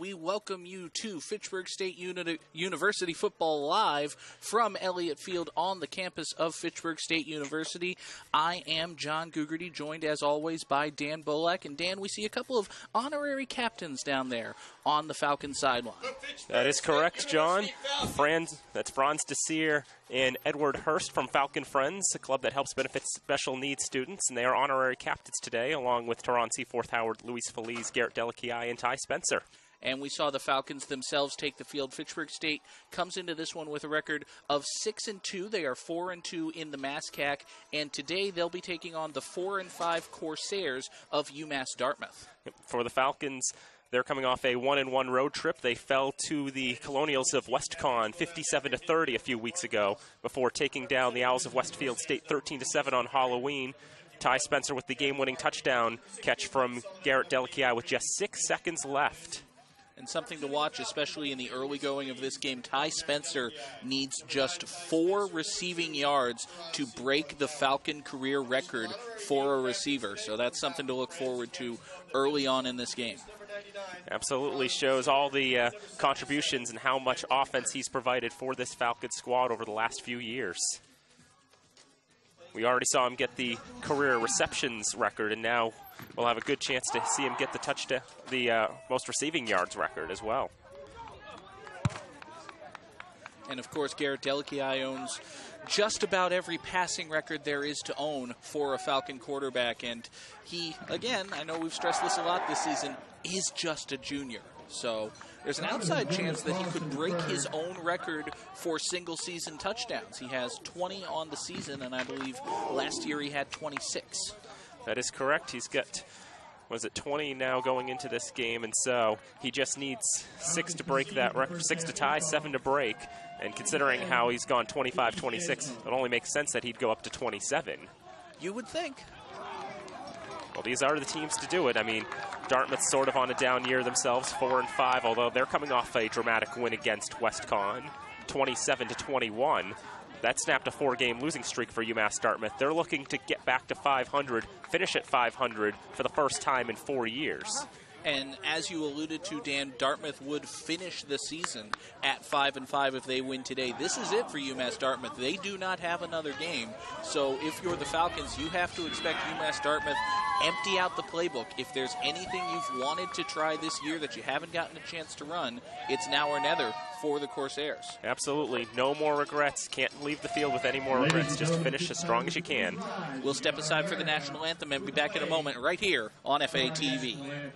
we welcome you to Fitchburg State University Football Live from Elliott Field on the campus of Fitchburg State University. I am John Gugerty, joined as always by Dan Bolak. And Dan, we see a couple of honorary captains down there on the Falcon sideline. That is correct, John. That's Franz Desir and Edward Hurst from Falcon Friends, a club that helps benefit special needs students, and they are honorary captains today, along with Teron Seaforth Howard, Luis Feliz, Garrett Delakiai, and Ty Spencer. And we saw the Falcons themselves take the field. Fitchburg State comes into this one with a record of 6-2. They are 4-2 in the MassCAC, and today they'll be taking on the 4-5 Corsairs of UMass Dartmouth. For the Falcons, they're coming off a 1-1 road trip. They fell to the Colonials of WestCon 57-30 a few weeks ago before taking down the Owls of Westfield State 13-7 on Halloween. Ty Spencer with the game-winning touchdown catch from Garrett Delakiai with just 6 seconds left. And something to watch, especially in the early going of this game, Ty Spencer needs just 4 receiving yards to break the Falcon career record for a receiver. So that's something to look forward to early on in this game. Absolutely shows all the contributions and how much offense he's provided for this Falcon squad over the last few years. We already saw him get the career receptions record, and now we'll have a good chance to see him get the touchdown, the most receiving yards record as well. And of course, Garrett Delakiai owns just about every passing record there is to own for a Falcon quarterback. And he, again, I know we've stressed this a lot this season, is just a junior. So there's an outside chance that he could break his own record for single-season touchdowns. He has 20 on the season, and I believe last year he had 26. That is correct. He's got, 20 now going into this game, and so he just needs 6 to break that record, 6 to tie, 7 to break. And considering how he's gone 25-26, it only makes sense that he'd go up to 27. You would think. Well, these are the teams to do it. I mean, Dartmouth's sort of on a down year themselves, 4-5, although they're coming off a dramatic win against WestCon, 27-21. That snapped a 4-game losing streak for UMass Dartmouth. They're looking to get back to 500, finish at 500 for the first time in 4 years. And as you alluded to, Dan, Dartmouth would finish the season at 5-5 if they win today. This is it for UMass Dartmouth. They do not have another game. So if you're the Falcons, you have to expect UMass Dartmouth empty out the playbook. If there's anything you've wanted to try this year that you haven't gotten a chance to run, it's now or never for the Corsairs. Absolutely. No more regrets. Can't leave the field with any more regrets. Just finish as strong as you can. We'll step aside for the national anthem and be back in a moment right here on FATV.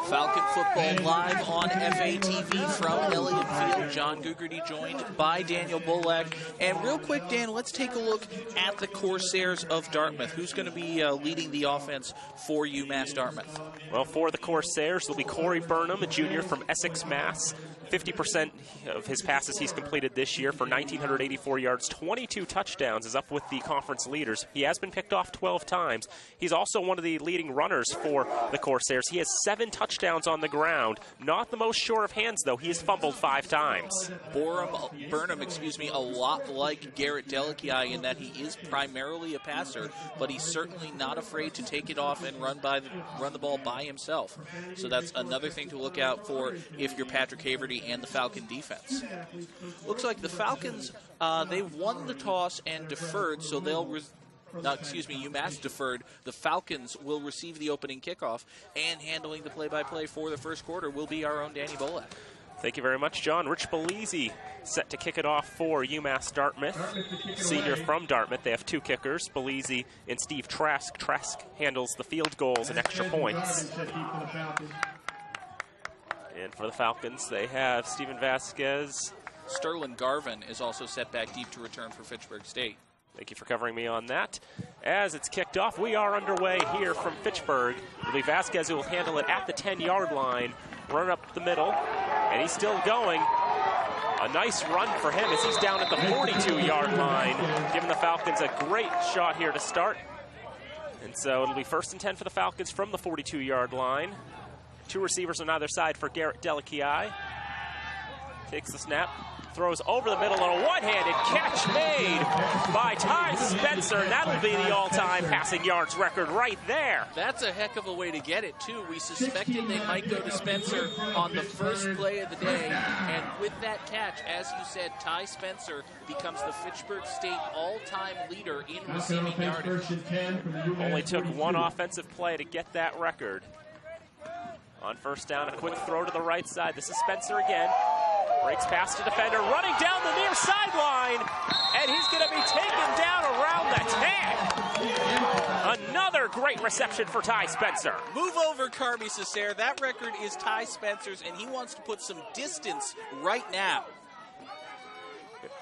Falcon Football live on FATV from Elliott Field. John Gugerty joined by Daniel Bolak. And real quick, Dan, let's take a look at the Corsairs of Dartmouth. Who's going to be leading the offense for UMass Dartmouth? Well, for the Corsairs, it'll be Corey Burnham, a junior from Essex, Mass. 50% of his passes he's completed this year for 1,984 yards, 22 touchdowns, is up with the conference leaders. He has been picked off 12 times. He's also one of the leading runners for the Corsairs. He has 7 touchdowns on the ground. Not the most sure of hands, though. He has fumbled 5 times. Burnham, a lot like Garrett Delakiai in that he is primarily a passer, but he's certainly not afraid to take it off and run the ball by himself. So that's another thing to look out for if you're Patrick Haverty secondary and the Falcon defense. Looks like the Falcons, they won the toss and deferred, so they'll UMass deferred. The Falcons will receive the opening kickoff, and handling the play-by-play for the first quarter will be our own Danny Bolak. Thank you very much, John. Rich Belize set to kick it off for UMass Dartmouth. Senior from Dartmouth. They have two kickers, Belize and Steve Trask. Trask handles the field goals and extra points. And for the Falcons, they have Steven Vasquez. Sterling Garvin is also set back deep to return for Fitchburg State. Thank you for covering me on that. As it's kicked off, we are underway here from Fitchburg. It'll be Vasquez who will handle it at the 10-yard line, run up the middle, and he's still going. A nice run for him as he's down at the 42-yard line, giving the Falcons a great shot here to start. And so it'll be 1st and 10 for the Falcons from the 42-yard line. Two receivers on either side for Garrett Delakiai. Takes the snap, throws over the middle, and a one-handed catch made by Ty Spencer, and that'll be the all-time passing yards record right there. That's a heck of a way to get it, too. We suspected they might go to Spencer on the first play of the day, and with that catch, as you said, Ty Spencer becomes the Fitchburg State all-time leader in receiving yardage. Only took one offensive play to get that record. On 1st down, a quick throw to the right side. This is Spencer again. Breaks past the defender, running down the near sideline, and he's going to be taken down around the 10. Another great reception for Ty Spencer. Move over, Carmi Cesare. That record is Ty Spencer's, and he wants to put some distance right now.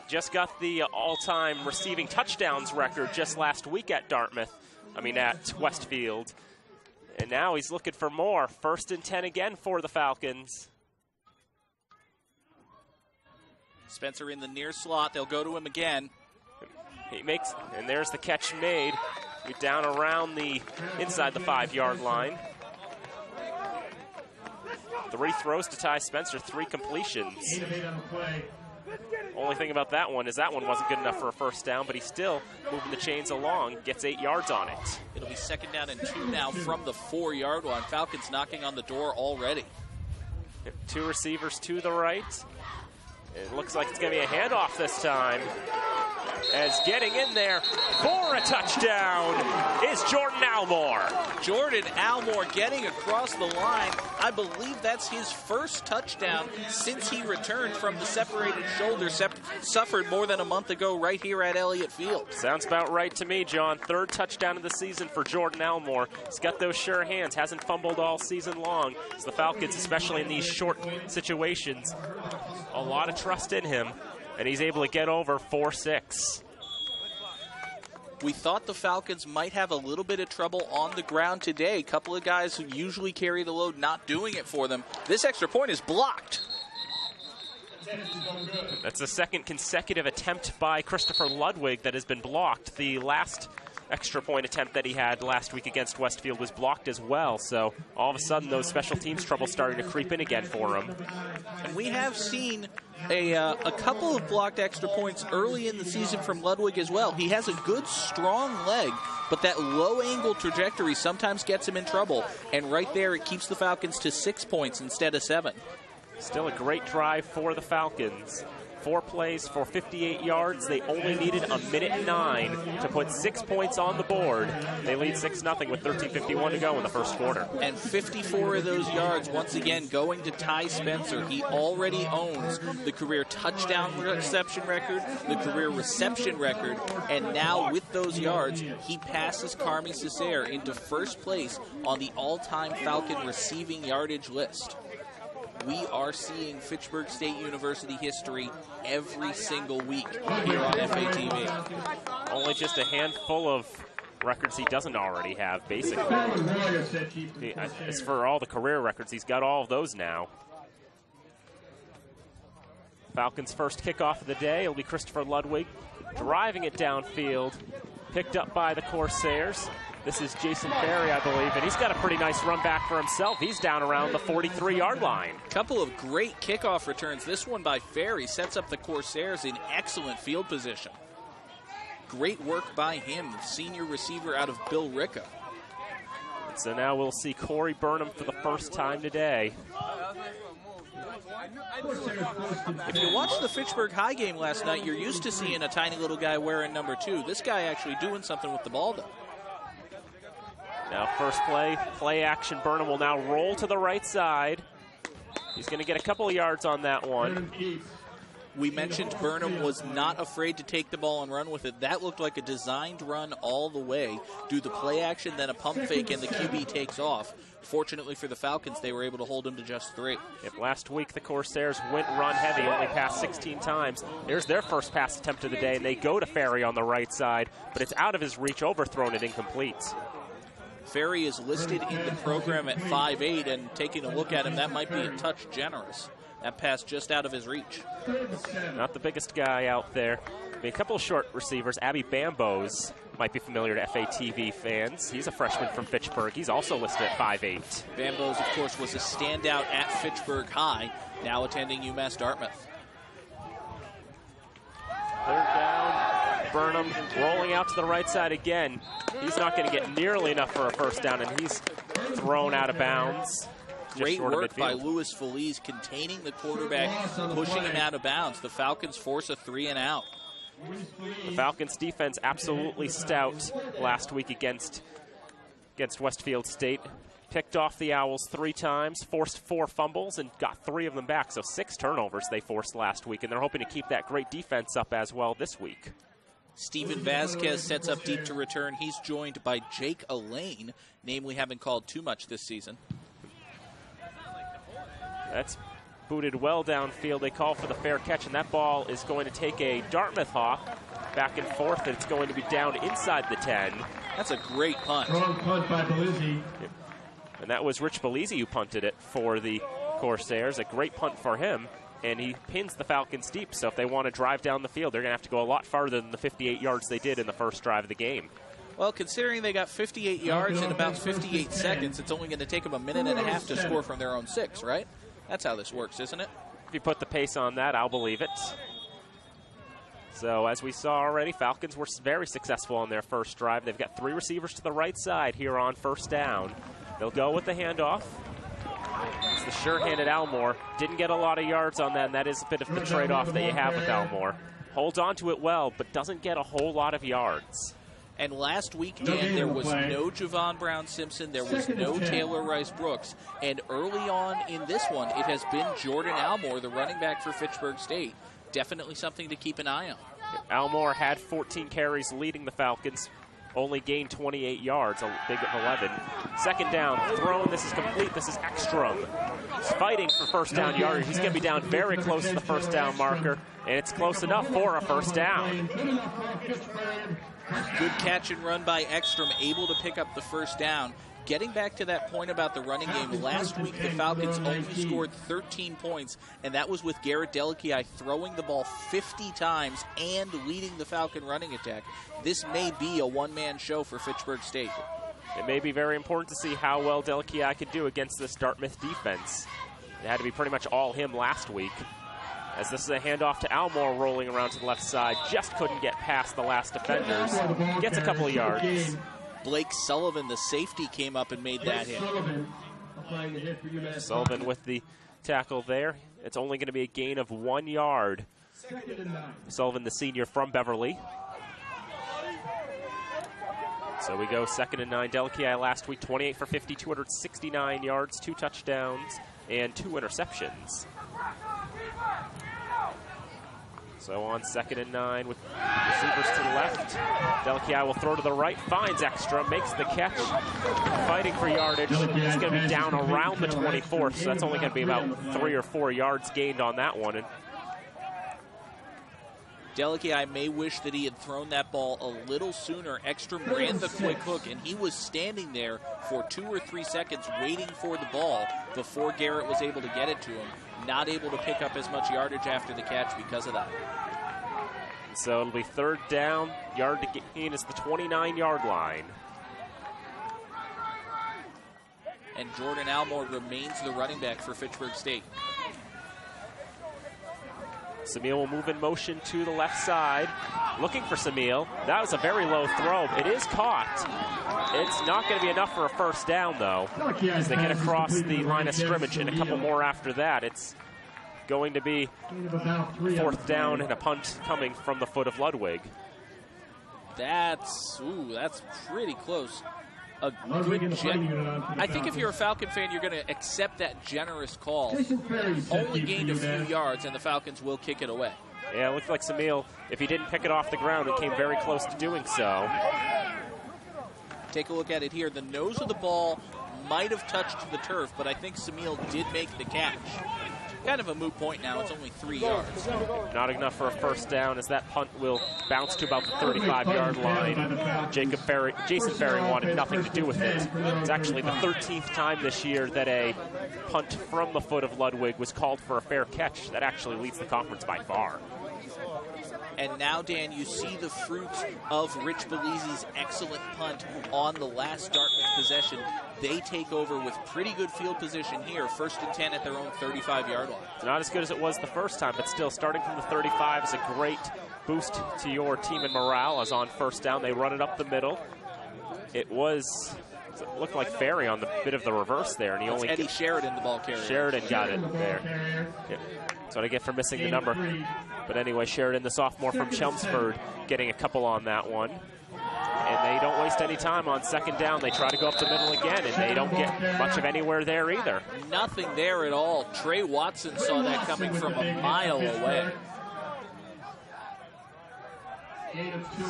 Just got the all-time receiving touchdowns record just last week at at Westfield. And now he's looking for more. 1st and 10 again for the Falcons. Spencer in the near slot. They'll go to him again. He makes, and there's the catch made. We're down around the inside the 5-yard line. 3 throws to Ty Spencer, 3 completions. Only thing about that one is that one wasn't good enough for a 1st down, but he's still moving the chains along, gets 8 yards on it. It'll be 2nd down and 2 now from the 4-yard line. Falcons knocking on the door already. 2 receivers to the right. It looks like it's going to be a handoff this time. As getting in there for a touchdown is Jordan Almore. Jordan Almore getting across the line. I believe that's his first touchdown since he returned from the separated shoulder suffered more than a month ago right here at Elliott Field. Sounds about right to me, John. 3rd touchdown of the season for Jordan Almore. He's got those sure hands, hasn't fumbled all season long. So the Falcons, especially in these short situations, a lot of trust in him, and he's able to get over 4-6. We thought the Falcons might have a little bit of trouble on the ground today. A couple of guys who usually carry the load not doing it for them. This extra point is blocked. That's the 2nd consecutive attempt by Christopher Ludwig that has been blocked. The last extra point attempt that he had last week against Westfield was blocked as well. So all of a sudden those special teams troubles starting to creep in again for him. And we have seen a couple of blocked extra points early in the season from Ludwig as well. He has a good, strong leg, but that low-angle trajectory sometimes gets him in trouble. And right there, it keeps the Falcons to 6 points instead of 7. Still a great drive for the Falcons. 4 plays for 58 yards. They only needed a minute 9 to put 6 points on the board. They lead 6-0 with 13:51 to go in the first quarter. And 54 of those yards, once again, going to Ty Spencer. He already owns the career touchdown reception record, the career reception record, and now with those yards, he passes Carmi Cesare into 1st place on the all-time Falcon receiving yardage list. We are seeing Fitchburg State University history every single week here on FATV. Only just a handful of records he doesn't already have, basically. As for all the career records, he's got all of those now. Falcons' first kickoff of the day will be Christopher Ludwig driving it downfield, picked up by the Corsairs. This is Jason Ferry, I believe, and he's got a pretty nice run back for himself. He's down around the 43-yard line. Couple of great kickoff returns. This one by Ferry sets up the Corsairs in excellent field position. Great work by him, the senior receiver out of Bill Ricca. So now we'll see Corey Burnham for the first time today. If you watched the Fitchburg High game last night, you're used to seeing a tiny little guy wearing number 2. This guy actually doing something with the ball, though. Now first play action. Burnham will now roll to the right side. He's going to get a couple of yards on that one. We mentioned Burnham was not afraid to take the ball and run with it. That looked like a designed run all the way. Do the play action, then a pump fake, and the QB takes off. Fortunately for the Falcons, they were able to hold him to just 3. Yep, last week, the Corsairs went run heavy, only passed 16 times. There's their first pass attempt of the day, and they go to Ferry on the right side, but it's out of his reach, overthrown and incomplete. Ferry is listed in the program at 5'8", and taking a look at him, that might be a touch generous. That pass just out of his reach. Not the biggest guy out there. I mean, a couple of short receivers. Abby Bambos might be familiar to FATV fans. He's a freshman from Fitchburg. He's also listed at 5'8". Bambos, of course, was a standout at Fitchburg High, now attending UMass Dartmouth. Third down. Burnham rolling out to the right side again. He's not going to get nearly enough for a first down, and he's thrown out of bounds. Great work by Louis Feliz containing the quarterback, pushing him out of bounds. The Falcons force a 3 and out. The Falcons defense absolutely stout last week against Westfield State. Picked off the Owls 3 times, forced 4 fumbles, and got 3 of them back. So 6 turnovers they forced last week, and they're hoping to keep that great defense up as well this week. Steven Vasquez sets up deep to return. He's joined by Jake Elaine, name we haven't called too much this season. That's booted well downfield. They call for the fair catch, and that ball is going to take a Dartmouth hawk back and forth, and it's going to be down inside the 10. That's a great punt. Strong punt by Bellizzi. And that was Rich Bellizzi who punted it for the Corsairs. A great punt for him, and he pins the Falcons deep. So if they want to drive down the field, they're going to have to go a lot farther than the 58 yards they did in the first drive of the game. Well, considering they got 58 yards in about 58 seconds, it's only going to take them a minute and a half to score from their own 6, right? That's how this works, isn't it? If you put the pace on that, I'll believe it. So as we saw already, Falcons were very successful on their first drive. They've got 3 receivers to the right side here on first down. They'll go with the handoff. It's the sure-handed Almore. Didn't get a lot of yards on that, and that is a bit of the trade-off that you have with Almore. Holds on to it well, but doesn't get a whole lot of yards. And last week, Dan, there was no Javon Brown-Simpson, there was no Taylor Rice-Brooks, and early on in this one, it has been Jordan Almore, the running back for Fitchburg State. Definitely something to keep an eye on. Almore had 14 carries leading the Falcons, only gained 28 yards, a big of 11. Second down, thrown, this is complete, this is Ekstrom. He's fighting for first down yardage. He's going to be down very close to the first down marker, and it's close enough for a first down. Good catch and run by Ekstrom, able to pick up the first down. Getting back to that point about the running game, last week the Falcons only scored 13 points, and that was with Garrett Delikiai throwing the ball 50 times and leading the Falcon running attack. This may be a one-man show for Fitchburg State. It may be very important to see how well Delikiai could do against this Dartmouth defense. It had to be pretty much all him last week. As this is a handoff to Almore rolling around to the left side. Just couldn't get past the last defenders. Gets a couple of yards. Blake Sullivan, the safety, came up and made that hit. Sullivan with the tackle there. It's only going to be a gain of 1 yard. Sullivan, the senior from Beverly. So we go 2nd and 9. Delikiai last week, 28 for 50, 269 yards, 2 touchdowns, and 2 interceptions. So on 2nd and 9 with receivers to the left. Delikiai will throw to the right, finds Ekstrom, makes the catch, fighting for yardage. He's going to be down around the 24th, so that's only going to be about 3 or 4 yards gained on that one. And Delikiai may wish that he had thrown that ball a little sooner. Ekstrom ran the quick hook, and he was standing there for 2 or 3 seconds waiting for the ball before Garrett was able to get it to him. Not able to pick up as much yardage after the catch because of that. So it'll be 3rd down. Yard to gain is the 29-yard line. And Jordan Almore remains the running back for Fitchburg State. Samil will move in motion to the left side. Looking for Samil. That was a very low throw. It is caught. It's not going to be enough for a first down, though, as they get across the line of scrimmage and a couple more after that. It's going to be 4th down and a punt coming from the foot of Ludwig. That's pretty close. A good I think if you're a Falcon fan, you're going to accept that generous call. Only gained a few yards, and the Falcons will kick it away. Yeah, it looked like Samil, if he didn't pick it off the ground, it came very close to doing so. Take a look at it here. The nose of the ball might have touched the turf, but I think Samil did make the catch. Kind of a moot point now. It's only 3 yards. Not enough for a 1st down, as that punt will bounce to about the 35-yard line. Jason Ferry wanted nothing to do with it. It's actually the 13th time this year that a punt from the foot of Ludwig was called for a fair catch. That actually leads the conference by far. And now, Dan, you see the fruits of Rich Belize's excellent punt on the last Dartmouth possession. They take over with pretty good field position here, 1st and 10 at their own 35-yard line. It's not as good as it was the first time, but still, starting from the 35 is a great boost to your team in morale, as on 1st down, they run it up the middle. It looked like Ferry on the bit of the reverse there, and he only... Eddie Sheridan, the ball carrier. Sheridan got it there. Yeah. That's what I get for missing the number. But anyway, Sheridan, the sophomore from Chelmsford, getting a couple on that one. And they don't waste any time on 2nd down. They try to go up the middle again, and they don't get much of anywhere there either. Nothing there at all. Trey Watson saw that coming from a mile away.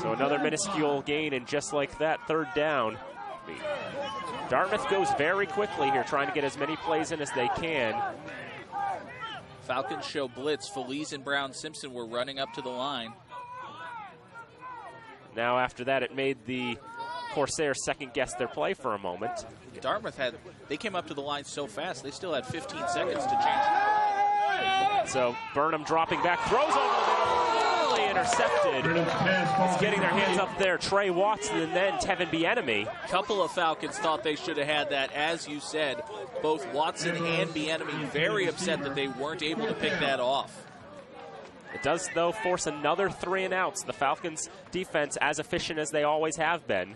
So another minuscule gain, and just like that, 3rd down. Dartmouth goes very quickly here, trying to get as many plays in as they can. Falcons show blitz. Feliz and Brown Simpson were running up to the line. Now after that, it made the Corsairs second-guess their play for a moment. Dartmouth they came up to the line so fast, they still had 15 seconds to change. So Burnham dropping back, throws over the middle, nearly intercepted. He's getting their hands up there. Trey Watson and then Tevin Bienemy. Couple of Falcons thought they should have had that, as you said. Both Watson and Bienemy very upset that they weren't able to pick that off. It does, though, force another 3 and outs. The Falcons' defense, as efficient as they always have been.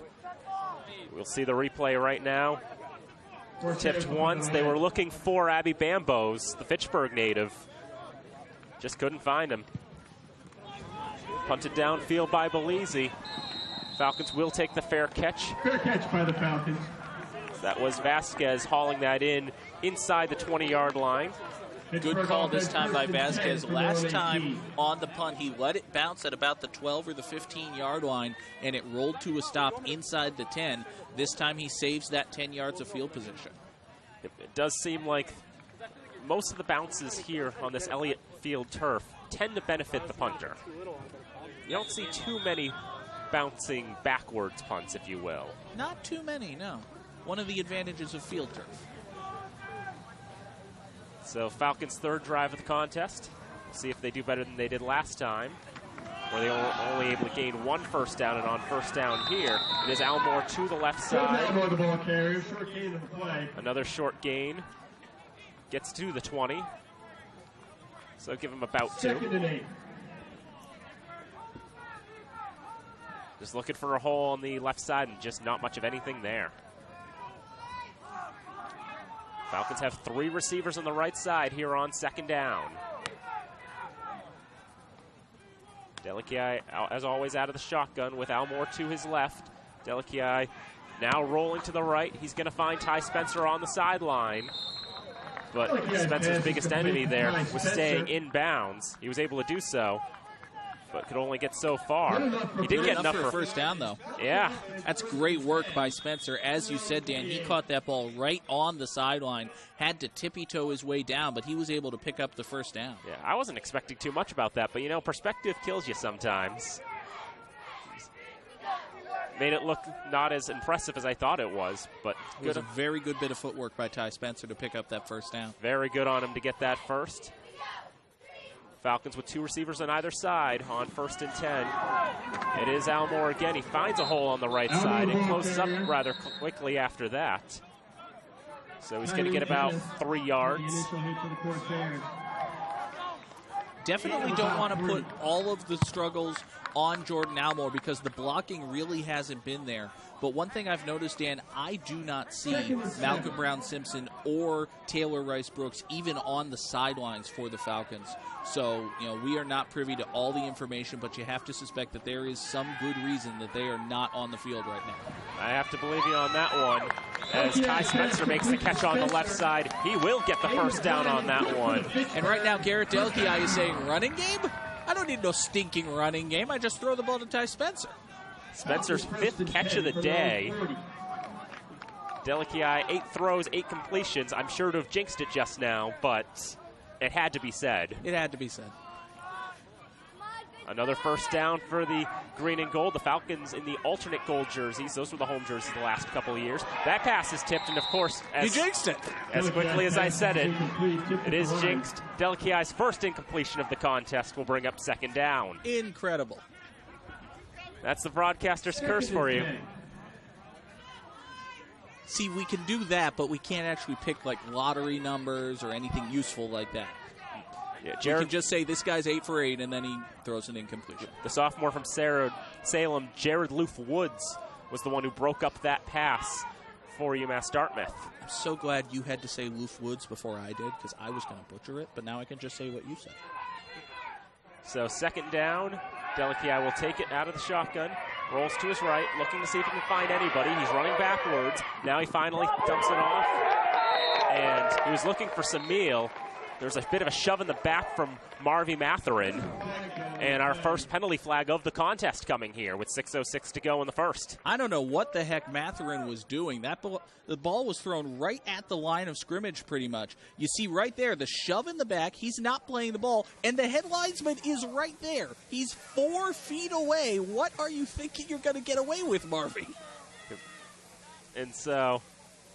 We'll see the replay right now. Tipped once. They were looking for Abby Bambos, the Fitchburg native. Just couldn't find him. Punted downfield by Belize. Falcons will take the fair catch. Fair catch by the Falcons. That was Vasquez hauling that inside the 20-yard line. Good call this time by Vasquez. Last time on the punt, he let it bounce at about the 12 or the 15-yard line, and it rolled to a stop inside the 10. This time he saves that 10 yards of field position. It does seem like most of the bounces here on this Elliott Field turf tend to benefit the punter. You don't see too many bouncing backwards punts, if you will. Not too many, no. One of the advantages of field turf. So Falcons' 3rd drive of the contest. See if they do better than they did last time, where they were only able to gain 1 1st down, and on 1st down here, it is Elmore to the left side. Another short gain. Gets to the 20. So give him about 2. Just looking for a hole on the left side, and just not much of anything there. Falcons have 3 receivers on the right side here on 2nd down. Delikiai, as always, out of the shotgun with Elmore to his left. Delikiai now rolling to the right. He's going to find Ty Spencer on the sideline. But Spencer's biggest enemy there was staying in bounds. He was able to do so, but could only get so far. He did get enough for a 1st down, though. Yeah. That's great work by Spencer. As you said, Dan, he caught that ball right on the sideline, had to tippy-toe his way down, but he was able to pick up the 1st down. Yeah, I wasn't expecting too much about that, but, you know, perspective kills you sometimes. Made it look not as impressive as I thought it was, but it was a very good bit of footwork by Ty Spencer to pick up that 1st down. Very good on him to get that first. Falcons with 2 receivers on either side on 1st and 10. It is Elmore again. He finds a hole on the right side and closes up rather quickly after that. So he's going to get about 3 yards. Definitely don't want to put all of the struggles on Jordan Almore because the blocking really hasn't been there. But one thing I've noticed, Dan, I do not see Malcolm Brown-Simpson or Taylor Rice-Brooks even on the sidelines for the Falcons. So, we are not privy to all the information, but you have to suspect that there is some good reason that they are not on the field right now. I have to believe you on that one. As Ty Spencer makes the catch on the left side, he will get the first down on that one. And right now, Garrett Delkey is saying, running game? I don't need no stinking running game. I just throw the ball to Ty Spencer. Spencer's 5th catch of the day. Delkey, 8 throws, 8 completions. I'm sure to have jinxed it just now, but it had to be said. It had to be said. Another first down for the green and gold. The Falcons in the alternate gold jerseys. Those were the home jerseys the last couple of years. That pass is tipped, and of course, he jinxed it. As quickly as I said it, it is jinxed. Delkey's first incompletion of the contest will bring up second down. Incredible. That's the broadcaster's curse for you. See, we can do that, but we can't actually pick like lottery numbers or anything useful like that. Yeah, you can just say this guy's 8 for 8, and then he throws an incompletion. The sophomore from Salem, Jared Loof Woods, was the one who broke up that pass for UMass Dartmouth. I'm so glad you had to say Loof Woods before I did, because I was going to butcher it, but now I can just say what you said. So second down, Delkey will take it out of the shotgun, rolls to his right, looking to see if he can find anybody. He's running backwards. Now he finally dumps it off, and he was looking for Samil. There's a bit of a shove in the back from Marvy Matherin. And our first penalty flag of the contest coming here with 6:06 to go in the first. I don't know what the heck Matherin was doing. The ball was thrown right at the line of scrimmage pretty much. You see right there, the shove in the back. He's not playing the ball. And the head linesman is right there. He's 4 feet away. What are you thinking you're going to get away with, Marvy? And so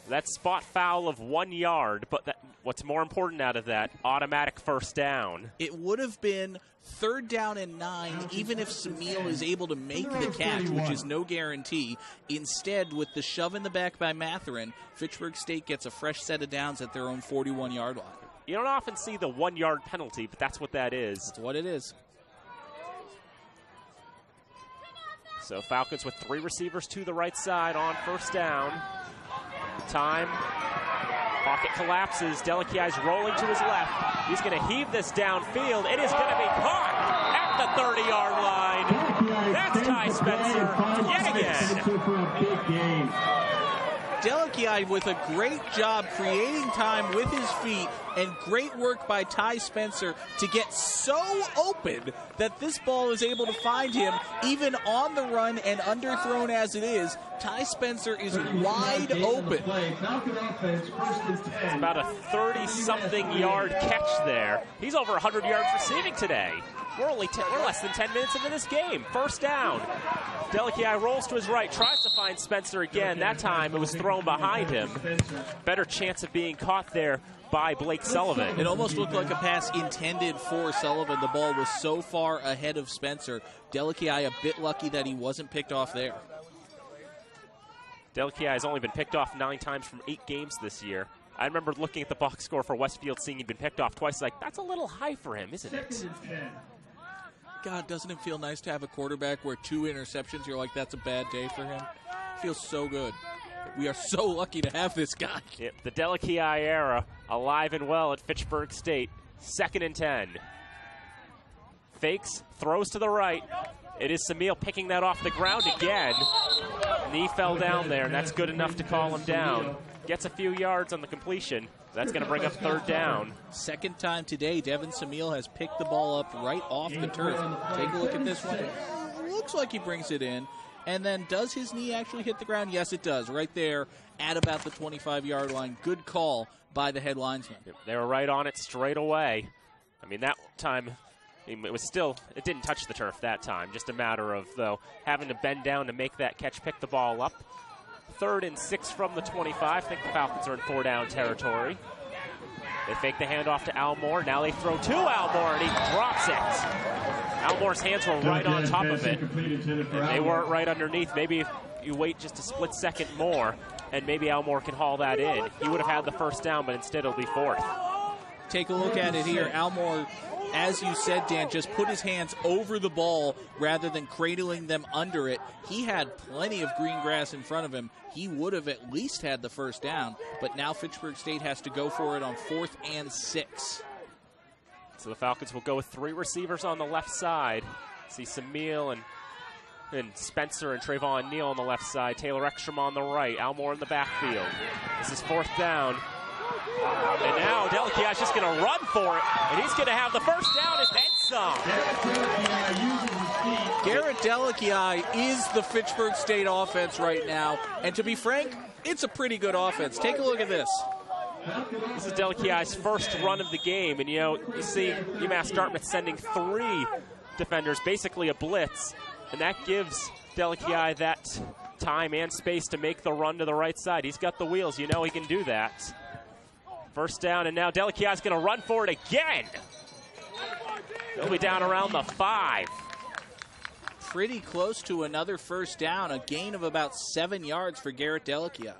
that spot foul of 1 yard, but what's more important out of that, automatic first down. It would have been 3rd down and 9, even if Samil is able to make the catch, which is no guarantee. Instead, with the shove in the back by Matherin, Fitchburg State gets a fresh set of downs at their own 41-yard line. You don't often see the 1 yard penalty, but that's what that is. That's what it is. So Falcons with 3 receivers to the right side on first down. Time. Pocket collapses. Delkey's rolling to his left. He's going to heave this downfield. It is going to be caught at the 30-yard line. That's Ty Spencer yet again. Delkey with a great job creating time with his feet, and great work by Ty Spencer to get so open that this ball is able to find him even on the run and underthrown as it is. Ty Spencer is wide open. It's about a 30-something yard catch there. He's over 100 yards receiving today. We're less than 10 minutes into this game. First down. Delkey rolls to his right, tries to find Spencer again. That time it was thrown behind him. Better chance of being caught there by Blake Sullivan. It almost looked like a pass intended for Sullivan. The ball was so far ahead of Spencer. Delkey a bit lucky that he wasn't picked off there. Delkey has only been picked off 9 times from 8 games this year. I remember looking at the box score for Westfield, seeing he'd been picked off twice. Like, that's a little high for him, isn't it? God, doesn't it feel nice to have a quarterback where 2 interceptions, you're like, that's a bad day for him? It feels so good. We are so lucky to have this guy. Yep, the Delkey era alive and well at Fitchburg State. 2nd and 10. Fakes, throws to the right. It is Samil picking that off the ground again. Knee fell down there, and that's good enough to call him down. Gets a few yards on the completion. That's going to bring up 3rd down. Second time today, Devin Samil has picked the ball up right off the turf. Take a look at this one. Looks like he brings it in. And then does his knee actually hit the ground? Yes, it does. Right there at about the 25-yard line. Good call by the head linesman. They were right on it straight away. I mean, that time, it didn't touch the turf that time. Just a matter of, though, having to bend down to make that catch, pick the ball up. 3rd and 6 from the 25. I think the Falcons are in 4-down territory. They fake the handoff to Almore. Now they throw to Almore, and he drops it. Almore's hands were right on top of it, and they weren't right underneath. Maybe if you wait just a split second more, and maybe Almore can haul that in. He would have had the first down, but instead it'll be 4th. Take a look at it here. Almore as you said, Dan, just put his hands over the ball rather than cradling them under it. He had plenty of green grass in front of him. He would have at least had the first down, but now Fitchburg State has to go for it on 4th and 6. So the Falcons will go with 3 receivers on the left side. See Samil and Spencer and Trayvon Neal on the left side. Taylor Ekstrom on the right. Almore in the backfield. This is 4th down. And now Delakiai's just going to run for it, and he's going to have the first down and then some. Garrett Delakiai is the Fitchburg State offense right now, and to be frank, it's a pretty good offense. Take a look at this. This is Delakiai's first run of the game, and you see UMass Dartmouth sending 3 defenders, basically a blitz, and that gives Delakiai that time and space to make the run to the right side. He's got the wheels. You know he can do that. First down, and now Delakiai's going to run for it again. He'll be down around the 5. Pretty close to another first down, a gain of about 7 yards for Garrett Delakiai.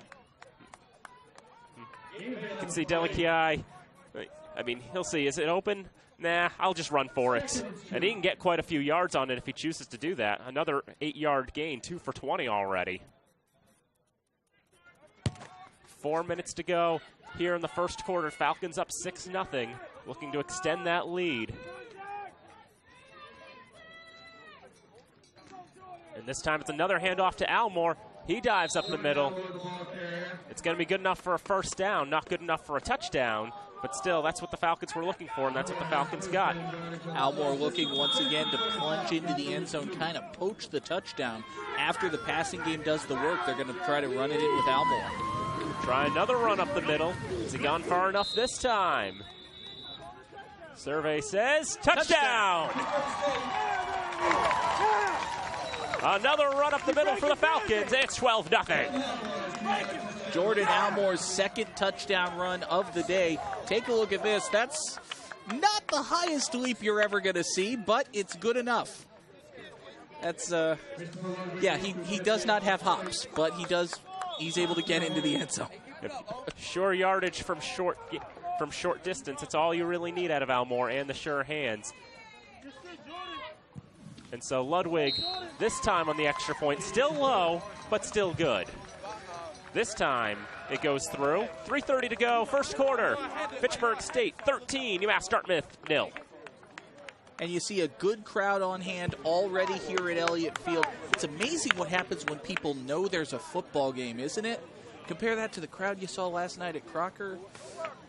You can see Delakiai, I mean, he'll see, is it open? Nah, I'll just run for it. And he can get quite a few yards on it if he chooses to do that. Another 8-yard gain, 2 for 20 already. 4 minutes to go here in the first quarter. Falcons up 6-0, looking to extend that lead. And this time it's another handoff to Almore. He dives up the middle. It's going to be good enough for a first down, not good enough for a touchdown, but still, that's what the Falcons were looking for, and that's what the Falcons got. Almore looking once again to plunge into the end zone, kind of poach the touchdown. After the passing game does the work, they're going to try to run it in with Almore. Try another run up the middle. Has he gone far enough this time? Survey says touchdown! Another run up the middle for the Falcons. It's 12-0. Jordan Almore's second touchdown run of the day. Take a look at this. That's not the highest leap you're ever going to see, but it's good enough. That's, yeah, he does not have hops, but he's able to get into the end zone. Sure yardage from short distance. It's all you really need out of Almore, and the sure hands. And so Ludwig, this time on the extra point, still low, but still good. This time it goes through. 3:30 to go, first quarter. Fitchburg State 13, UMass Dartmouth 0. And you see a good crowd on hand already here at Elliott Field. It's amazing what happens when people know there's a football game, isn't it? Compare that to the crowd you saw last night at Crocker.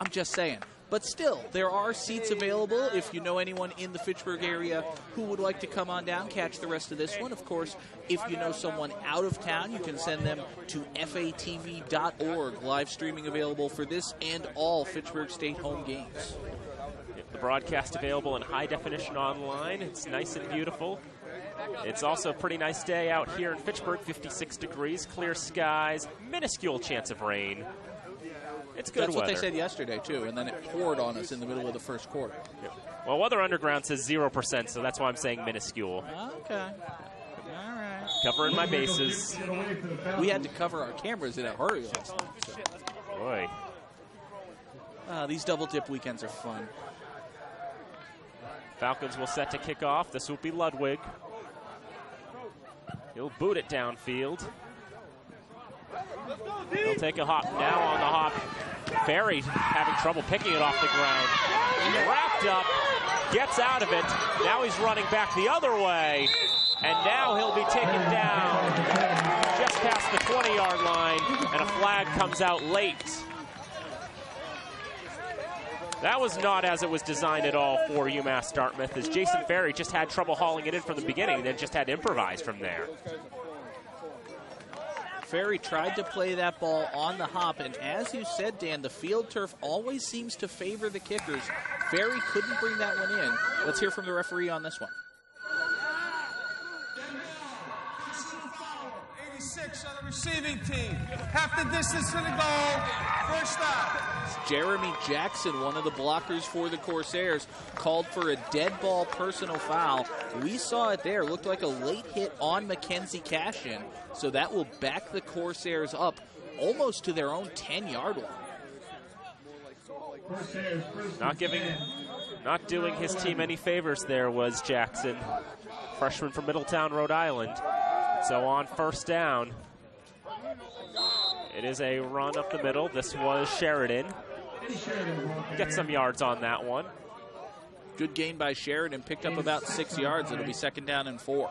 I'm just saying. But still, there are seats available if you know anyone in the Fitchburg area who would like to come on down, catch the rest of this one. Of course, if you know someone out of town, you can send them to fatv.org. Live streaming available for this and all Fitchburg State home games. The broadcast available in high definition online. It's nice and beautiful. It's also a pretty nice day out here in Fitchburg, 56 degrees, clear skies, minuscule chance of rain. It's good weather. That's what they said yesterday, too, and then it poured on us in the middle of the first quarter. Yeah. Well, Weather Underground says 0%, so that's why I'm saying minuscule. Okay. All right. Covering my bases. We had to cover our cameras in a hurry last night. So. Boy. These double-dip weekends are fun. Falcons will set to kick off. This will be Ludwig. He'll boot it downfield. He'll take a hop. Now on the hop. Ferry having trouble picking it off the ground. Wrapped up. Gets out of it. Now he's running back the other way. And now he'll be taken down just past the 20-yard line. And a flag comes out late. That was not as it was designed at all for UMass Dartmouth, as Jason Ferry just had trouble hauling it in from the beginning and then just had to improvise from there. Ferry tried to play that ball on the hop, and as you said, Dan, the field turf always seems to favor the kickers. Ferry couldn't bring that one in. Let's hear from the referee on this one. 86 on the receiving team. Half the distance to the goal. First down. Jeremy Jackson, one of the blockers for the Corsairs, called for a dead ball personal foul. We saw it there. Looked like a late hit on Mackenzie Cashin. So that will back the Corsairs up almost to their own 10-yard line. Not giving Not doing his team any favors there was Jackson, freshman from Middletown, Rhode Island. So on first down, it is a run up the middle. This was Sheridan. Get some yards on that one. Good gain by Sheridan, picked up about 6 yards. It'll be 2nd down and 4.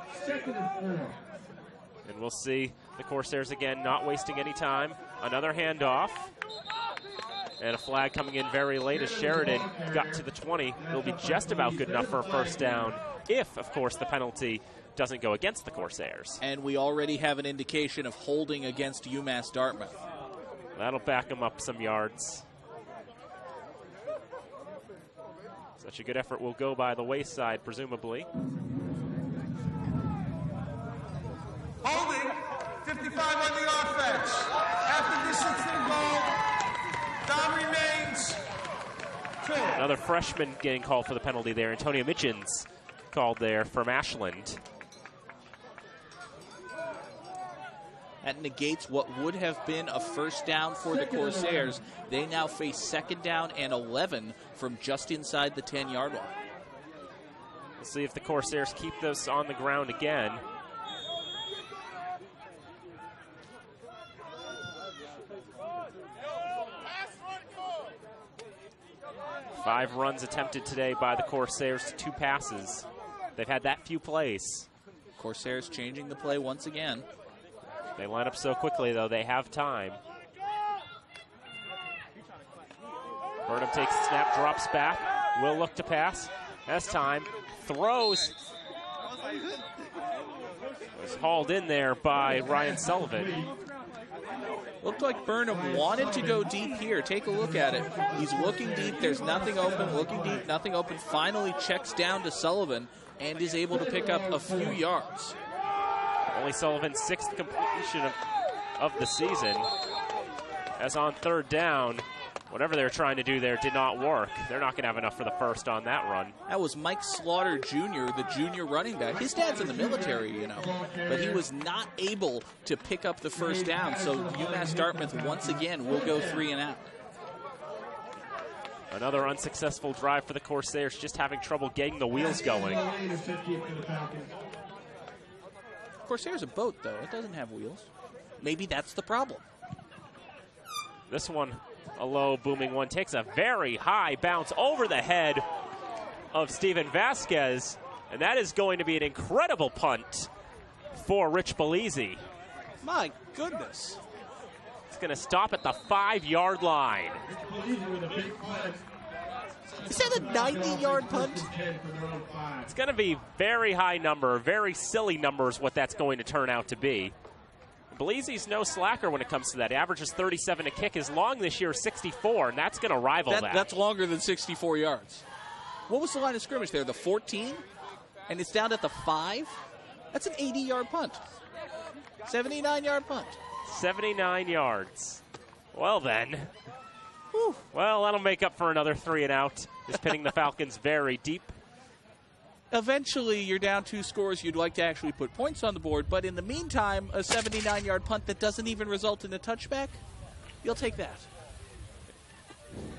And we'll see the Corsairs again, not wasting any time. Another handoff. And a flag coming in very late as Sheridan got to the 20. It'll be just about good enough for a first down if, of course, the penalty doesn't go against the Corsairs. And we already have an indication of holding against UMass Dartmouth. That'll back them up some yards. Such a good effort will go by the wayside, presumably. Holding, 55 on the offense. After distance to the goal, down remains 2. Another freshman getting called for the penalty there. Antonio Mitchens called there from Ashland. That negates what would have been a first down for the Corsairs. They now face 2nd down and 11 from just inside the 10-yard line. We'll see if the Corsairs keep this on the ground again. Five runs attempted today by the Corsairs to 2 passes. They've had that few plays. Corsairs changing the play once again. They line up so quickly, though, they have time. Burnham takes the snap, drops back, will look to pass. Has time, throws. Was hauled in there by Ryan Sullivan. Looked like Burnham wanted to go deep here. Take a look at it. He's looking deep. There's nothing open. Looking deep, nothing open. Finally checks down to Sullivan and is able to pick up a few yards. Only Sullivan's 6th completion of the season. As on 3rd down, whatever they're trying to do there did not work. They're not going to have enough for the first on that run. That was Mike Slaughter Jr., the junior running back. His dad's in the military, you know, but he was not able to pick up the first down. So UMass Dartmouth once again will go 3 and out. Another unsuccessful drive for the Corsairs, just having trouble getting the wheels going. Corsair's a boat, though. It doesn't have wheels. Maybe that's the problem. This one, a low, booming one, takes a very high bounce over the head of Steven Vasquez, and that is going to be an incredible punt for Rich Belize. My goodness. It's going to stop at the 5-yard line. Is that a 90-yard punt? It's going to be very high number, very silly number is what that's going to turn out to be. Belize's no slacker when it comes to that. He averages 37 a kick. His long this year is 64, and that's going to rival that. That's longer than 64 yards. What was the line of scrimmage there? The 14? And it's down at the 5? That's an 80-yard punt. 79-yard punt. 79 yards. Well, then. Whew. Well, that'll make up for another 3 and out. Just pinning the Falcons very deep. Eventually, you're down 2 scores. You'd like to actually put points on the board, but in the meantime, a 79-yard punt that doesn't even result in a touchback, you'll take that.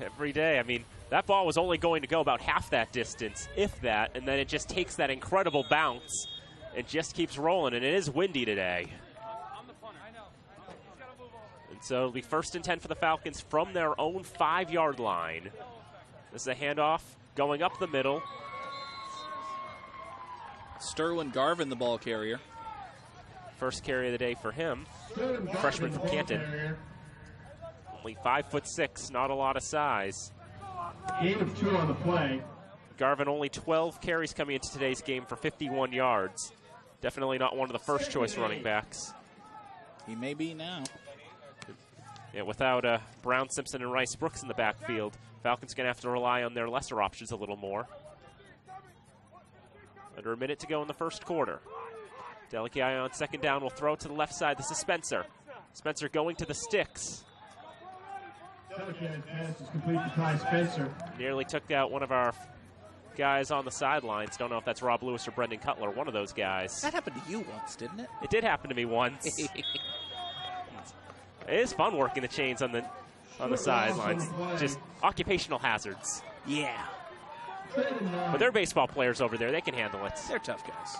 Every day. I mean, that ball was only going to go about half that distance, if that, and then it just takes that incredible bounce and just keeps rolling, and it is windy today. And so it'll be 1st and 10 for the Falcons from their own 5-yard line. This is a handoff going up the middle. Sterling Garvin, the ball carrier. First carry of the day for him. Freshman from Canton. Only 5'6", not a lot of size. Gain of 2 on the play. Garvin only 12 carries coming into today's game for 51 yards. Definitely not one of the first choice running backs. He may be now. Yeah, without Brown, Simpson, and Rice Brooks in the backfield, Falcons going to have to rely on their lesser options a little more. Under a minute to go in the first quarter. Delikai on 2nd down will throw to the left side. This is Spencer. Spencer going to the sticks. Delikai pass is complete to Ty Spencer. Nearly took out one of our guys on the sidelines. Don't know if that's Rob Lewis or Brendan Cutler, one of those guys. That happened to you once, didn't it? It did happen to me once. It is fun working the chains on the sidelines. Just occupational hazards. Yeah. But they're baseball players over there. They can handle it. They're tough guys.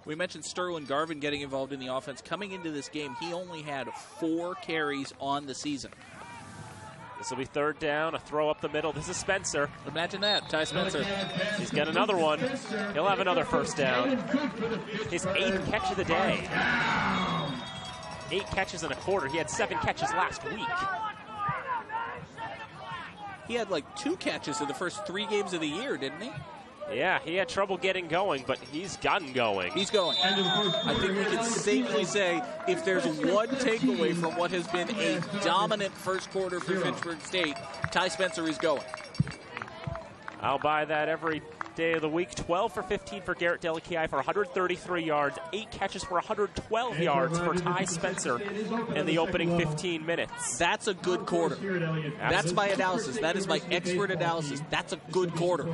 We mentioned Sterling Garvin getting involved in the offense. Coming into this game, he only had 4 carries on the season. This will be third down, a throw up the middle. This is Spencer. Imagine that, Ty Spencer. He's got another one. He'll have another first down. His 8th catch of the day. 8 catches in a quarter. He had 7 catches last week. He had like 2 catches in the first 3 games of the year, didn't he? Yeah, he had trouble getting going, but he's gotten going. He's going. I think we can safely say if there's one takeaway from what has been a dominant first quarter for Fitchburg State, Ty Spencer is going. I'll buy that every day of the week. 12 for 15 for Garrett Delakiai for 133 yards, 8 catches for 112 yards for Ty Spencer in the opening 15 minutes. That's a good quarter. That's my analysis. That is my expert analysis. That's a good quarter.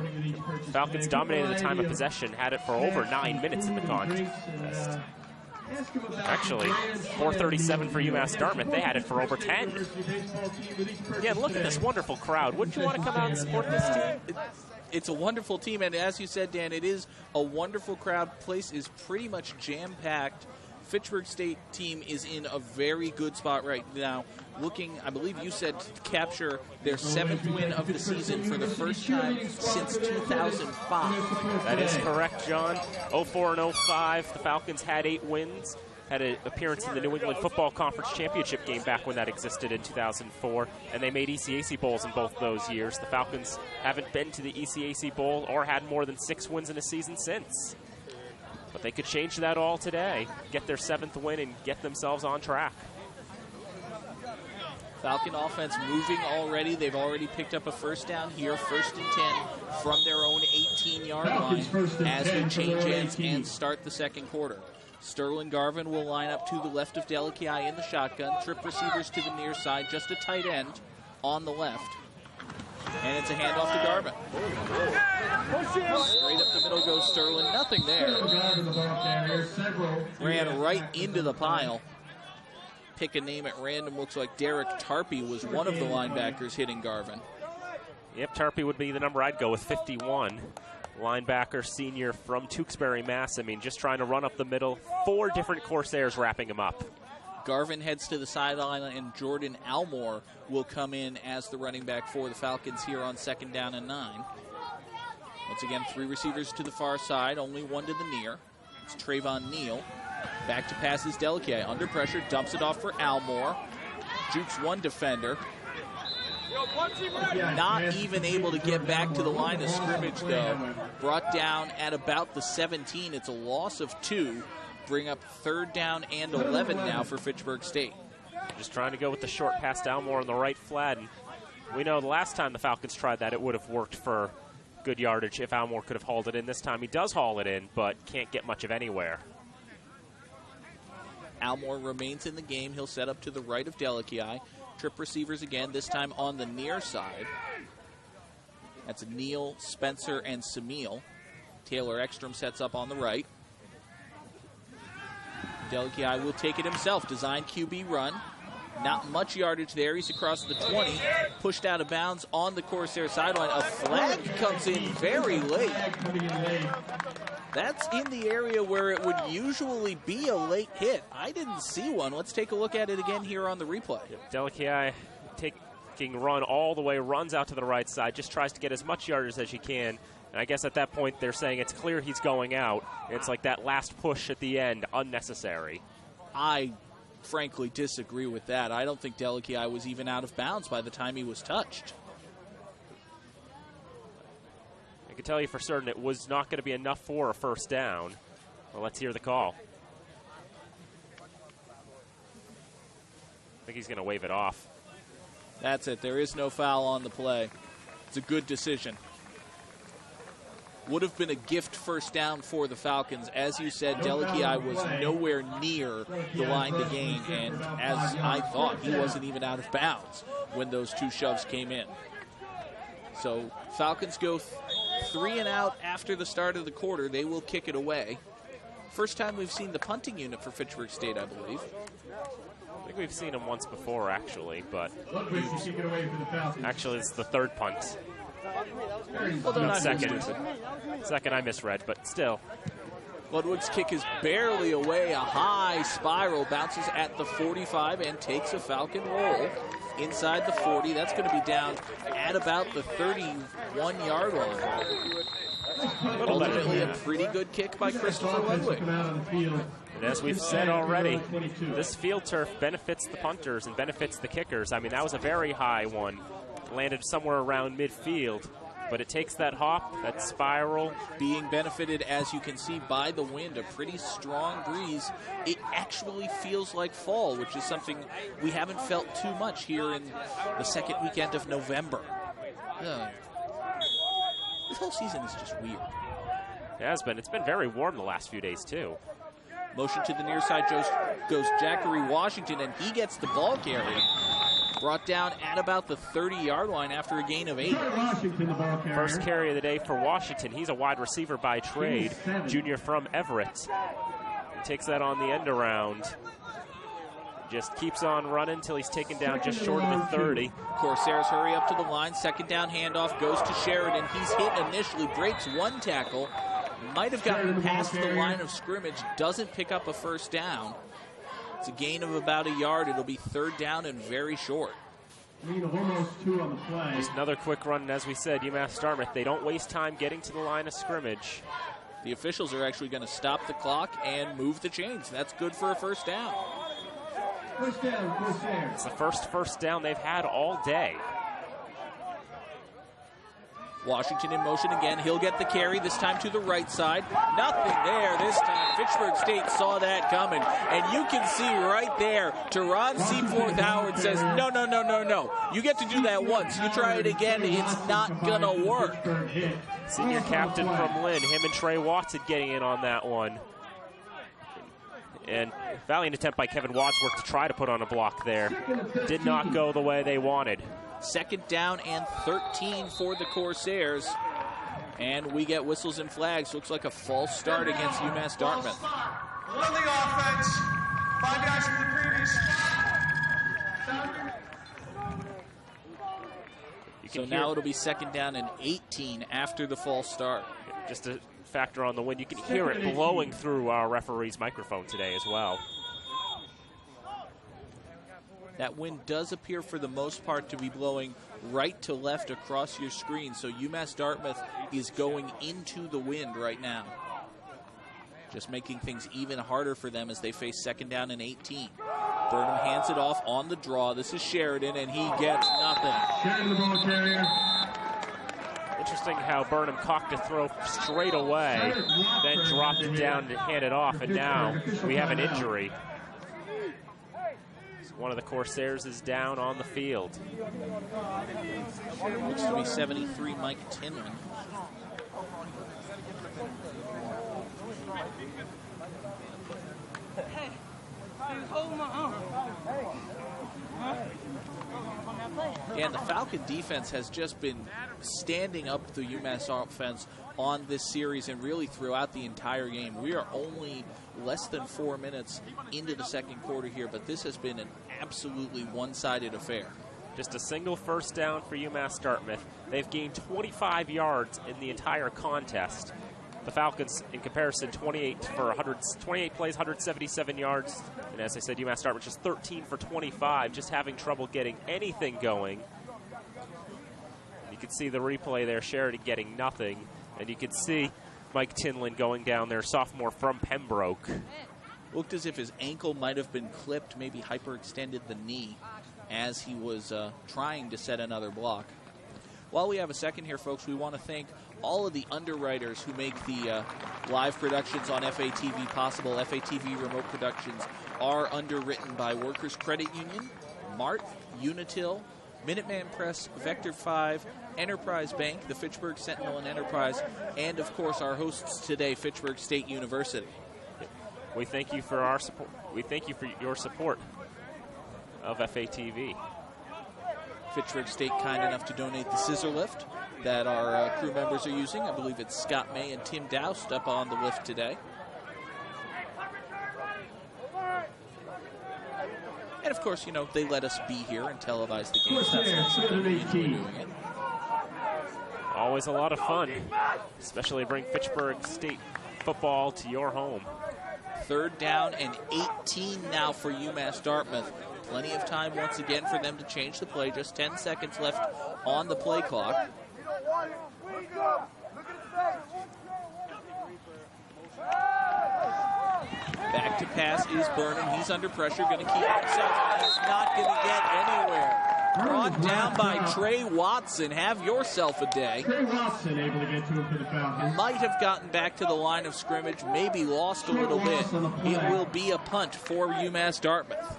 Falcons dominated the time of possession, had it for over 9 minutes in the contest. Actually, 4:37 for UMass Dartmouth. They had it for over 10. Yeah, look at this wonderful crowd. Wouldn't you want to come out and support this team? It's a wonderful team, and as you said, Dan, it is a wonderful crowd. Place is pretty much jam-packed. Fitchburg State team is in a very good spot right now. Looking, I believe you said, to capture their 7th win of the season for the first time since 2005. That is correct, John. 04 and 05, the Falcons had 8 wins. Had an appearance in the New England Football Conference Championship game back when that existed in 2004, and they made ECAC Bowls in both those years. The Falcons haven't been to the ECAC Bowl or had more than 6 wins in a season since. But they could change that all today, get their 7th win, and get themselves on track. Falcon offense moving already. They've already picked up a first down here, 1st and 10 from their own 18-yard line as we change ends and start the second quarter. Sterling Garvin will line up to the left of Delakiai in the shotgun. Trip receivers to the near side, just a tight end on the left. And it's a handoff to Garvin. Straight up the middle goes Sterling. Nothing there. Ran right into the pile. Pick a name at random. Looks like Derek Tarpey was one of the linebackers hitting Garvin. Yep, Tarpey would be the number I'd go with, 51. Linebacker, senior from Tewksbury, Mass. I mean, just trying to run up the middle. 4 different Corsairs wrapping him up. Garvin heads to the sideline, and Jordan Almore will come in as the running back for the Falcons here on 2nd down and 9. Once again, 3 receivers to the far side, only 1 to the near. It's Trayvon Neal. Back to pass is Delakiai. Under pressure, dumps it off for Almore. Jukes 1 defender. Not even able to get back to the line of scrimmage, though. Brought down at about the 17. It's a loss of 2. Bring up 3rd down and 11 now for Fitchburg State. Just trying to go with the short pass to Almore on the right flat. And we know the last time the Falcons tried that, it would have worked for good yardage if Almore could have hauled it in. This time he does haul it in, but can't get much of anywhere. Almore remains in the game. He'll set up to the right of Delakiai. Trip receivers again, this time on the near side. That's Neal, Spencer, and Samil. Taylor Ekstrom sets up on the right. Delakiai will take it himself. Design QB run. Not much yardage there. He's across the 20. Pushed out of bounds on the Corsair sideline. A flag comes in very late. That's in the area where it would usually be a late hit. I didn't see one. Let's take a look at it again here on the replay. Delakiai taking run all the way, runs out to the right side, just tries to get as much yardage as he can. And I guess at that point they're saying it's clear he's going out. It's like that last push at the end, unnecessary. I frankly disagree with that. I don't think Delakiai was even out of bounds by the time he was touched. I can tell you for certain it was not going to be enough for a first down. Well, let's hear the call. I think he's going to wave it off. That's it. There is no foul on the play. It's a good decision. Would have been a gift first down for the Falcons. As you said, Delakiai was nowhere near the line to gain, and as I thought, he wasn't even out of bounds when those 2 shoves came in. So Falcons go 3 and out after the start of the quarter. They will kick it away. First time we've seen the punting unit for Fitchburg State, I believe. I think we've seen him once before, actually, but Actually, it's the third punt. Well, Second I misread, but still. Ludwig's kick is barely away. A high spiral bounces at the 45 and takes a Falcon roll inside the 40. That's going to be down at about the 31-yard line. Ultimately, a pretty good kick by Christopher Ludwig. And as we've said already, this field turf benefits the punters and benefits the kickers. I mean, that was a very high one. Landed somewhere around midfield. But it takes that hop, that spiral. Being benefited, as you can see, by the wind, a pretty strong breeze. It actually feels like fall, which is something we haven't felt too much here in the second weekend of November. This whole season is just weird. It has been. It's been very warm the last few days, too. Motion to the near side goes Jackery Washington, and he gets the ball carry. Brought down at about the 30-yard line after a gain of 8. First carry of the day for Washington. He's a wide receiver by trade, junior from Everett. He takes that on the end around. Just keeps on running until he's taken down just short of the 30. Corsairs hurry up to the line. Second down handoff goes to Sheridan. He's hit initially, breaks one tackle. Might have gotten past the line of scrimmage. Doesn't pick up a first down. It's a gain of about a yard. It'll be third down and very short. Just another quick run, and as we said, UMass Dartmouth, they don't waste time getting to the line of scrimmage. The officials are actually going to stop the clock and move the chains. That's good for a first down. It's the first down they've had all day. Washington in motion again. He'll get the carry, this time to the right side. Nothing there this time. Fitchburg State saw that coming. And you can see right there, Teron Seaforth Howard says, no. You get to do that once. You try it again, it's not going to work. Senior captain from Lynn, him and Trey Watson getting in on that one. And valiant attempt by Kevin Wadsworth to try to put on a block there. Did not go the way they wanted. Second down and 13 for the Corsairs. And we get whistles and flags. Looks like a false start against UMass Dartmouth. On the offense. 5 yards from the previous. So now it'll be second down and 18 after the false start. Just a factor on the wind. You can hear it blowing through our referee's microphone today as well. That wind does appear for the most part to be blowing right to left across your screen. So UMass Dartmouth is going into the wind right now. Just making things even harder for them as they face second down and 18. Burnham hands it off on the draw. This is Sheridan, and he gets nothing. Sheridan, the ball carrier. Interesting how Burnham cocked a throw straight away, then dropped it down to hand it off, and now we have an injury. One of the Corsairs is down on the field. Looks to be 73, Mike Tinman. Yeah, the Falcon defense has just been standing up the UMass offense on this series and really throughout the entire game. We are only less than 4 minutes into the second quarter here, but this has been an absolutely one-sided affair. Just a single first down for UMass Dartmouth. They've gained 25 yards in the entire contest. The Falcons, in comparison, 28 plays, 177 yards. And as I said, UMass Dartmouth just 13 for 25, just having trouble getting anything going. You can see the replay there, Sheridan getting nothing. And you can see Mike Tinlin going down there, sophomore from Pembroke. Looked as if his ankle might have been clipped, maybe hyperextended the knee as he was trying to set another block. While we have a second here, folks, we want to thank all of the underwriters who make the live productions on FATV possible. FATV Remote Productions are underwritten by Workers Credit Union, MART, Unitil, Minuteman Press, Vector 5, Enterprise Bank, the Fitchburg Sentinel and Enterprise, and, of course, our hosts today, Fitchburg State University. We thank you for our support. We thank you for your support of FATV. Fitchburg State kind enough to donate the scissor lift that our crew members are using. I believe it's Scott May and Tim Doust up on the lift today. And of course, they let us be here and televise the games. That's nice. We enjoy doing it. Always a lot of fun, especially bring Fitchburg State football to your home. 3rd down and 18 now for UMass Dartmouth. Plenty of time once again for them to change the play. Just 10 seconds left on the play clock. Back to pass is Burnham. He's under pressure, going to keep it himself. He's not going to get anywhere. Brought down by Trey Watson. Have yourself a day. Trey Watson able to get to him for the Falcons. Might have gotten back to the line of scrimmage, maybe lost a little bit. It will be a punt for UMass Dartmouth.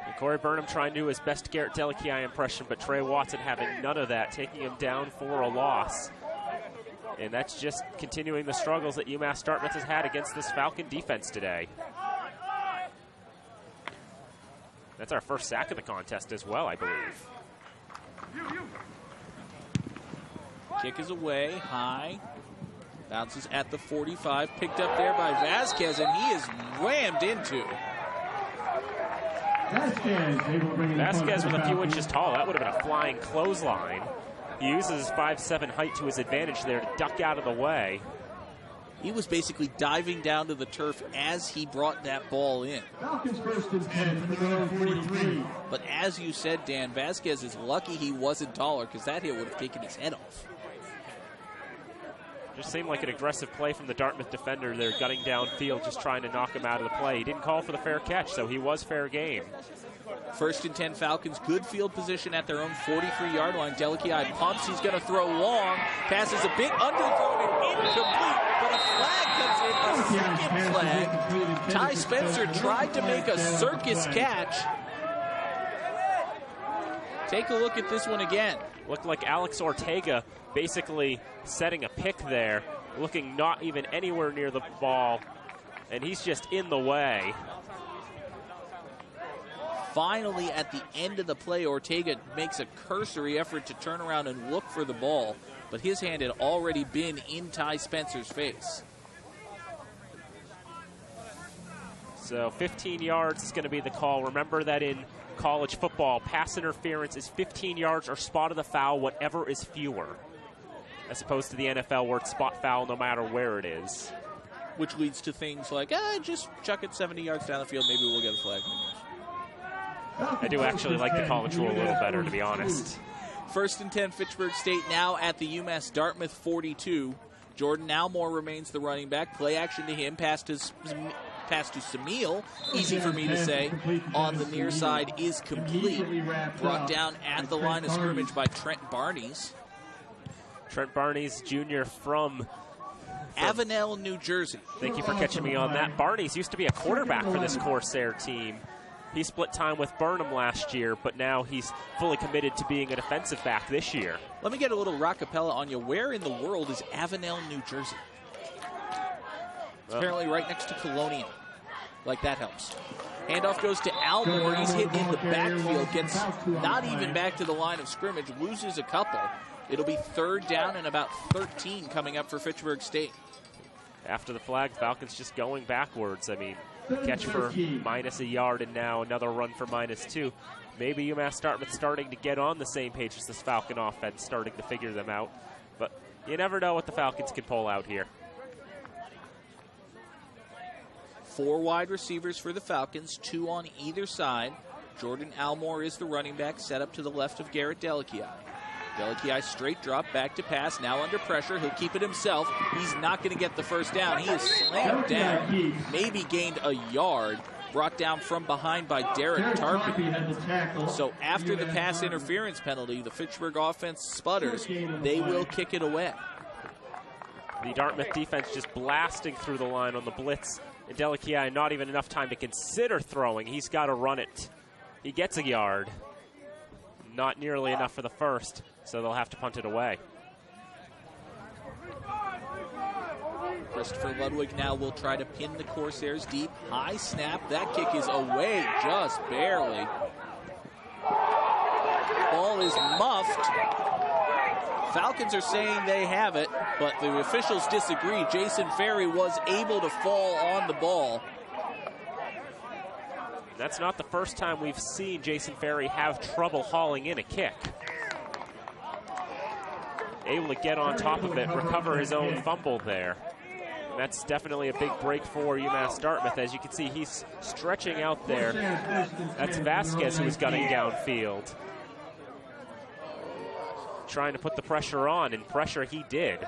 And Corey Burnham trying to do his best Garrett Delikiai impression, but Trey Watson having none of that, taking him down for a loss. And that's just continuing the struggles that UMass Dartmouth has had against this Falcon defense today. That's our first sack of the contest as well, I believe. Kick is away, high. Bounces at the 45, picked up there by Vasquez, and he is rammed into. Vasquez with a few inches tall. That would have been a flying clothesline. He uses his 5'7" height to his advantage there to duck out of the way. He was basically diving down to the turf as he brought that ball in. Falcons 1st and 10 from their own 43. But as you said, Dan, Vasquez is lucky he wasn't taller, because that hit would have taken his head off. Just seemed like an aggressive play from the Dartmouth defender there, gutting downfield, just trying to knock him out of the play. He didn't call for the fair catch, so he was fair game. 1st and 10 Falcons, good field position at their own 43-yard line. Delikiai pumps, he's going to throw long. Pass is a bit underthrown and incomplete, but a flag comes in, a second flag. Ty Spencer tried to make a circus catch. Take a look at this one again. Looked like Alex Ortega basically setting a pick there, looking not even anywhere near the ball, and he's just in the way. Finally, at the end of the play, Ortega makes a cursory effort to turn around and look for the ball, but his hand had already been in Ty Spencer's face. So 15 yards is going to be the call. Remember that in college football, pass interference is 15 yards or spot of the foul, whatever is fewer, as opposed to the NFL where it's spot foul no matter where it is. Which leads to things like, just chuck it 70 yards down the field, maybe we'll get a flag. I do actually like the college rule a little better, to be honest. 1st and 10, Fitchburg State now at the UMass Dartmouth 42. Jordan Almore remains the running back. Play action to him, pass to Samil, easy for me to say, on the near side is complete. Brought down at the line of scrimmage by Trent Barnes. Trent Barnes, Jr. from Avenel, New Jersey. Thank you for catching me on that. Barnes used to be a quarterback for this Corsair team. He split time with Burnham last year, but now he's fully committed to being a defensive back this year. Let me get a little rockapella on you. Where in the world is Avenel, New Jersey? It's apparently right next to Colonia. Like that helps. Handoff goes to Almore. He's hit in the backfield. Gets not even back to the line of scrimmage. Loses a couple. It'll be 3rd down and about 13 coming up for Fitchburg State. After the flag, Falcons just going backwards. I mean, catch for minus a yard and now another run for -2. Maybe UMass Dartmouth starting to get on the same page as this Falcon offense, starting to figure them out. But you never know what the Falcons can pull out here. 4 wide receivers for the Falcons, 2 on either side. Jordan Almore is the running back, set up to the left of Garrett Delikiai. Delikiai straight drop, back to pass, now under pressure. He'll keep it himself. He's not going to get the first down. He is slammed down, maybe gained a yard. Brought down from behind by Derek Tarpon. So after the pass interference penalty, the Fitchburg offense sputters. They will kick it away. The Dartmouth defense just blasting through the line on the blitz. And Delikiai, not even enough time to consider throwing. He's got to run it. He gets a yard. Not nearly enough for the first, so they'll have to punt it away. Christopher Ludwig now will try to pin the Corsairs deep. High snap. That kick is away just barely. Ball is muffed. Falcons are saying they have it, but the officials disagree. Jason Ferry was able to fall on the ball. That's not the first time we've seen Jason Ferry have trouble hauling in a kick. Able to get on top of it, recover his own fumble there. And that's definitely a big break for UMass Dartmouth. As you can see, he's stretching out there. That's Vasquez who is gunning downfield. Trying to put the pressure on, and pressure he did.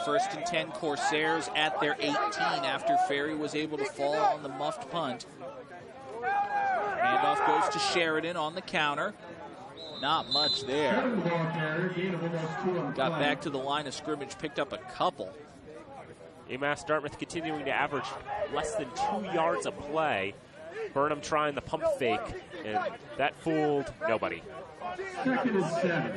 1st and 10 Corsairs at their 18 after Ferry was able to fall on the muffed punt. Handoff goes to Sheridan on the counter. Not much there. Got back to the line of scrimmage, picked up a couple. UMass Dartmouth continuing to average less than 2 yards a play. Burnham trying the pump fake, and that fooled nobody. 2nd and 7.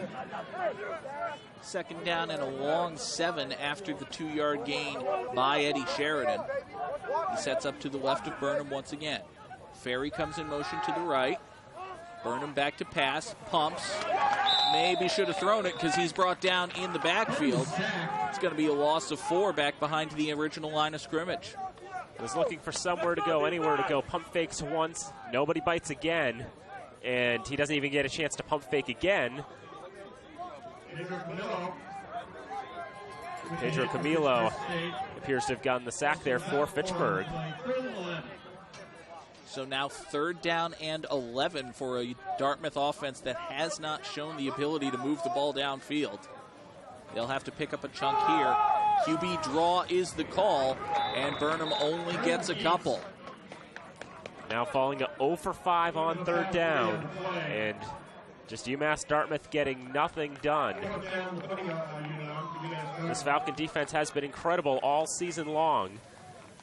2nd down and a long 7 after the 2-yard gain by Eddie Sheridan. He sets up to the left of Burnham once again. Ferry comes in motion to the right. Burnham back to pass, pumps. Maybe should have thrown it because he's brought down in the backfield. It's going to be a loss of 4 back behind the original line of scrimmage. Was looking for somewhere to go, anywhere to go. Pump fakes once, nobody bites again, and he doesn't even get a chance to pump fake again. Pedro Camilo appears to have gotten the sack there for Fitchburg. So now 3rd down and 11 for a Dartmouth offense that has not shown the ability to move the ball downfield. They'll have to pick up a chunk here. QB draw is the call, and Burnham only gets a couple. Now falling to 0 for 5 on 3rd down, and just UMass Dartmouth getting nothing done. This Falcon defense has been incredible all season long,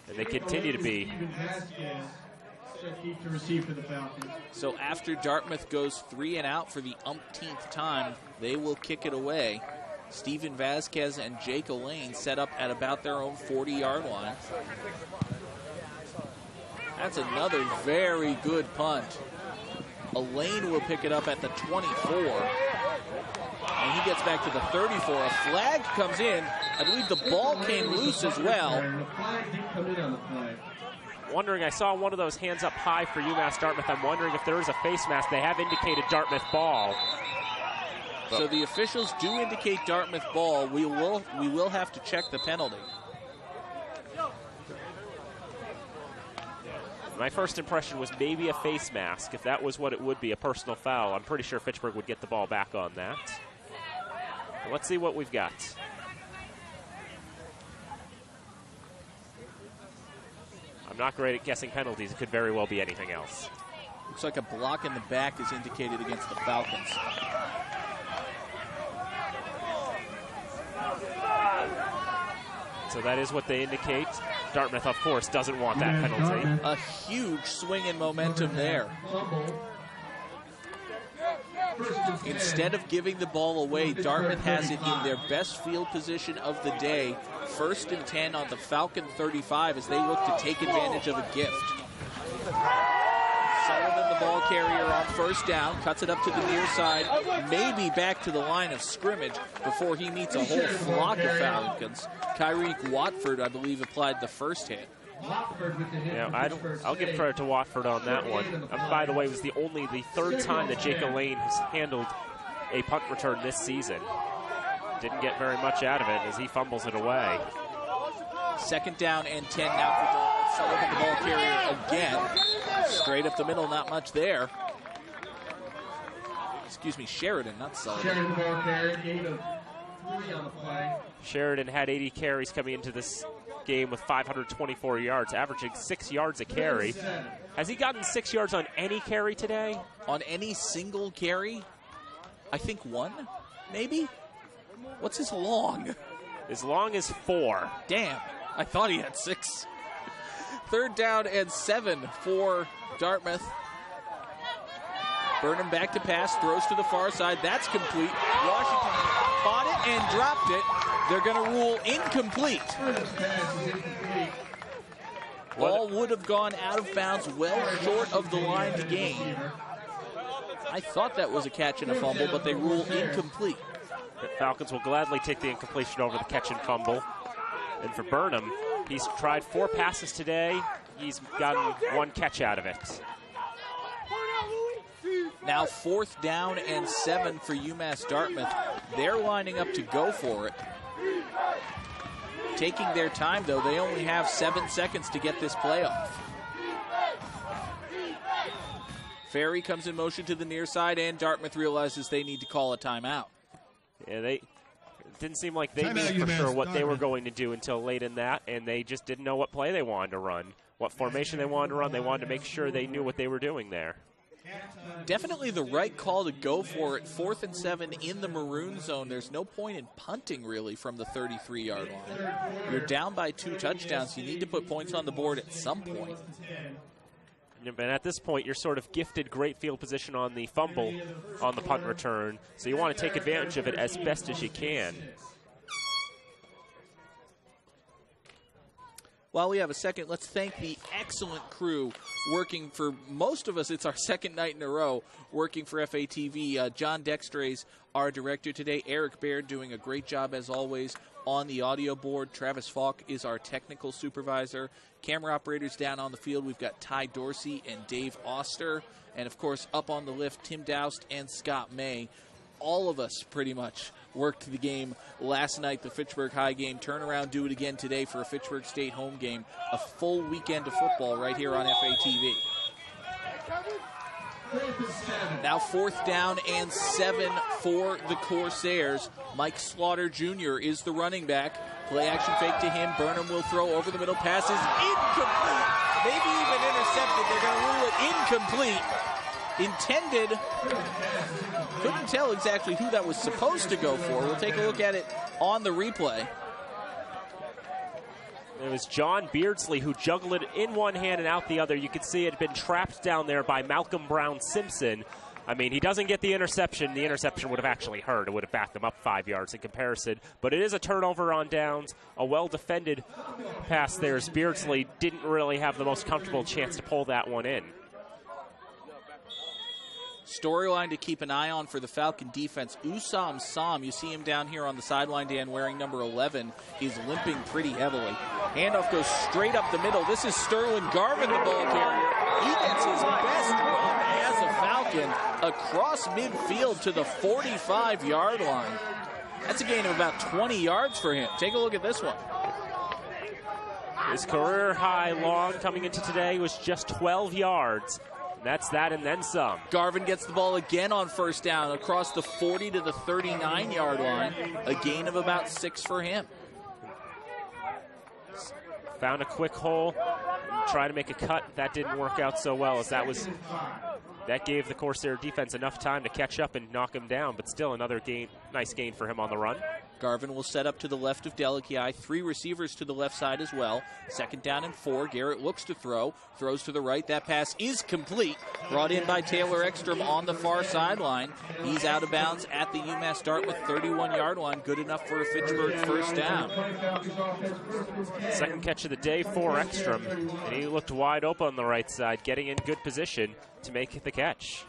and they continue to be. So after Dartmouth goes 3 and out for the umpteenth time, they will kick it away. Steven Vasquez and Jake Elaine set up at about their own 40-yard line. That's another very good punt. Elaine will pick it up at the 24. And he gets back to the 34. A flag comes in. I believe the ball came loose as well. Wondering, I saw one of those hands up high for UMass Dartmouth. I'm wondering if there is a face mask. They have indicated Dartmouth ball. So the officials do indicate Dartmouth ball. We will have to check the penalty. My first impression was maybe a face mask. If that was what it would be, a personal foul, I'm pretty sure Fitchburg would get the ball back on that. But let's see what we've got. I'm not great at guessing penalties. It could very well be anything else. Looks like a block in the back is indicated against the Falcons. So that is what they indicate. Dartmouth, of course, doesn't want that penalty. A huge swing in momentum there. Instead of giving the ball away, Dartmouth has it in their best field position of the day. 1st and 10 on the Falcon 35 as they look to take advantage of a gift. Sullivan, the ball carrier on 1st down, cuts it up to the near side, maybe back to the line of scrimmage before he meets a whole flock of Falcons. Kyreek Watford, I believe, applied the first hit. Yeah, I'll give credit to Watford on that one. By the way, it was the 3rd time that Jake Elaine has handled a punt return this season. Didn't get very much out of it as he fumbles it away. 2nd down and 10 now for Dartmouth. Sullivan, the ball carrier again. Straight up the middle, not much there. Excuse me, Sheridan, not Sullivan. Sheridan, the ball carrier, gain of 3 on the play. Sheridan had 80 carries coming into this game with 524 yards, averaging 6 yards a carry. Has he gotten 6 yards on any carry today? On any single carry? I think 1, maybe? What's his long? As long as 4. Damn, I thought he had 6. 3rd down and 7 for Dartmouth. Burnham back to pass, throws to the far side. That's complete. Washington caught it and dropped it. They're going to rule incomplete. Ball would have gone out of bounds well short of the line to gain. I thought that was a catch and a fumble, but they rule incomplete. The Falcons will gladly take the incompletion over the catch and fumble. And for Burnham, he's tried 4 passes today, he's gotten one catch out of it. Now 4th down and 7 for UMass Dartmouth. They're lining up to go for it. Taking their time, though. They only have 7 seconds to get this play off. Ferry comes in motion to the near side, and Dartmouth realizes they need to call a timeout. Yeah, it didn't seem like they knew for sure what they were going to do until late in that, and they just didn't know what play they wanted to run, what formation they wanted to run. They wanted to make sure they knew what they were doing there. Definitely the right call to go for it. 4th and 7 in the maroon zone. There's no point in punting, really, from the 33-yard line. You're down by 2 touchdowns. You need to put points on the board at some point. And at this point, you're sort of gifted great field position on the fumble on the punt return, so you want to take advantage of it as best as you can. While we have a second, let's thank the excellent crew working for most of us. It's our second night in a row working for FATV. John Dextrays, our director today. Eric Baird doing a great job, as always, on the audio board. Travis Falk is our technical supervisor. Camera operators down on the field, we've got Ty Dorsey and Dave Oster. And, of course, up on the lift, Tim Doust and Scott May. All of us pretty much worked the game last night, the Fitchburg High game. Turn around, do it again today for a Fitchburg State home game. A full weekend of football right here on FATV. Now 4th down and 7 for the Corsairs. Mike Slaughter Jr. is the running back. Play action fake to him. Burnham will throw over the middle. Pass is incomplete. Maybe even intercepted. They're going to rule it incomplete. Intended. Couldn't tell exactly who that was supposed to go for. We'll take a look at it on the replay. It was John Beardsley who juggled it in one hand and out the other. You could see it had been trapped down there by Malcolm Brown Simpson. I mean, he doesn't get the interception. The interception would have actually hurt. It would have backed them up 5 yards in comparison. But it is a turnover on downs. A well-defended pass there as Beardsley didn't really have the most comfortable chance to pull that one in. Storyline to keep an eye on for the Falcon defense. Usam Sam, you see him down here on the sideline, Dan, wearing number 11. He's limping pretty heavily. Handoff goes straight up the middle. This is Sterling Garvin, the ball carrier. He gets his best run as a Falcon across midfield to the 45-yard line. That's a gain of about 20 yards for him. Take a look at this one. His career high long coming into today was just 12 yards. That's that and then some. Garvin gets the ball again on 1st down across the 40 to the 39-yard line. A gain of about 6 for him. Found a quick hole, tried to make a cut. That didn't work out so well, as that gave the Corsair defense enough time to catch up and knock him down, but still another nice gain for him on the run. Garvin will set up to the left of Delikiai. 3 receivers to the left side as well. 2nd down and 4. Garrett looks to throw. Throws to the right. That pass is complete. Brought in by Taylor Ekstrom on the far sideline. He's out of bounds at the UMass Dartmouth 31-yard line. Good enough for a Fitchburg 1st down. 2nd catch of the day for Ekstrom. And he looked wide open on the right side, getting in good position to make the catch.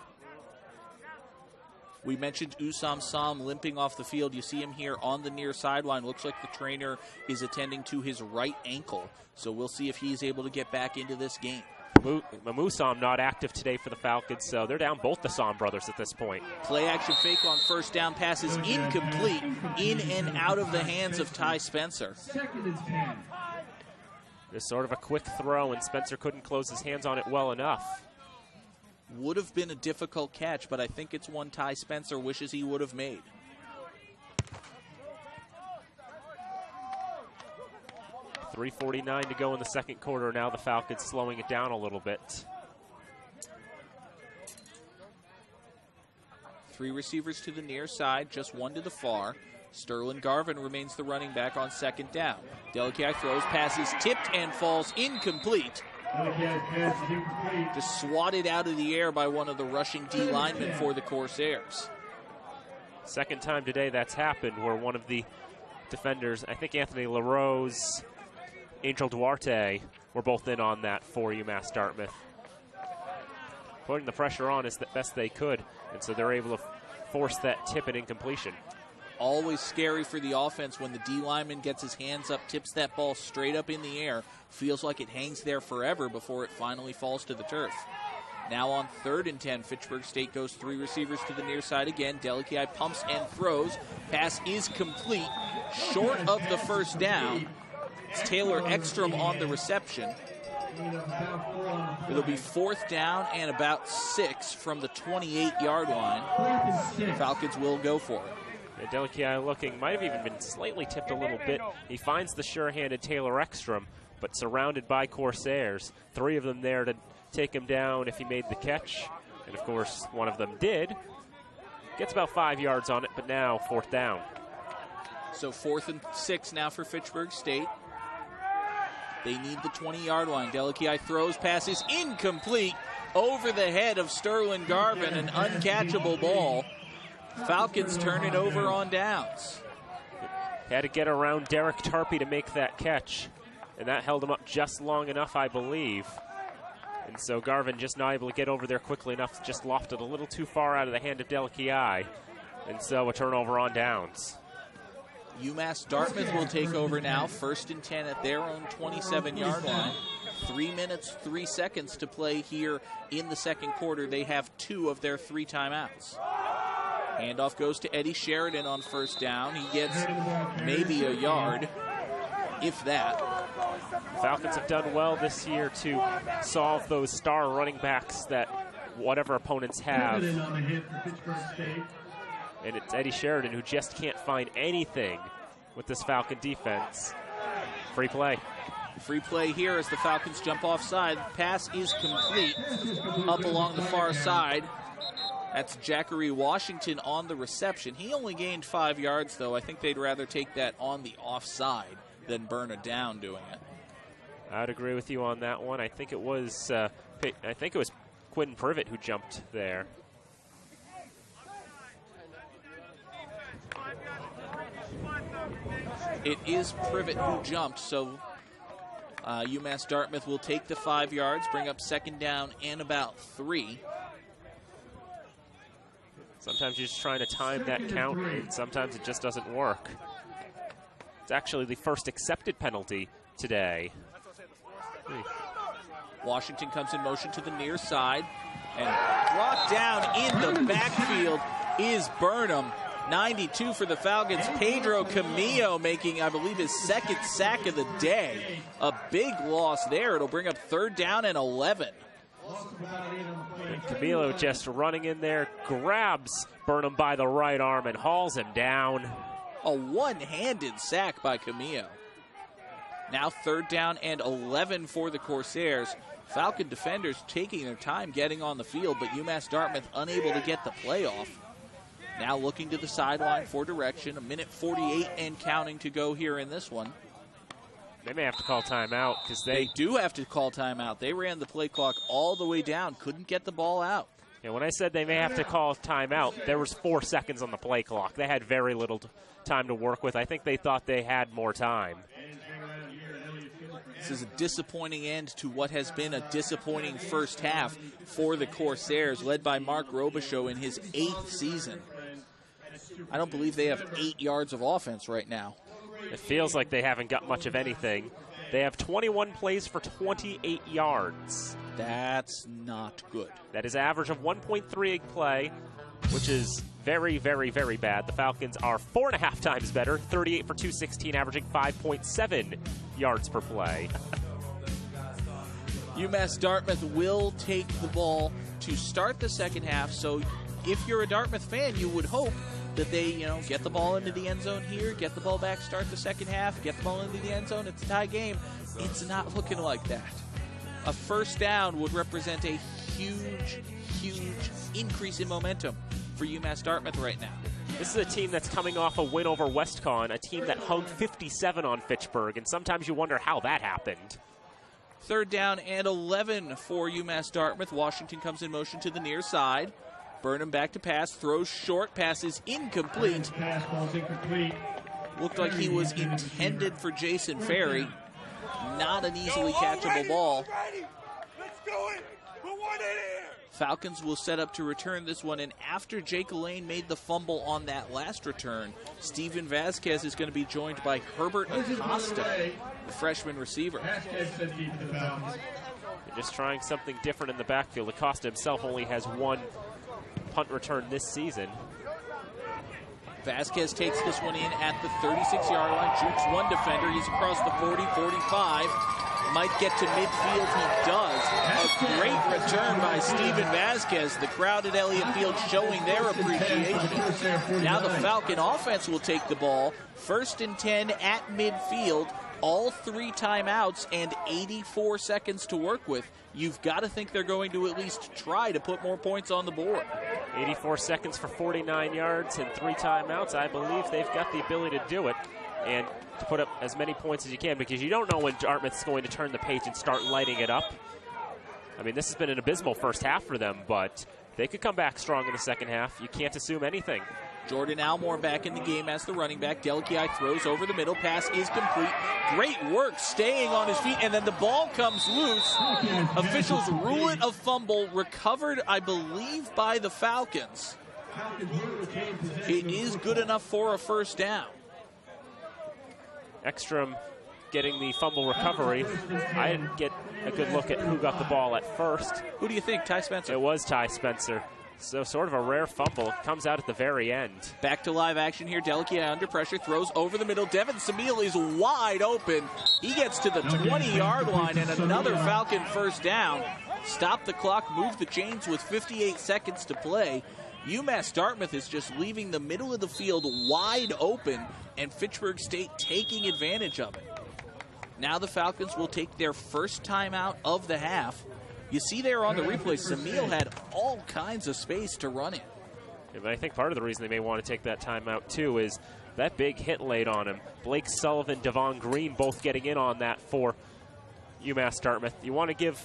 We mentioned Usam Sam limping off the field. You see him here on the near sideline. Looks like the trainer is attending to his right ankle. So we'll see if he's able to get back into this game. Mamusam not active today for the Falcons, so they're down both the Sam brothers at this point. Play action fake on 1st down. Pass is incomplete. In and out of the hands of Ty Spencer. Just sort of a quick throw, and Spencer couldn't close his hands on it well enough. Would have been a difficult catch, but I think it's one Ty Spencer wishes he would have made. .349 to go in the 2nd quarter. Now the Falcons slowing it down a little bit. 3 receivers to the near side, just 1 to the far. Sterling Garvin remains the running back on 2nd down. Delikiai throws, passes tipped and falls incomplete. Just swatted out of the air by one of the rushing D linemen for the Corsairs. 2nd time today that's happened where one of the defenders, I think Anthony LaRose, Angel Duarte, were both in on that for UMass Dartmouth. Putting the pressure on as best they could, and so they're able to force that tip and incompletion. Always scary for the offense when the D lineman gets his hands up, tips that ball straight up in the air, feels like it hangs there forever before it finally falls to the turf. Now on 3rd and 10, Fitchburg State goes 3 receivers to the near side again. Delikai pumps and throws. Pass is complete, short of the first down. It's Taylor Ekstrom on the reception. It'll be 4th down and about 6 from the 28-yard line. Falcons will go for it. And Delikai looking, might have even been slightly tipped a little bit. He finds the sure-handed Taylor Ekstrom, but surrounded by Corsairs. 3 of them there to take him down if he made the catch. And, of course, one of them did. Gets about 5 yards on it, but now 4th down. So 4th and 6 now for Fitchburg State. They need the 20-yard line. Delikai throws, passes incomplete over the head of Sterling Garvin, an uncatchable ball. Falcons turn it over on downs. Had to get around Derek Tarpey to make that catch, and that held him up just long enough, I believe. And so Garvin just not able to get over there quickly enough, just lofted a little too far out of the hand of Delikai. And so a turnover on downs. UMass Dartmouth will take over now, 1st and 10 at their own 27-yard line. 3 minutes, 3 seconds to play here in the second quarter. They have 2 of their 3 timeouts. Handoff goes to Eddie Sheridan on 1st down. He gets maybe a yard, if that. Falcons have done well this year to solve those star running backs that whatever opponents have. And it's Eddie Sheridan who just can't find anything with this Falcon defense. Free play. Free play here as the Falcons jump offside. Pass is complete up along the far side. That's Jackery Washington on the reception. He only gained 5 yards, though. I think they'd rather take that on the offside than burn it down doing it. I'd agree with you on that one. I think it was Quentin Privet who jumped there. It is Privet who jumped, so UMass Dartmouth will take the 5 yards, bring up 2nd down and about 3. Sometimes you're just trying to time that count, and sometimes it just doesn't work. It's actually the first accepted penalty today. Washington comes in motion to the near side, and brought down in the backfield is Burnham. 92 for the Falcons. Pedro Camillo making, I believe, his 2nd sack of the day. A big loss there. It'll bring up 3rd down and 11. And Camillo just running in there, grabs Burnham by the right arm and hauls him down. A one-handed sack by Camillo. Now 3rd down and 11 for the Corsairs. Falcon defenders taking their time getting on the field, but UMass Dartmouth unable to get the play off. Now looking to the sideline for direction. 1:48 and counting to go here in this one. They may have to call timeout because they do have to call timeout. They ran the play clock all the way down, couldn't get the ball out. Yeah, when I said they may have to call timeout, there was 4 seconds on the play clock. They had very little time to work with. I think they thought they had more time. This is a disappointing end to what has been a disappointing first half for the Corsairs, led by Mark Robichaux in his 8th season. I don't believe they have 8 yards of offense right now. It feels like they haven't got much of anything. They have 21 plays for 28 yards. That's not good. That is average of 1.3 a play, which is very, very, very bad. The Falcons are 4.5 times better, 38 for 216, averaging 5.7 yards per play. UMass Dartmouth will take the ball to start the second half, so if you're a Dartmouth fan, you would hope that they, get the ball into the end zone here, get the ball back, start the second half, get the ball into the end zone. It's a tie game. It's not looking like that. A first down would represent a huge, huge increase in momentum for UMass Dartmouth right now. This is a team that's coming off a win over WestCon, a team that hung 57 on Fitchburg, and sometimes you wonder how that happened. 3rd down and 11 for UMass Dartmouth. Washington comes in motion to the near side. Burnham back to pass, throws short, passes incomplete. Looked like he was intended for Jason Ferry. Not an easily catchable ball. Let's do it. Put one in here. Falcons will set up to return this one, and after Jake Elaine made the fumble on that last return, Steven Vasquez is going to be joined by Herbert Acosta, the freshman receiver. They're just trying something different in the backfield. Acosta himself only has one punt return this season. Vasquez takes this one in at the 36-yard line, jukes one defender. He's across the 40, 45. Might get to midfield. He does. A great return by Steven Vasquez. The crowd at Elliott Field showing their appreciation. Now the Falcon offense will take the ball. 1st and 10 at midfield. All 3 timeouts and 84 seconds to work with. You've got to think they're going to at least try to put more points on the board. 84 seconds for 49 yards and 3 timeouts. I believe they've got the ability to do it and to put up as many points as you can, because you don't know when Dartmouth's going to turn the page and start lighting it up. I mean, this has been an abysmal first half for them, but they could come back strong in the second half. You can't assume anything. Jordan Almore back in the game as the running back. Delki throws over the middle. Pass is complete. Great work staying on his feet, and then the ball comes loose. Officials rule it a fumble, recovered, I believe, by the Falcons. It is good enough for a first down. Ekstrom getting the fumble recovery. I didn't get a good look at who got the ball at first. Who do you think, Ty Spencer? It was Ty Spencer. So sort of a rare fumble. Comes out at the very end. Back to live action here. Delkia under pressure. Throws over the middle. Devin Samil is wide open. He gets to the 20-yard line, and another Falcon first down. Stop the clock. Move the chains with 58 seconds to play. UMass Dartmouth is just leaving the middle of the field wide open, and Fitchburg State taking advantage of it. Now the Falcons will take their first timeout of the half. You see there on the replay, Samil had all kinds of space to run in. Yeah, but I think part of the reason they may want to take that timeout, too, is that big hit laid on him. Blake Sullivan, Devon Green both getting in on that for UMass Dartmouth. You want to give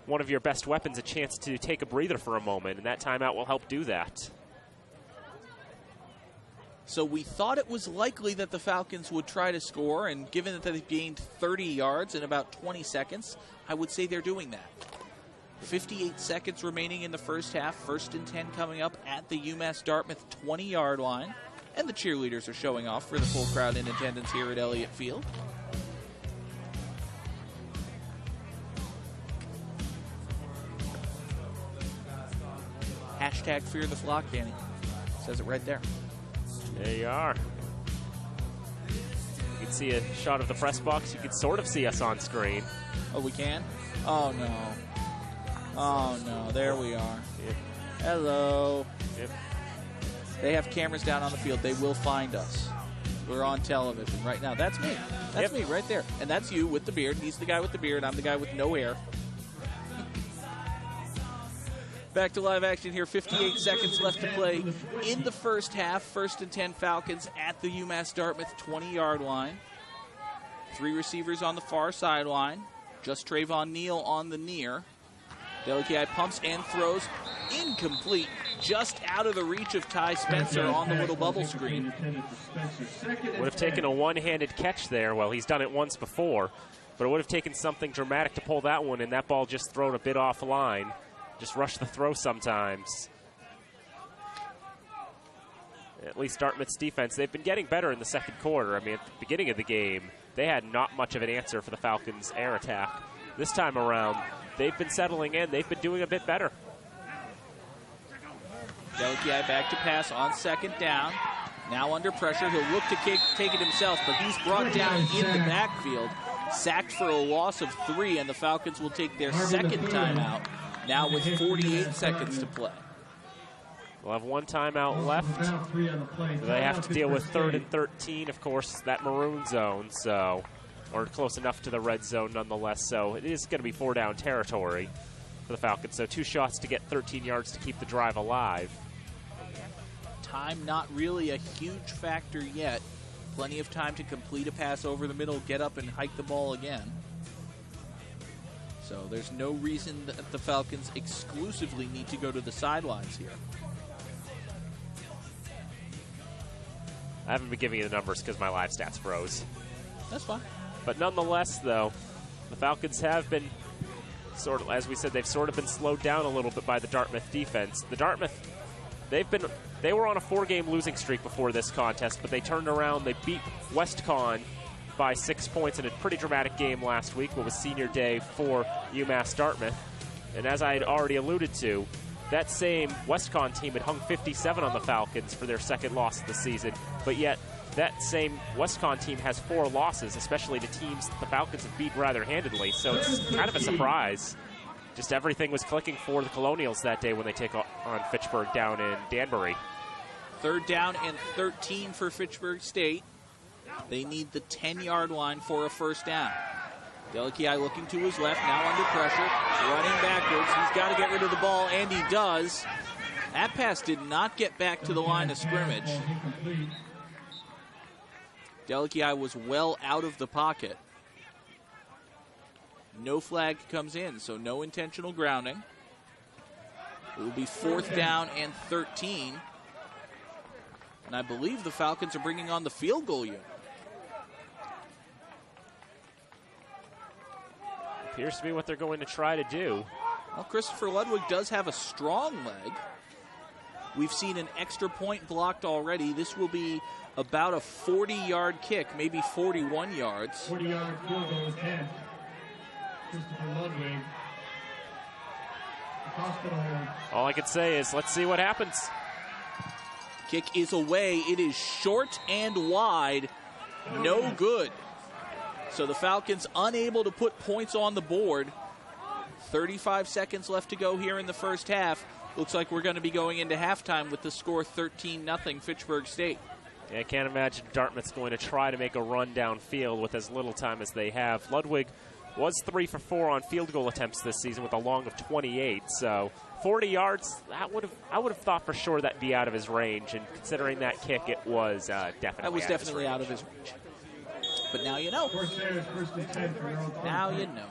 one of your best weapons a chance to take a breather for a moment, and that timeout will help do that. So we thought it was likely that the Falcons would try to score, and given that they've gained 30 yards in about 20 seconds, I would say they're doing that. 58 seconds remaining in the first half. 1st and 10 coming up at the UMass Dartmouth 20-yard line. And the cheerleaders are showing off for the full crowd in attendance here at Elliott Field. Hashtag fear the flock, Danny. Says it right there. There you are. You can see a shot of the press box. You can sort of see us on screen. Oh, we can? Oh, no. Oh, no. There we are. Yep. Hello. Yep. They have cameras down on the field. They will find us. We're on television right now. That's me. That's me right there. And that's you with the beard. He's the guy with the beard. I'm the guy with no hair. Back to live action here. 58 seconds left to play in the first half. 1st and 10 Falcons at the UMass Dartmouth 20-yard line. 3 receivers on the far sideline. Just Trayvon Neal on the near. Delaki pumps and throws. Incomplete. Just out of the reach of Ty Spencer on the little bubble screen. Would have taken a one-handed catch there. Well, he's done it once before. But it would have taken something dramatic to pull that one, and that ball just thrown a bit offline. Just rush the throw sometimes. At least Dartmouth's defense, they've been getting better in the second quarter. I mean, at the beginning of the game, they had not much of an answer for the Falcons' air attack. This time around, they've been settling in. They've been doing a bit better. Delki back to pass on 2nd down. Now under pressure. He'll look to take it himself, but he's brought down in the backfield. Sacked for a loss of 3, and the Falcons will take their 2nd timeout. Now with 48 seconds to play. We'll have 1 timeout left. They have to deal with 3rd and 13, of course, that maroon zone, so, or close enough to the red zone nonetheless. So it is going to be 4-down territory for the Falcons. So 2 shots to get 13 yards to keep the drive alive. Time not really a huge factor yet. Plenty of time to complete a pass over the middle, get up and hike the ball again. So there's no reason that the Falcons exclusively need to go to the sidelines here. I haven't been giving you the numbers because my live stats froze. That's fine. But nonetheless, though, the Falcons have been sort of, as we said, they've sort of been slowed down a little bit by the Dartmouth defense. The Dartmouth, they were on a 4-game losing streak before this contest, but they turned around. They beat Westcon by 6 points in a pretty dramatic game last week, what was senior day for UMass Dartmouth. And as I had already alluded to, that same Westcon team had hung 57 on the Falcons for their second loss of the season, but yet that same Westcon team has 4 losses, especially to teams that the Falcons have beat rather handedly, so it's kind of a surprise. Just everything was clicking for the Colonials that day when they take on Fitchburg down in Danbury. 3rd down and 13 for Fitchburg State. They need the 10-yard line for a first down. Delici looking to his left, now under pressure, running backwards. He's got to get rid of the ball, and he does. That pass did not get back to the line of scrimmage. Delici was well out of the pocket. No flag comes in, so no intentional grounding. It will be 4th down and 13. And I believe the Falcons are bringing on the field goal unit. Appears to be what they're going to try to do. Well, Christopher Ludwig does have a strong leg. We've seen an extra point blocked already. This will be about a 40-yard kick, maybe 41 yards. 40-yard field goal attempt. Christopher Ludwig. Hospital. All I can say is let's see what happens. Kick is away. It is short and wide. No good. So the Falcons unable to put points on the board. 35 seconds left to go here in the first half. Looks like we're going to be going into halftime with the score 13-0 Fitchburg State. Yeah, I can't imagine Dartmouth's going to try to make a run downfield with as little time as they have. Ludwig was 3 for 4 on field goal attempts this season with a long of 28. So 40 yards, I would have thought for sure that'd be out of his range. And considering that kick, it was definitely out of his range. But now you know. Now you know.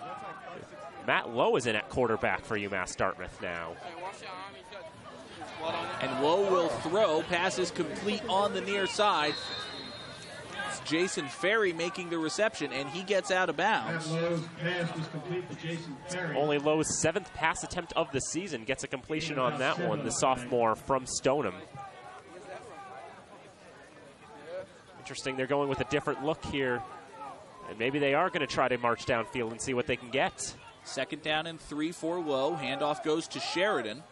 Matt Lowe is in at quarterback for UMass Dartmouth now. And Lowe will throw. Pass is complete on the near side. It's Jason Ferry making the reception, and he gets out of bounds. Only Lowe's 7th pass attempt of the season gets a completion on that one, the sophomore from Stoneham. Interesting, they're going with a different look here. And maybe they are going to try to march downfield and see what they can get. 2nd down and 3 for Lowe. Handoff goes to Sheridan.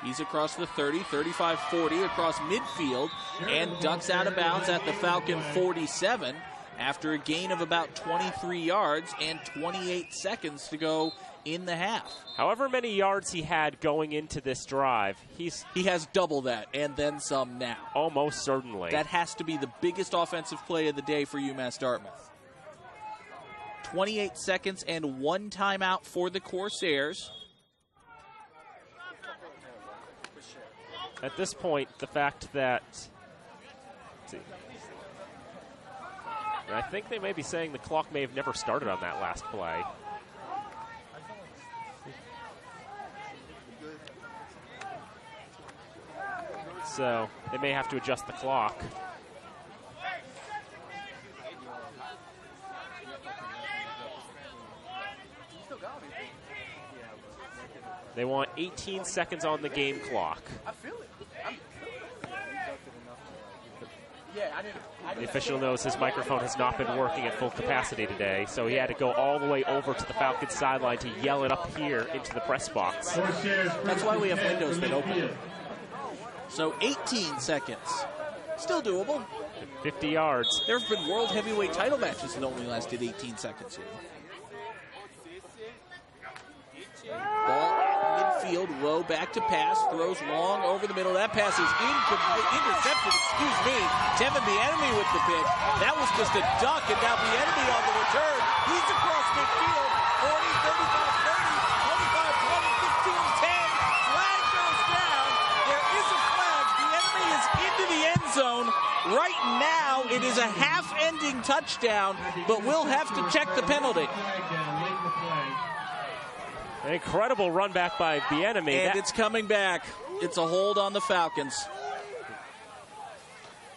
He's across the 30, 35, 40, across midfield, and ducks out of bounds at the Falcon 47 after a gain of about 23 yards and 28 seconds to go in the half. However many yards he had going into this drive, he has double that and then some now. Almost certainly. That has to be the biggest offensive play of the day for UMass Dartmouth. 28 seconds and 1 timeout for the Corsairs. At this point, the fact that, I think they may be saying the clock may have never started on that last play. So they may have to adjust the clock. They want 18 seconds on the game clock. The official knows his microphone has not been working at full capacity today, so he had to go all the way over to the Falcons sideline to yell it up here into the press box. That's why we have windows that open. So 18 seconds. Still doable. 50 yards. There have been world heavyweight title matches that only lasted 18 seconds here. Ball at midfield, Lowe back to pass, throws long over the middle. That pass is intercepted, Tevin Bienemy with the pick. That was just a duck, and now Bienemy on the return. He's across midfield, 40, 35, 30, 25, 20, 15, 10. Flag goes down. There is a flag. Bienemy is into the end zone. Right now, it is a half-ending touchdown, but we'll have to check the penalty. An incredible run back by Bienemy. And it's coming back. It's a hold on the Falcons.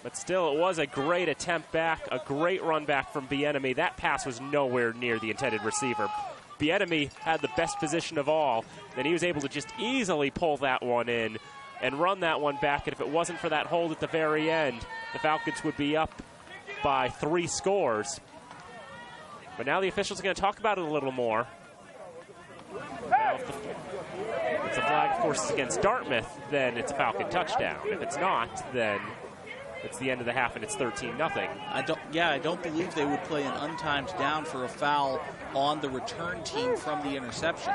But still, it was a great attempt back, a great run back from Bienemy. That pass was nowhere near the intended receiver. Bieniemy had the best position of all, and he was able to just easily pull that one in and run that one back. And if it wasn't for that hold at the very end, the Falcons would be up by 3 scores. But now the officials are going to talk about it a little more. Now, if it's a flag, of course, against Dartmouth, then it's a Falcon touchdown. If it's not, then it's the end of the half and it's 13-0. I don't believe they would play an untimed down for a foul on the return team from the interception.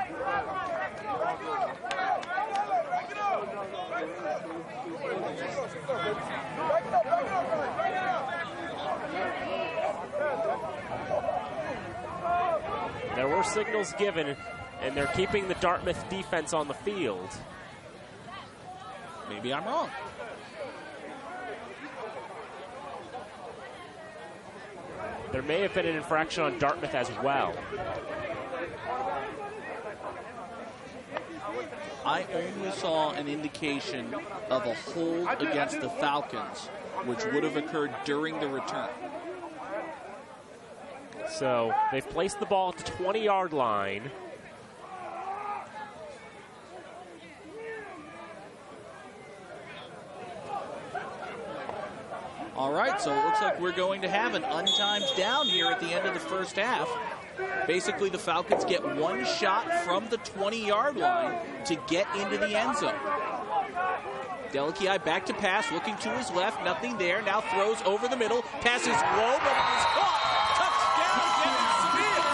There were signals given, and they're keeping the Dartmouth defense on the field. Maybe I'm wrong. There may have been an infraction on Dartmouth as well. I only saw an indication of a hold against the Falcons, which would have occurred during the return. So they've placed the ball at the 20-yard line. All right, so it looks like we're going to have an untimed down here at the end of the first half. Basically, the Falcons get one shot from the 20-yard line to get into the end zone. Delakii back to pass, looking to his left, nothing there. Now throws over the middle, pass is low, but it is caught. Touchdown, Devin Seville.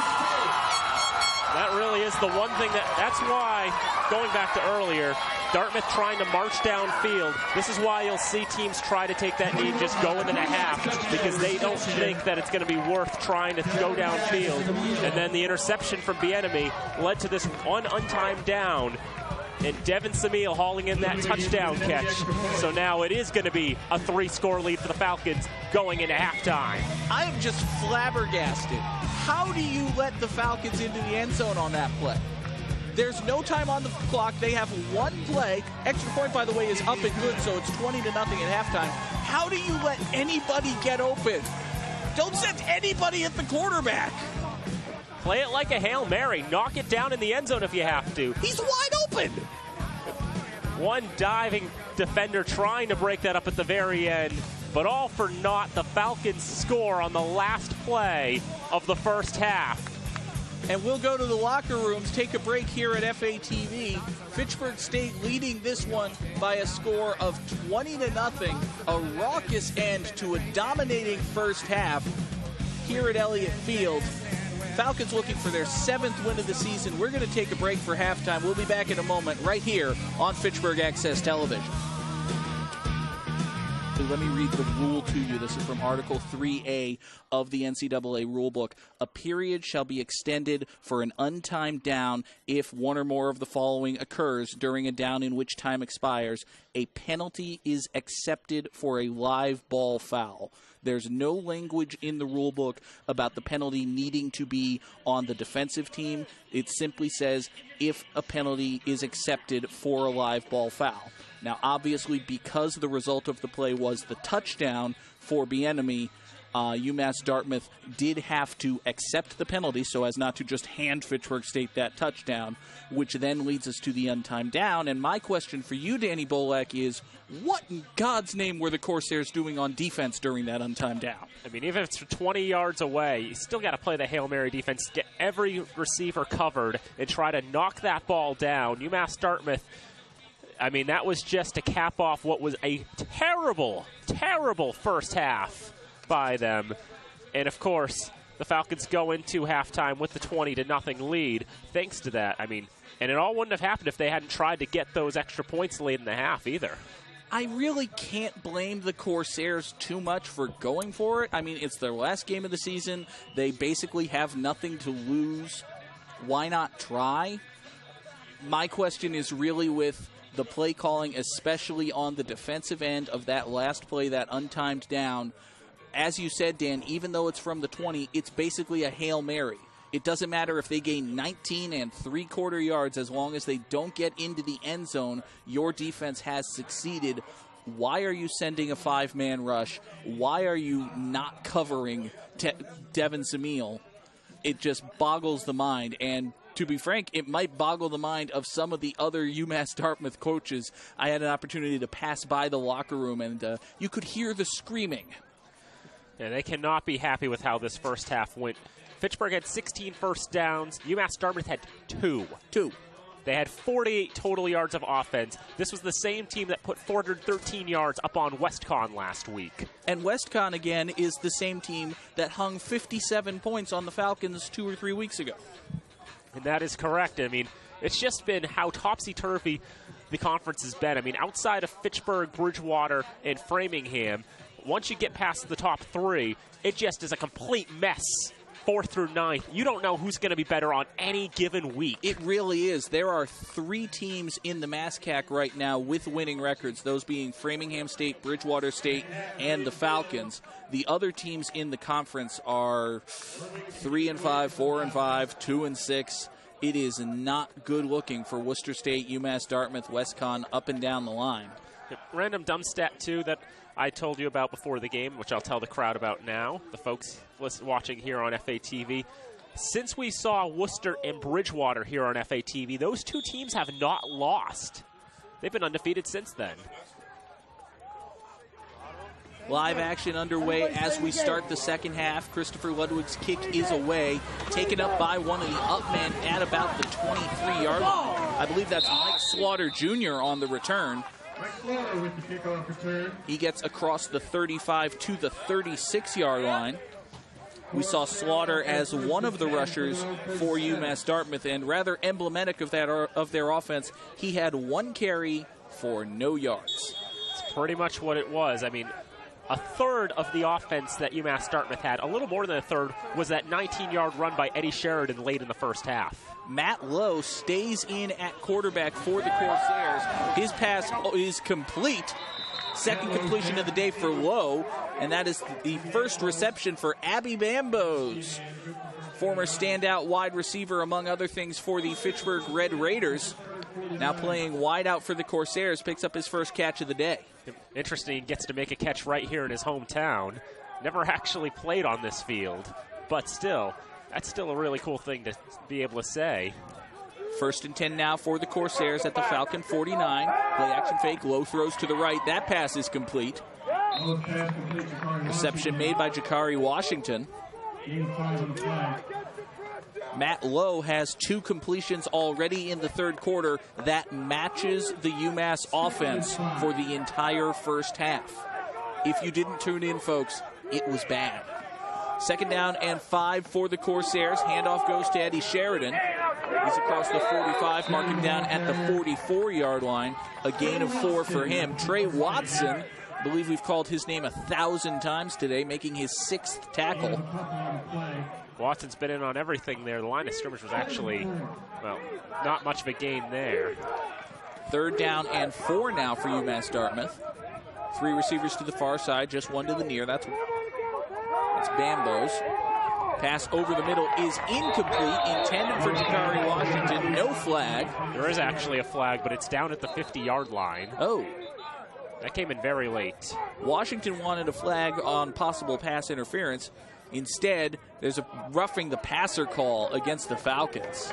That really is the one thing that's why, going back to earlier, Dartmouth trying to march downfield. This is why you'll see teams try to take that knee and just go into the half, because they don't think that it's going to be worth trying to go downfield. And then the interception from Bieniemy led to this untimed down, and Devin Seville hauling in that touchdown catch. So now it is going to be a 3-score lead for the Falcons going into halftime. I am just flabbergasted. How do you let the Falcons into the end zone on that play? There's no time on the clock. They have one play. Extra point, by the way, is up and good, so it's 20-0 at halftime. How do you let anybody get open? Don't send anybody at the quarterback. Play it like a Hail Mary. Knock it down in the end zone if you have to. He's wide open. One diving defender trying to break that up at the very end, but all for naught. The Falcons score on the last play of the first half. And we'll go to the locker rooms, take a break here at FATV. Fitchburg State leading this one by a score of 20-0. A raucous end to a dominating first half here at Elliott Field. Falcons looking for their 7th win of the season. We're going to take a break for halftime. We'll be back in a moment right here on Fitchburg Access Television. Let me read the rule to you. This is from Article 3A of the NCAA rulebook. A period shall be extended for an untimed down if one or more of the following occurs during a down in which time expires. A penalty is accepted for a live ball foul. There's no language in the rulebook about the penalty needing to be on the defensive team. It simply says if a penalty is accepted for a live ball foul. Now, obviously, because the result of the play was the touchdown for Bieniemy, UMass Dartmouth did have to accept the penalty so as not to just hand Fitchburg State that touchdown, which then leads us to the untimed down. And my question for you, Danny Bolek, is what in God's name were the Corsairs doing on defense during that untimed down? I mean, even if it's 20 yards away, you still got to play the Hail Mary defense, get every receiver covered, and try to knock that ball down. UMass Dartmouth, I mean, that was just to cap off what was a terrible, terrible first half by them. And, of course, the Falcons go into halftime with the 20-0 lead thanks to that. I mean, and it all wouldn't have happened if they hadn't tried to get those extra points late in the half either. I really can't blame the Corsairs too much for going for it. I mean, it's their last game of the season. They basically have nothing to lose. Why not try? My question is really with the play calling, especially on the defensive end of that last play, that untimed down. As you said, Dan, even though it's from the 20, it's basically a Hail Mary. It doesn't matter if they gain 19 3/4 yards as long as they don't get into the end zone. Your defense has succeeded. Why are you sending a 5-man rush? Why are you not covering Devin Seville? it just boggles the mind. And to be frank, it might boggle the mind of some of the other UMass Dartmouth coaches. I had an opportunity to pass by the locker room, and you could hear the screaming. Yeah, they cannot be happy with how this first half went. Fitchburg had 16 first downs. UMass Dartmouth had 2. They had 48 total yards of offense. This was the same team that put 413 yards up on WestCon last week. And WestCon, again, is the same team that hung 57 points on the Falcons 2 or 3 weeks ago. And that is correct. I mean, it's just been how topsy-turvy the conference has been. I mean, outside of Fitchburg, Bridgewater, and Framingham, once you get past the top 3, it just is a complete mess. 4th through 9th, you don't know who's going to be better on any given week. It really is. There are 3 teams in the MassCAC right now with winning records, those being Framingham State, Bridgewater State, and the Falcons. The other teams in the conference are 3-5, 4-5, 2-6. It is not good looking for Worcester State, UMass Dartmouth, WestCon, up and down the line. Random dumb stat, too, that I told you about before the game, which I'll tell the crowd about now, the folks watching here on FATV. Since we saw Worcester and Bridgewater here on FATV, those 2 teams have not lost. They've been undefeated since then. Live action underway as we start the second half. Christopher Ludwig's kick is away, taken up by one of the upmen at about the 23-yard line. I believe that's Mike Slaughter Jr. on the return. Mike Slaughter with the kickoff return. He gets across the 35 to the 36-yard line. We saw Slaughter as one of the rushers for UMass Dartmouth, and rather emblematic of their offense, he had 1 carry for no yards. It's pretty much what it was. I mean, a third of the offense that UMass Dartmouth had, a little more than a third, was that 19-yard run by Eddie Sheridan late in the first half. Matt Lowe stays in at quarterback for the Corsairs. His pass is complete. Second completion of the day for Lowe, and that is the first reception for Abby Bambos, former standout wide receiver, among other things, for the Fitchburg Red Raiders. Now playing wide out for the Corsairs, picks up his first catch of the day. Interesting, he gets to make a catch right here in his hometown. Never actually played on this field, but still, that's still a really cool thing to be able to say. 1st and 10 now for the Corsairs at the Falcon 49. Play action fake, Low throws to the right. That pass is complete. Reception made by Jakari Washington. Matt Lowe has 2 completions already in the third quarter. That matches the UMass offense for the entire first half. If you didn't tune in, folks, it was bad. 2nd down and 5 for the Corsairs. Handoff goes to Eddie Sheridan. He's across the 45, marking down at the 44-yard line. A gain of 4 for him. Trey Watson, I believe we've called his name 1,000 times today, making his 6th tackle. Watson's been in on everything there. The line of scrimmage was actually, well, not much of a gain there. 3rd down and 4 now for UMass Dartmouth. 3 receivers to the far side, just 1 to the near. That's Bambos. Pass over the middle is incomplete, intended for Jakari Washington. No flag. There is actually a flag, but it's down at the 50-yard line. Oh. That came in very late. Washington wanted a flag on possible pass interference. Instead, there's a roughing the passer call against the Falcons.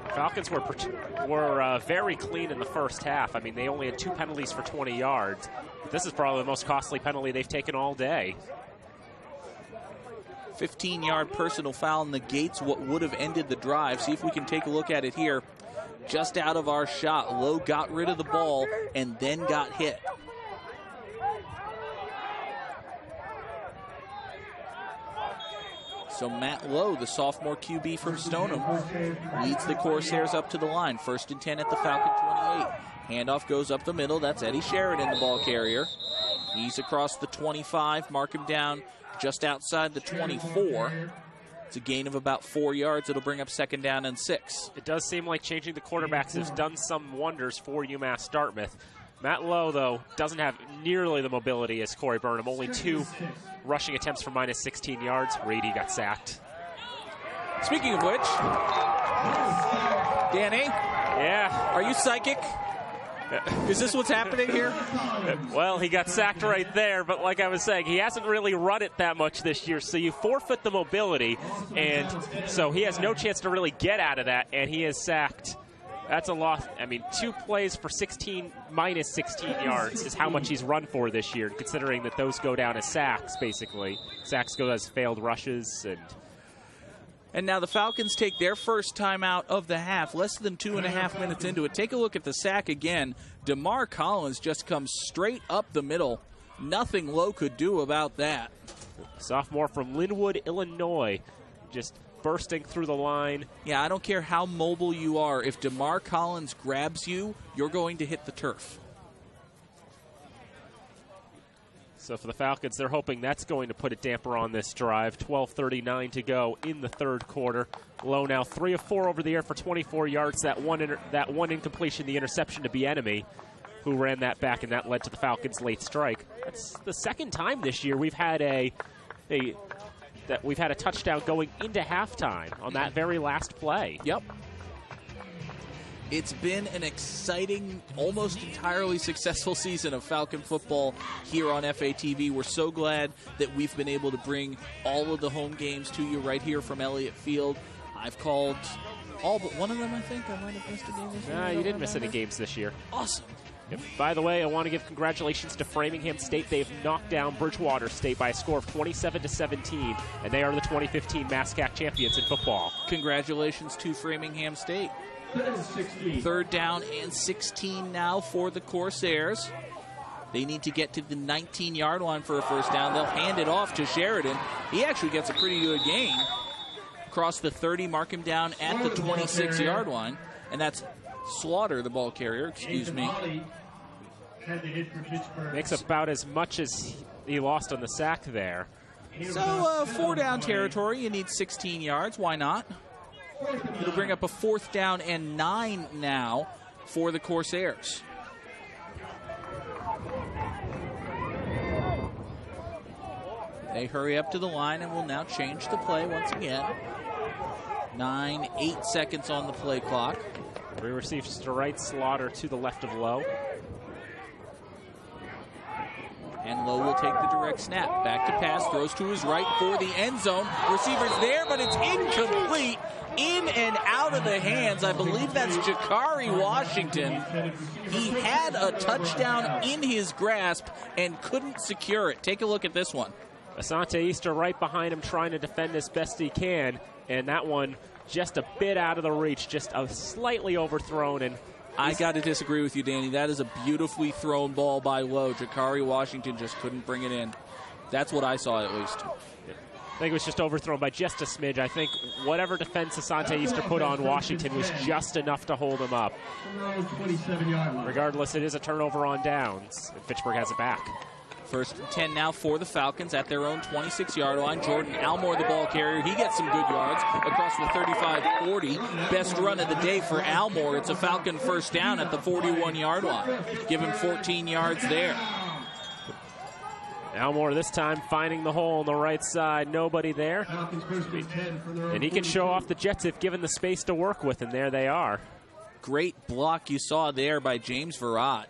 Falcons were very clean in the first half. I mean, they only had 2 penalties for 20 yards. This is probably the most costly penalty they've taken all day. 15-yard personal foul negates what would have ended the drive. See if we can take a look at it here. Just out of our shot, Lowe got rid of the ball and then got hit. So Matt Lowe, the sophomore QB from Stoneham, leads the Corsairs up to the line. 1st and 10 at the Falcon 28. Handoff goes up the middle. That's Eddie Sheridan, the ball carrier. He's across the 25, mark him down just outside the 24. It's a gain of about 4 yards. It'll bring up 2nd down and 6. It does seem like changing the quarterbacks has done some wonders for UMass Dartmouth. Matt Lowe, though, doesn't have nearly the mobility as Corey Burnham. Only 2 rushing attempts for minus 16 yards. Rady got sacked. Speaking of which, Danny, yeah, are you psychic? Is this what's happening here? Well, he got sacked right there, but like I was saying, he hasn't really run it that much this year, so you forfeit the mobility, and so he has no chance to really get out of that, and he is sacked. That's a loss. I mean, 2 plays for 16 minus 16 yards is how much he's run for this year, considering that those go down as sacks, basically. Sacks go as failed rushes. And now the Falcons take their first timeout of the half, less than 2.5 minutes into it. Take a look at the sack again. DeMar Collins just comes straight up the middle. Nothing Lowe could do about that. Sophomore from Linwood, Illinois, just bursting through the line. Yeah, I don't care how mobile you are. If DeMar Collins grabs you, you're going to hit the turf. So for the Falcons, they're hoping that's going to put a damper on this drive. 12:39 to go in the third quarter. Lowe now 3 of 4 over the air for 24 yards. That one incompletion, the interception to Bieniemy, who ran that back, and that led to the Falcons' late strike. That's the second time this year we've had a touchdown going into halftime on that very last play. Yep. It's been an exciting, almost entirely successful season of Falcon football here on FATV. We're so glad that we've been able to bring all of the home games to you right here from Elliott Field. I've called all but one of them, I think. I might have missed a game this year. You didn't miss any games this year. Awesome. Yep. By the way, I want to give congratulations to Framingham State. They've knocked down Bridgewater State by a score of 27-17, and they are the 2015 MASCAC champions in football. Congratulations to Framingham State. 3rd down and 16 now for the Corsairs. They need to get to the 19-yard line for a first down. They'll hand it off to Sheridan. He actually gets a pretty good gain. Across the 30, mark him down at the 26-yard line. And that's Slaughter, the ball carrier, excuse me. Makes about as much as he lost on the sack there. So 4-down territory, you need 16 yards. Why not? It'll bring up a 4th down and 9 now for the Corsairs. They hurry up to the line and will now change the play once again. 8 seconds on the play clock. We receives to right, Slaughter to the left of Lowe. And Lowe will take the direct snap. Back to pass, throws to his right for the end zone. Receiver's there, but it's incomplete. In and out of the hands. I believe that's Jakari Washington. He had a touchdown in his grasp and couldn't secure it. Take a look at this one. Asante Easter right behind him trying to defend as best he can. And that one just a bit out of the reach, just a slightly overthrown. And I got to disagree with you, Danny. That is a beautifully thrown ball by Lowe. Jakari Washington just couldn't bring it in. That's what I saw, at least. I think it was just overthrown by just a smidge. I think whatever defense Asante Easter put on Washington was just enough to hold him up. Regardless, it is a turnover on downs, and Fitchburg has it back. 1st and 10 now for the Falcons at their own 26-yard line. Jordan Almore, the ball carrier, he gets some good yards across the 35-40. Best run of the day for Almore. It's a Falcon first down at the 41-yard line. Give him 14 yards there. Almore this time finding the hole on the right side. Nobody there. And he can show off the Jets if given the space to work with, and there they are. Great block you saw there by James Verrat.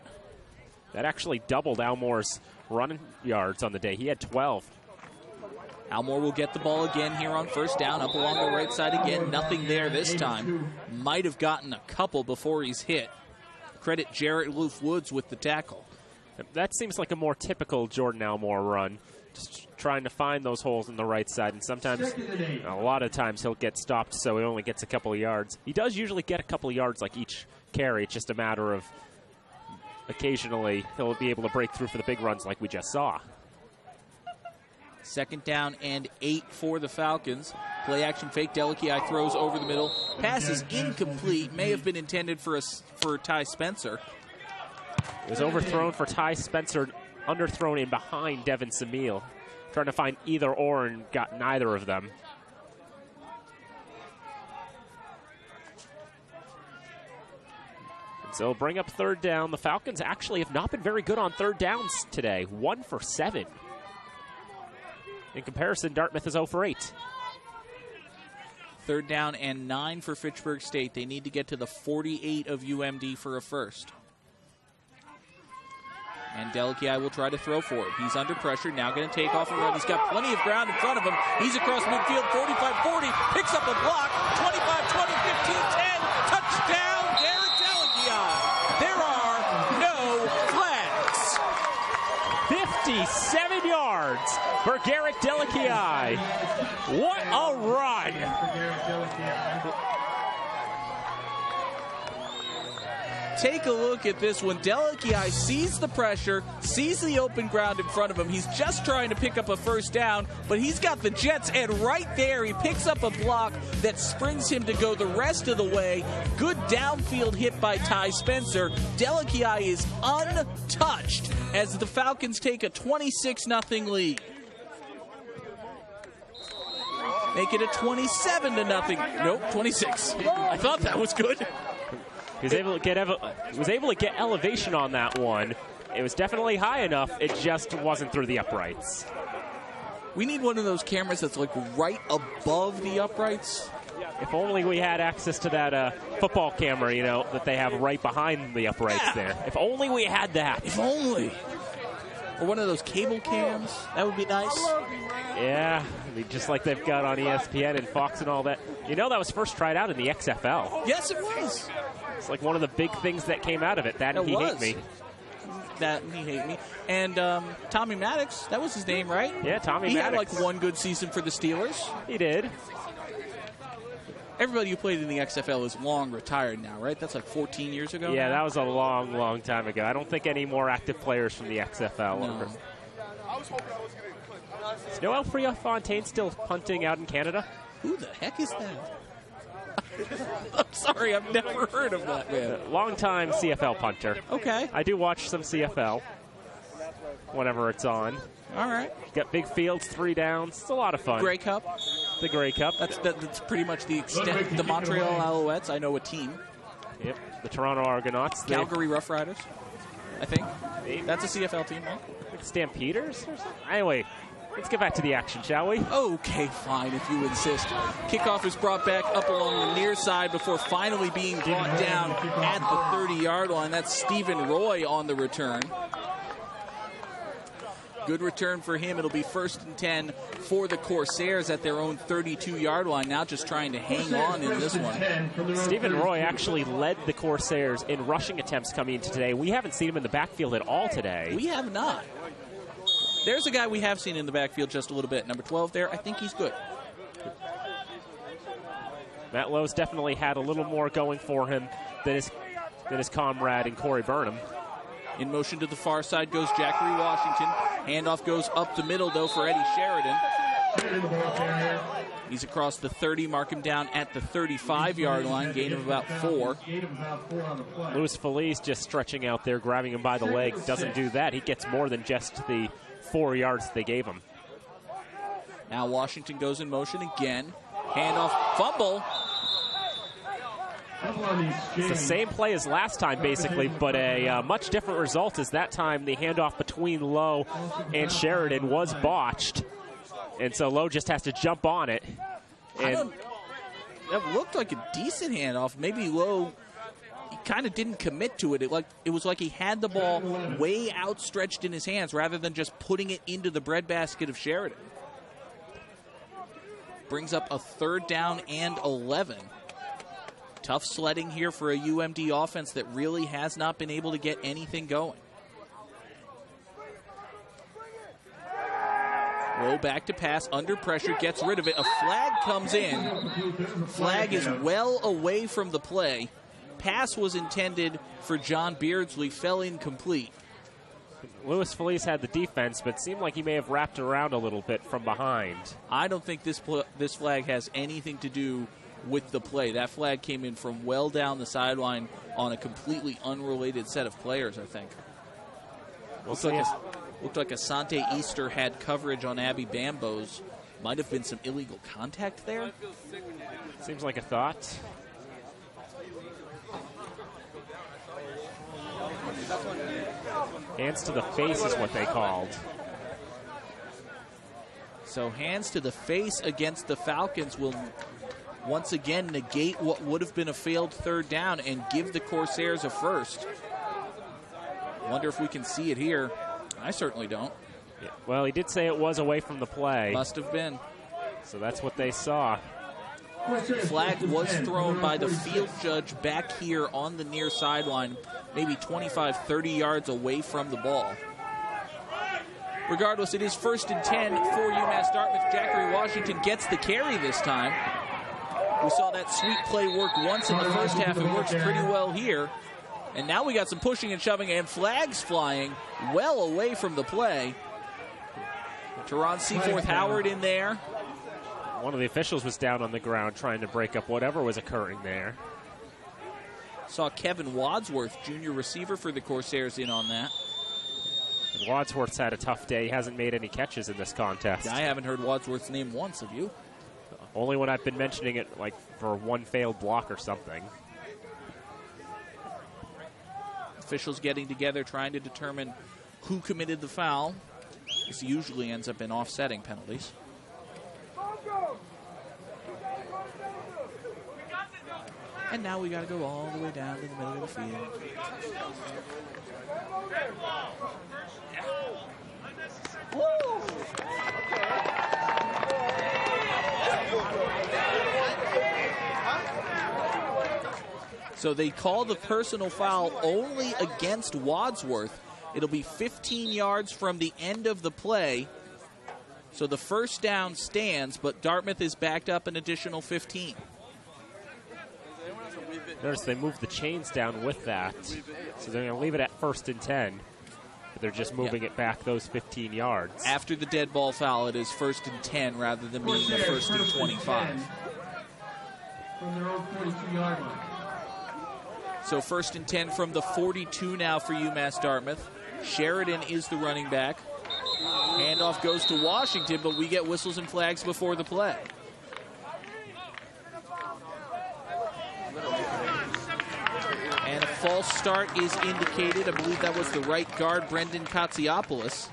That actually doubled Almore's running yards on the day. He had 12. Almore will get the ball again here on first down, up along the right side again. Nothing there this time. Might have gotten a couple before he's hit. Credit Jarrett Loof Woods with the tackle. That seems like a more typical Jordan Almore run. Just trying to find those holes on the right side, and sometimes, a lot of times, he'll get stopped, so he only gets a couple of yards. He does usually get a couple of yards like each carry. It's just a matter of occasionally he'll be able to break through for the big runs like we just saw. 2nd down and 8 for the Falcons. Play action fake. Delici throws over the middle. Pass is incomplete. May have been intended for Ty Spencer. It was overthrown for Ty Spencer, underthrown in behind Devin Samil. Trying to find either or and got neither of them. And so bring up 3rd down. The Falcons actually have not been very good on 3rd downs today. 1 for 7. In comparison, Dartmouth is 0 for 8. 3rd down and 9 for Fitchburg State. They need to get to the 48 of UMD for a first. And Delici will try to throw for it. He's under pressure, now going to take off and run. He's got plenty of ground in front of him. He's across midfield, 45-40, picks up a block, 25-20, 15-10, touchdown, Garrett Delici. There are no flags. 57 yards for Garrett Delici. What a run. Take a look at this one. Delici sees the pressure, sees the open ground in front of him. He's just trying to pick up a first down, but he's got the Jets, and right there he picks up a block that springs him to go the rest of the way. Good downfield hit by Ty Spencer. Delici is untouched as the Falcons take a 26-0 lead. Make it a 27-0. Nope, 26. I thought that was good. He was able to get elevation on that one. It was definitely high enough. It just wasn't through the uprights. We need one of those cameras that's like right above the uprights. If only we had access to that football camera, you know, that they have right behind the uprights there. If only we had that. If only. Or one of those cable cams. That would be nice. Yeah, I mean, just like they've got on ESPN and Fox and all that. You know, that was first tried out in the XFL. Yes, it was. It's like one of the big things that came out of it. That and He Hate Me. That and He Hate Me. And Tommy Maddox, that was his name, right? Yeah, Tommy Maddox. He had like one good season for the Steelers. He did. Everybody who played in the XFL is long retired now, right? That's like 14 years ago. Yeah, now? that was a long, long time ago. I don't think any more active players from the XFL. No. Is Noel Prefontaine still punting out in Canada? Who the heck is that? I'm sorry, I've never heard of that, man. Long-time CFL punter. Okay. I do watch some CFL whenever it's on. All right. Got big fields, 3 downs. It's a lot of fun. Grey Cup. The Grey Cup. That's pretty much the extent. The Montreal Alouettes, I know a team. Yep. The Toronto Argonauts. Calgary Rough Riders, I think. That's a CFL team, right? Stampeders or something? Anyway, let's get back to the action, shall we? Okay, fine, if you insist. Kickoff is brought back up along the near side before finally being brought down at the 30-yard line. That's Stephen Roy on the return. Good return for him. It'll be 1st and 10 for the Corsairs at their own 32-yard line. Now just trying to hang on in this one. Stephen Roy actually led the Corsairs in rushing attempts coming into today. We haven't seen him in the backfield at all today. We have not. There's a guy we have seen in the backfield just a little bit. Number 12 there. I think he's good. Matt Lowe's definitely had a little more going for him than his comrade in Corey Burnham. In motion to the far side goes Jackery Washington. Handoff goes up the middle, though, for Eddie Sheridan. He's across the 30, mark him down at the 35-yard line, gain of about 4. Louis Felice just stretching out there, grabbing him by the leg. Doesn't do that. He gets more than just the 4 yards they gave him. Now Washington goes in motion again. Handoff, fumble. It's the same play as last time, basically, but a much different result as that time the handoff between Lowe and Sheridan was botched. And so Lowe just has to jump on it. And that looked like a decent handoff. Maybe Lowe, he kind of didn't commit to it. It was like he had the ball way outstretched in his hands rather than just putting it into the breadbasket of Sheridan. Brings up a 3rd down and 11. Tough sledding here for a UMD offense that really has not been able to get anything going. Low back to pass, under pressure, gets rid of it. A flag comes in. Flag is well away from the play. Pass was intended for John Beardsley, fell incomplete. Louis Felice had the defense, but seemed like he may have wrapped around a little bit from behind. I don't think this flag has anything to do with the play. That flag came in from well down the sideline on a completely unrelated set of players, I think. Looked like Asante Easter had coverage on Abby Bambos. Might have been some illegal contact there. Seems like a thought. Hands to the face is what they called. So hands to the face against the Falcons will once again negate what would have been a failed 3rd down and give the Corsairs a first. Wonder if we can see it here. I certainly don't. Yeah. Well, he did say it was away from the play. Must have been. So that's what they saw. Flag was thrown by the field judge back here on the near sideline, maybe 25, 30 yards away from the ball. Regardless, it is 1st and 10 for UMass Dartmouth. Jackery Washington gets the carry this time. We saw that sweep play work once in the first half. It works pretty well here. And now we got some pushing and shoving and flags flying well away from the play. Teron Seaforth Howard in there. One of the officials was down on the ground trying to break up whatever was occurring there. Saw Kevin Wadsworth, junior receiver for the Corsairs, in on that. And Wadsworth's had a tough day. He hasn't made any catches in this contest. I haven't heard Wadsworth's name once, have you? Only when I've been mentioning it, like, for one failed block or something. Officials getting together trying to determine who committed the foul. This usually ends up in offsetting penalties. And now we got to go all the way down to the middle of the field. So they call the personal foul only against Wadsworth. It'll be 15 yards from the end of the play. So the first down stands, but Dartmouth is backed up an additional 15. Notice they moved the chains down with that. So they're going to leave it at 1st and 10. But they're just moving it back those 15 yards. After the dead ball foul, it is 1st and 10 rather than being the 1st and 25. From their own 42-yard line. So 1st and 10 from the 42 now for UMass Dartmouth. Sheridan is the running back. Handoff goes to Washington, but we get whistles and flags before the play. And a false start is indicated. I believe that was the right guard, Brendan Katsiopoulos.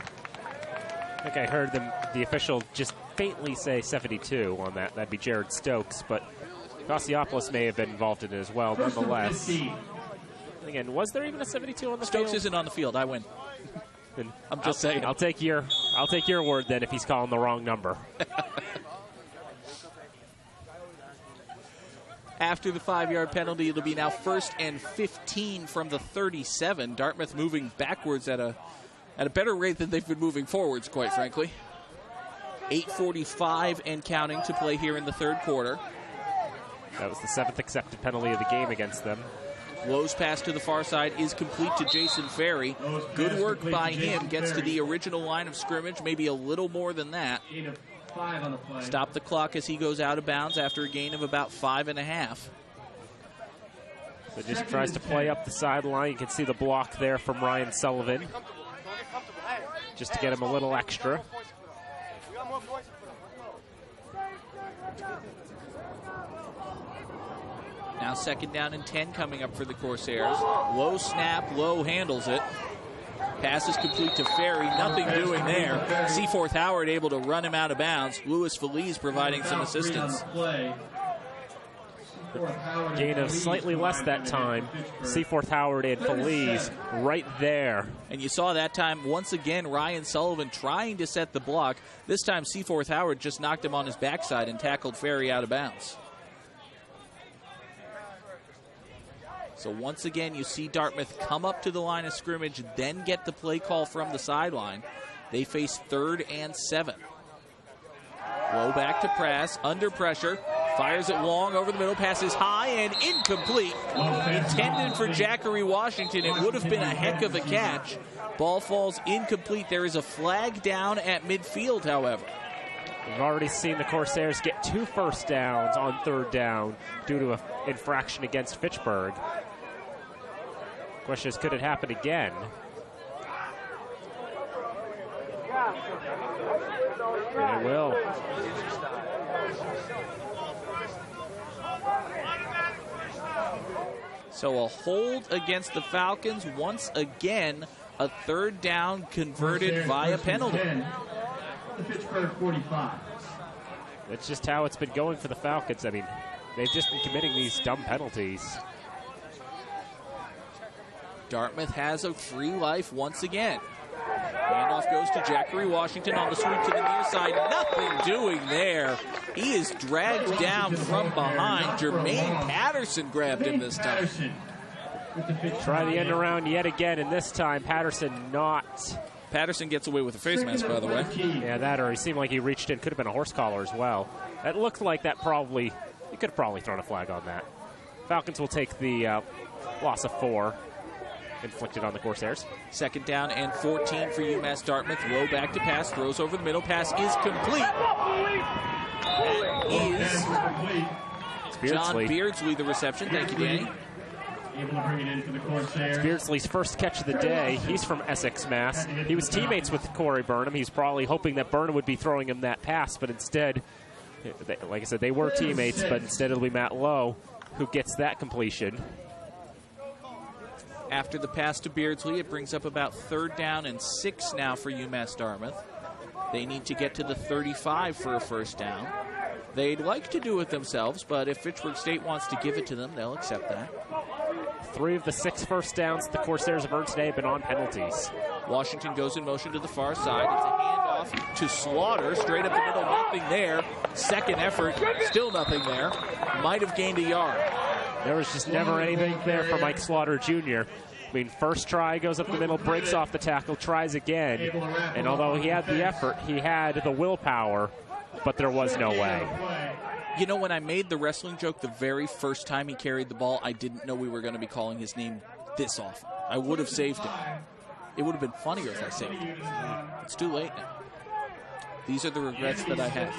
I think I heard the official just faintly say 72 on that. That'd be Jared Stokes, but Katsiopoulos may have been involved in it as well, nonetheless. Again, was there even a 72 on the field? Stokes isn't on the field. I win. I'm just saying. I'll take your word then if he's calling the wrong number. After the 5-yard penalty, it'll be now 1st and 15 from the 37. Dartmouth moving backwards at a better rate than they've been moving forwards, quite frankly. 8:45 and counting to play here in the third quarter. That was the 7th accepted penalty of the game against them. Lowe's pass to the far side is complete to Jason Ferry. Good work by him. Gets to the original line of scrimmage, maybe a little more than that. Stop the clock as he goes out of bounds after a gain of about 5.5. So just tries to play up the sideline. You can see the block there from Ryan Sullivan, just to get him a little extra. Now 2nd down and 10 coming up for the Corsairs. Low snap, Low handles it. Pass is complete to Ferry. Nothing doing there. Seaforth Howard able to run him out of bounds. Louis Feliz providing some assistance. Gain of slightly less that time. Seaforth Howard and Feliz right there. And you saw that time, once again, Ryan Sullivan trying to set the block. This time, Seaforth Howard just knocked him on his backside and tackled Ferry out of bounds. So once again, you see Dartmouth come up to the line of scrimmage, then get the play call from the sideline. They face 3rd and 7. Low back to press, under pressure, fires it long over the middle, passes high and incomplete. Intended for Jackery Washington. It would have been a heck of a catch. Ball falls incomplete. There is a flag down at midfield, however. We've already seen the Corsairs get 2 first downs on 3rd down due to an infraction against Fitchburg. Question is, could it happen again? And it will. So a hold against the Falcons. Once again, a 3rd down converted via penalty. The Fitchburg 45. That's just how it's been going for the Falcons. I mean, they've just been committing these dumb penalties. Dartmouth has a free life once again. Handoff goes to Jackery Washington on the sweep to the near side. Nothing doing there. He is dragged down from behind. Jermaine Patterson grabbed him this time. Try the end around yet again, and this time Patterson not. Patterson gets away with a face mask, by the way. Yeah, that, or he seemed like he reached in. Could have been a horse collar as well. That looked like that probably, he could have probably thrown a flag on that. Falcons will take the loss of 4 inflicted on the Corsairs. 2nd down and 14 for UMass Dartmouth. Low back to pass, throws over the middle. Pass is complete. That is John Beardsley, the reception. Thank you, Danny. Able to bring it in for the Corsairs. Beardsley's first catch of the day. He's from Essex, Mass. He was teammates with Corey Burnham. He's probably hoping that Burnham would be throwing him that pass, but instead, like I said, they were teammates, but instead it'll be Matt Lowe who gets that completion. After the pass to Beardsley, it brings up about 3rd down and 6 now for UMass Dartmouth. They need to get to the 35 for a first down. They'd like to do it themselves, but if Fitchburg State wants to give it to them, they'll accept that. 3 of the 6 first downs the Corsairs have earned today have been on penalties. Washington goes in motion to the far side. It's a handoff to Slaughter. Straight up the middle, nothing there. Second effort, still nothing there. Might have gained a yard. There was just never anything there for Mike Slaughter Jr. I mean, first try, goes up the middle, breaks off the tackle, tries again. And although he had the effort, he had the willpower, but there was no way. You know, when I made the wrestling joke the very first time he carried the ball, I didn't know we were going to be calling his name this often. I would have saved him. It would have been funnier if I saved him. It's too late now. These are the regrets that I have.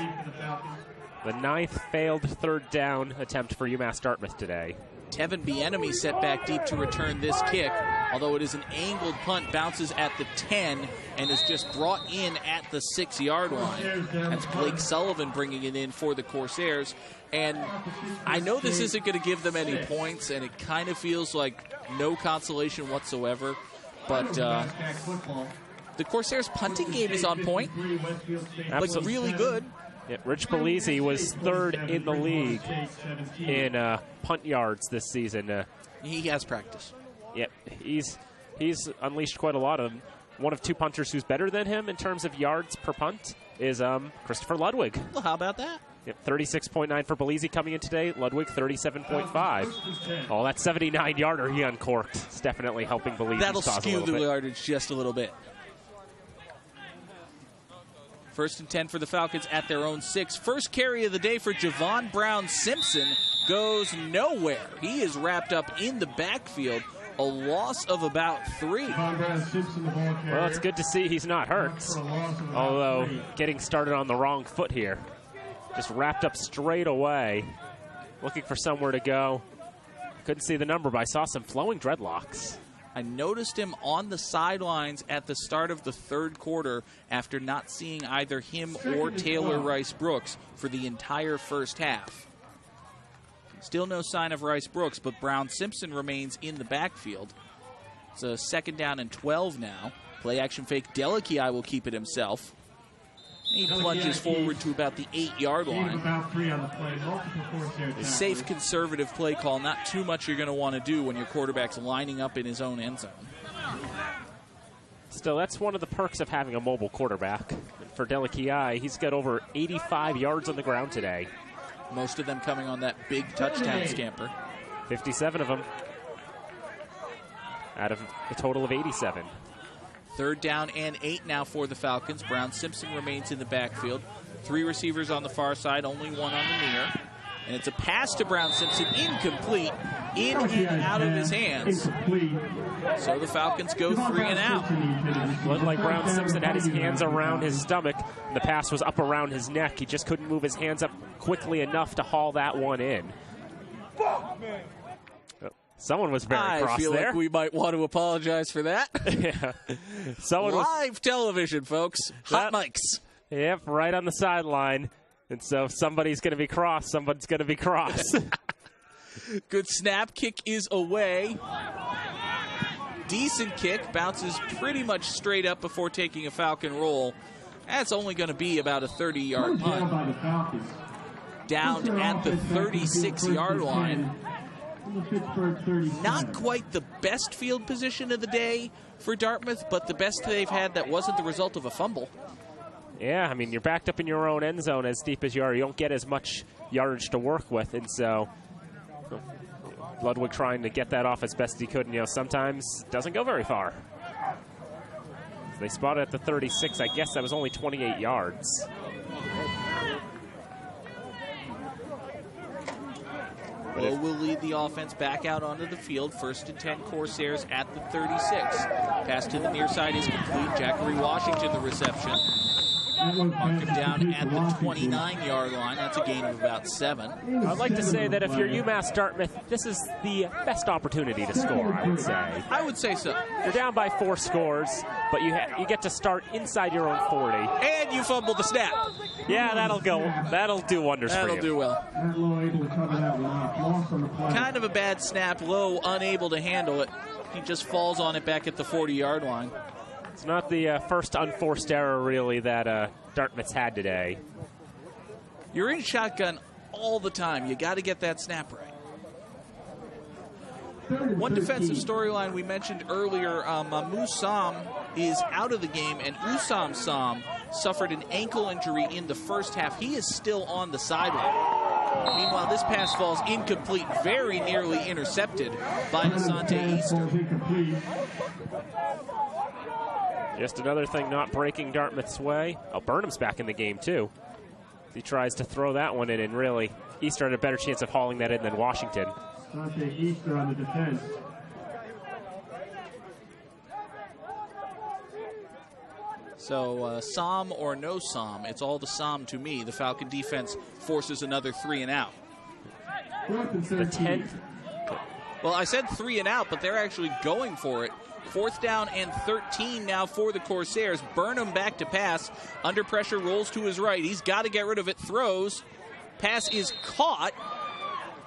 The 9th failed 3rd down attempt for UMass Dartmouth today. Tevin Bienemy set back deep to return this kick, although it is an angled punt, bounces at the 10 and is just brought in at the 6-yard line. That's Blake Sullivan bringing it in for the Corsairs. And I know this isn't going to give them any points, and it kind of feels like no consolation whatsoever, but the Corsairs' punting game is on point. Like, really good. Yeah, Rich Belize was 3rd in the league in punt yards this season. He has practice. Yep, he's unleashed quite a lot of them. One of 2 punters who's better than him in terms of yards per punt is Christopher Ludwig. Well, how about that? Yep, 36.9 for Belize coming in today. Ludwig, 37.5. Oh, that 79-yarder he uncorked. It's definitely helping Belize. That'll skew the yardage just a little bit. 1st and 10 for the Falcons at their own 6. First carry of the day for Javon Brown-Simpson goes nowhere. He is wrapped up in the backfield. A loss of about 3. Well, it's good to see he's not hurt. Although, getting started on the wrong foot here. Just wrapped up straight away. Looking for somewhere to go. Couldn't see the number, but I saw some flowing dreadlocks. I noticed him on the sidelines at the start of the 3rd quarter after not seeing either him or Taylor Rice Brooks for the entire first half. Still no sign of Rice Brooks, but Brown Simpson remains in the backfield. It's a 2nd down and 12 now. Play action fake. Delikiai will keep it himself. He plunges forward to about the 8-yard line. A safe, conservative play call. Not too much you're going to want to do when your quarterback's lining up in his own end zone. Still, that's one of the perks of having a mobile quarterback. And for Delikiai, he's got over 85 yards on the ground today. Most of them coming on that big touchdown scamper. 57 of them out of a total of 87. 3rd down and 8 now for the Falcons. Brown Simpson remains in the backfield. 3 receivers on the far side, only 1 on the near. And it's a pass to Brown Simpson, incomplete, in and out of his hands. So the Falcons go 3 and out. Looked like Brown Simpson had his hands around his stomach, and the pass was up around his neck. He just couldn't move his hands up quickly enough to haul that one in. Someone was very cross there. I feel like we might want to apologize for that. Yeah. Live television, folks. Hot mics. Yep, right on the sideline. And so somebody's going to be cross. Someone's going to be cross. Good snap. Kick is away. Decent kick. Bounces pretty much straight up before taking a Falcon roll. That's only going to be about a 30-yard punt. Down at the 36-yard line. From the Fitchburg 37. Not quite the best field position of the day for Dartmouth, but the best they've had that wasn't the result of a fumble. Yeah, I mean, you're backed up in your own end zone as deep as you are. You don't get as much yardage to work with, and so Ludwig trying to get that off as best he could, and, you know, sometimes doesn't go very far. They spotted at the 36. I guess that was only 28 yards. Lowe will lead the offense back out onto the field. 1st and 10 Corsairs at the 36. Pass to the near side is complete. Jackery Washington the reception. Mark him down at the 29-yard line. That's a gain of about 7. I'd like to say that if you're UMass Dartmouth, this is the best opportunity to score, I would say. I would say so. You're down by 4 scores, but you get to start inside your own 40. And you fumble the snap. Yeah, that'll go. That'll do wonders for you. That'll do well. Kind of a bad snap. Lowe unable to handle it. He just falls on it back at the 40-yard line. It's not the first unforced error, really, that Dartmouth's had today. You're in shotgun all the time. You got to get that snap right. One defensive storyline we mentioned earlier, Mahmoud Sam is out of the game, and Usam Sam suffered an ankle injury in the first half. He is still on the sideline. Meanwhile, this pass falls incomplete, very nearly intercepted by Asante Easter. Just another thing not breaking Dartmouth's way. Oh, Burnham's back in the game, too. He tries to throw that one in, and really, Easter had a better chance of hauling that in than Washington. Asante Easter on the defense. So, Sam or no Sam, it's all the Sam to me. The Falcon defense forces another 3 and out. The 10th. Well, I said 3 and out, but they're actually going for it. 4th down and 13 now for the Corsairs. Burnham back to pass. Under pressure, rolls to his right. He's got to get rid of it. Throws. Pass is caught.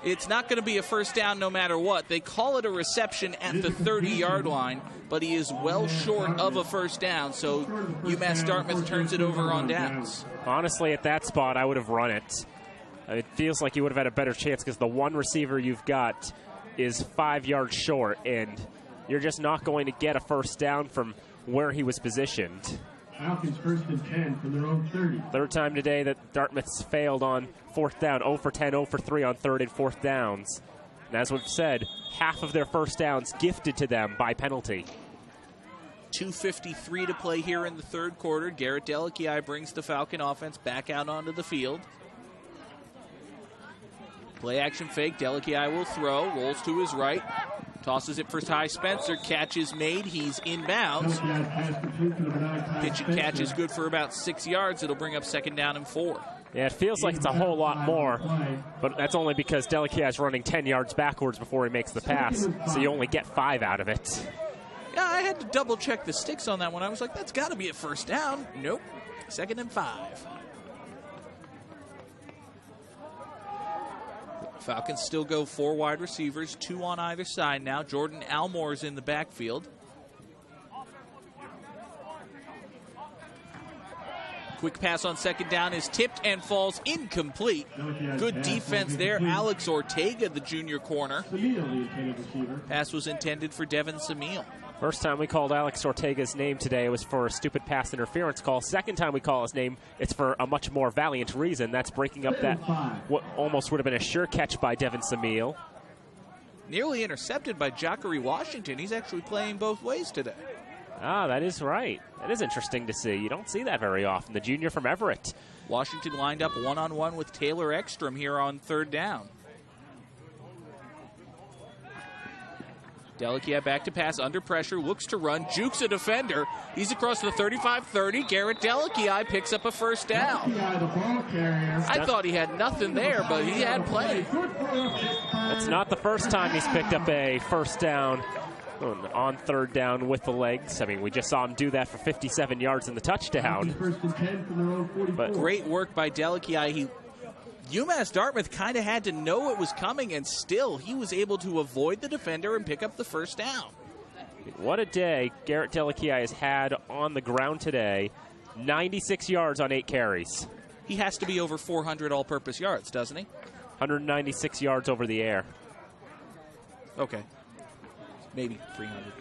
It's not going to be a first down no matter what. They call it a reception at the 30-yard line, but he is well short of a first down, so UMass Dartmouth turns it over on downs. Honestly, at that spot, I would have run it. It feels like you would have had a better chance because the one receiver you've got is 5 yards short, and you're just not going to get a first down from where he was positioned. Falcons 1st and 10 from their own 30. Third time today that Dartmouth's failed on 4th down, 0 for 10, 0 for 3 on 3rd and 4th downs. And as we've said, half of their first downs gifted to them by penalty. 2:53 to play here in the 3rd quarter. Garrett Delakiai brings the Falcon offense back out onto the field. Play action fake. Delakiai will throw. Rolls to his right. Tosses it for Ty Spencer. Catch is made. He's inbounds. Pitch and catch is good for about 6 yards. It'll bring up 2nd down and 4. Yeah, it feels like it's a whole lot more, but that's only because Delakiai is running 10 yards backwards before he makes the pass, so you only get 5 out of it. Yeah, I had to double-check the sticks on that one. I was like, that's got to be a first down. Nope. 2nd and 5. Falcons still go 4 wide receivers, 2 on either side now. Jordan Almore's in the backfield. Quick pass on 2nd down is tipped and falls incomplete. Good defense there. Alex Ortega, the junior corner. Pass was intended for Devin Samil. First time we called Alex Ortega's name today, it was for a stupid pass interference call. Second time we call his name, it's for a much more valiant reason. That's breaking up that what almost would have been a sure catch by Devin Samil. Nearly intercepted by Jackery Washington. He's actually playing both ways today. Ah, that is right. That is interesting to see. You don't see that very often. The junior from Everett. Washington lined up one-on-one with Taylor Ekstrom here on 3rd down. Delakiai back to pass, under pressure, looks to run, jukes a defender. He's across the 35-30. Garrett Delakiai picks up a first down. I thought he had nothing there, but he had plenty. That's not the first time he's picked up a first down on 3rd down with the legs. I mean, we just saw him do that for 57 yards in the touchdown. But great work by Delakiai. UMass Dartmouth kind of had to know it was coming, and still he was able to avoid the defender and pick up the first down. What a day Garrett Delakiai has had on the ground today. 96 yards on 8 carries. He has to be over 400 all-purpose yards, doesn't he? 196 yards over the air. Okay. Maybe 300.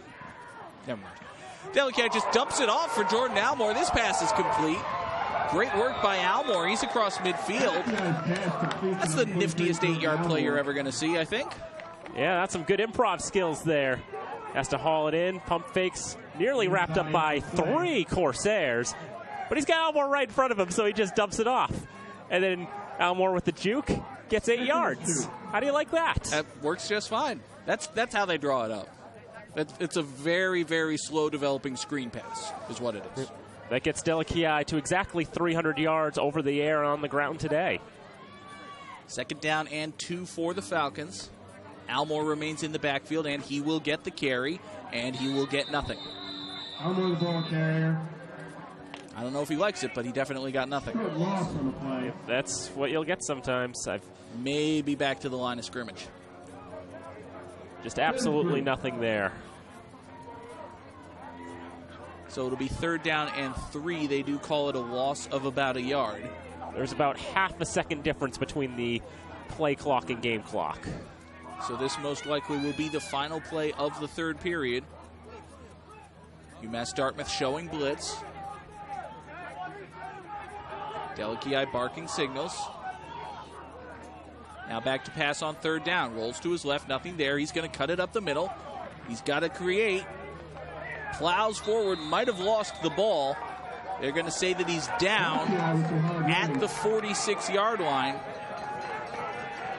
Never mind. Delicat just dumps it off for Jordan Almore. This pass is complete. Great work by Almore. He's across midfield. That's the niftiest 8-yard play you're ever going to see, I think. Yeah, that's some good improv skills there. Has to haul it in. Pump fakes nearly wrapped up by 3 Corsairs. But he's got Almore right in front of him, so he just dumps it off. And then Almore with the juke gets 8 yards. How do you like that? That works just fine. That's how they draw it up. It's a very, very slow developing screen pass is what it is. That gets Delicat to exactly 300 yards over the air and on the ground today. 2nd down and 2 for the Falcons. Almore remains in the backfield, and he will get the carry, and he will get nothing. Almore the ball carrier. I don't know if he likes it, but he definitely got nothing. Loss on the play. That's what you'll get sometimes. Maybe back to the line of scrimmage. Just absolutely nothing there. So it'll be 3rd down and 3. They do call it a loss of about a yard. There's about half a second difference between the play clock and game clock. So this most likely will be the final play of the 3rd period. UMass Dartmouth showing blitz. Delicat barking signals. Now back to pass on 3rd down. Rolls to his left, nothing there. He's going to cut it up the middle. He's got to create. Plows forward, might have lost the ball. They're going to say that he's down at the 46-yard line.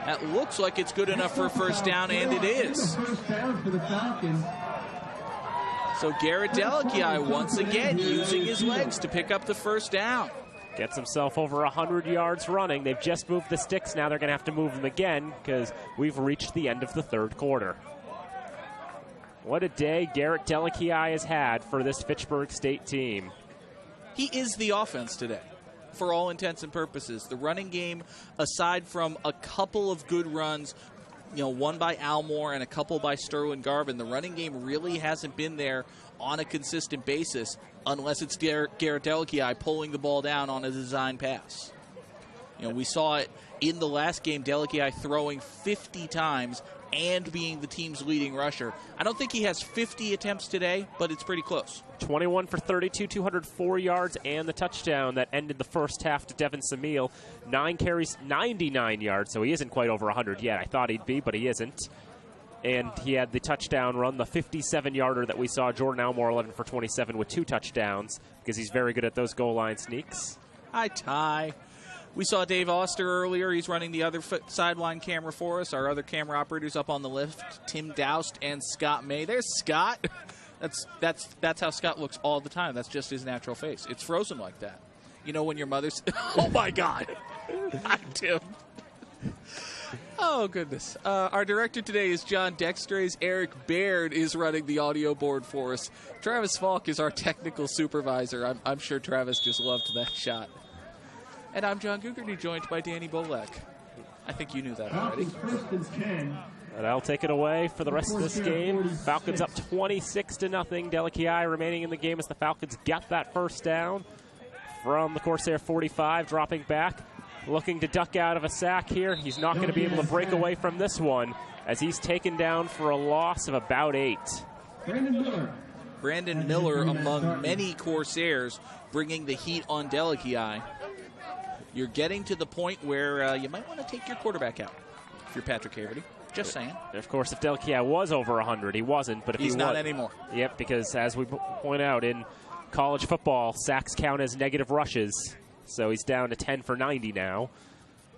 That looks like it's good enough for a 1st down, and it is. So Garrett Delicat once again using his legs to pick up the 1st down. Gets himself over 100 yards running. They've just moved the sticks. Now they're going to have to move them again because we've reached the end of the 3rd quarter. What a day Garrett Delicat has had for this Fitchburg State team. He is the offense today, for all intents and purposes. The running game, aside from a couple of good runs, one by Almore and a couple by Sterling Garvin, the running game really hasn't been there on a consistent basis unless it's Garrett Delicat pulling the ball down on a design pass. We saw it in the last game, Delicat throwing 50 times and being the team's leading rusher. I don't think he has 50 attempts today, but it's pretty close. 21 for 32, 204 yards, and the touchdown that ended the 1st half to Devin Samil. 9 carries, 99 yards, so he isn't quite over 100 yet. I thought he'd be, but he isn't. And he had the touchdown run, the 57-yarder that we saw Jordan Almore 11 for 27 with 2 touchdowns because he's very good at those goal line sneaks. Hi, Ty. We saw Dave Oster earlier. He's running the other sideline camera for us. Our other camera operators up on the left, Tim Doust and Scott May. There's Scott. That's how Scott looks all the time. That's just his natural face. It's frozen like that. When your mother's... Oh, my God. Hi, Tim. Oh, goodness. Our director today is John Dextrays. Eric Baird is running the audio board for us. Travis Falk is our technical supervisor. I'm sure Travis just loved that shot. And I'm John Gugerty, joined by Danny Bolek. I think you knew that already. And I'll take it away for the rest of this game. Falcons up 26-0. Delicat remaining in the game as the Falcons get that 1st down from the Corsair 45, dropping back, looking to duck out of a sack here. He's not going to be able to break away from this one as he's taken down for a loss of about 8. Brandon Miller among many Corsairs bringing the heat on Delicat. You're getting to the point where you might want to take your quarterback out if you're Patrick Haverty. Just saying. Of course, if Delicat was over 100, he wasn't. But if he's not anymore. Yep, because as we point out in college football, sacks count as negative rushes. So he's down to 10 for 90 now.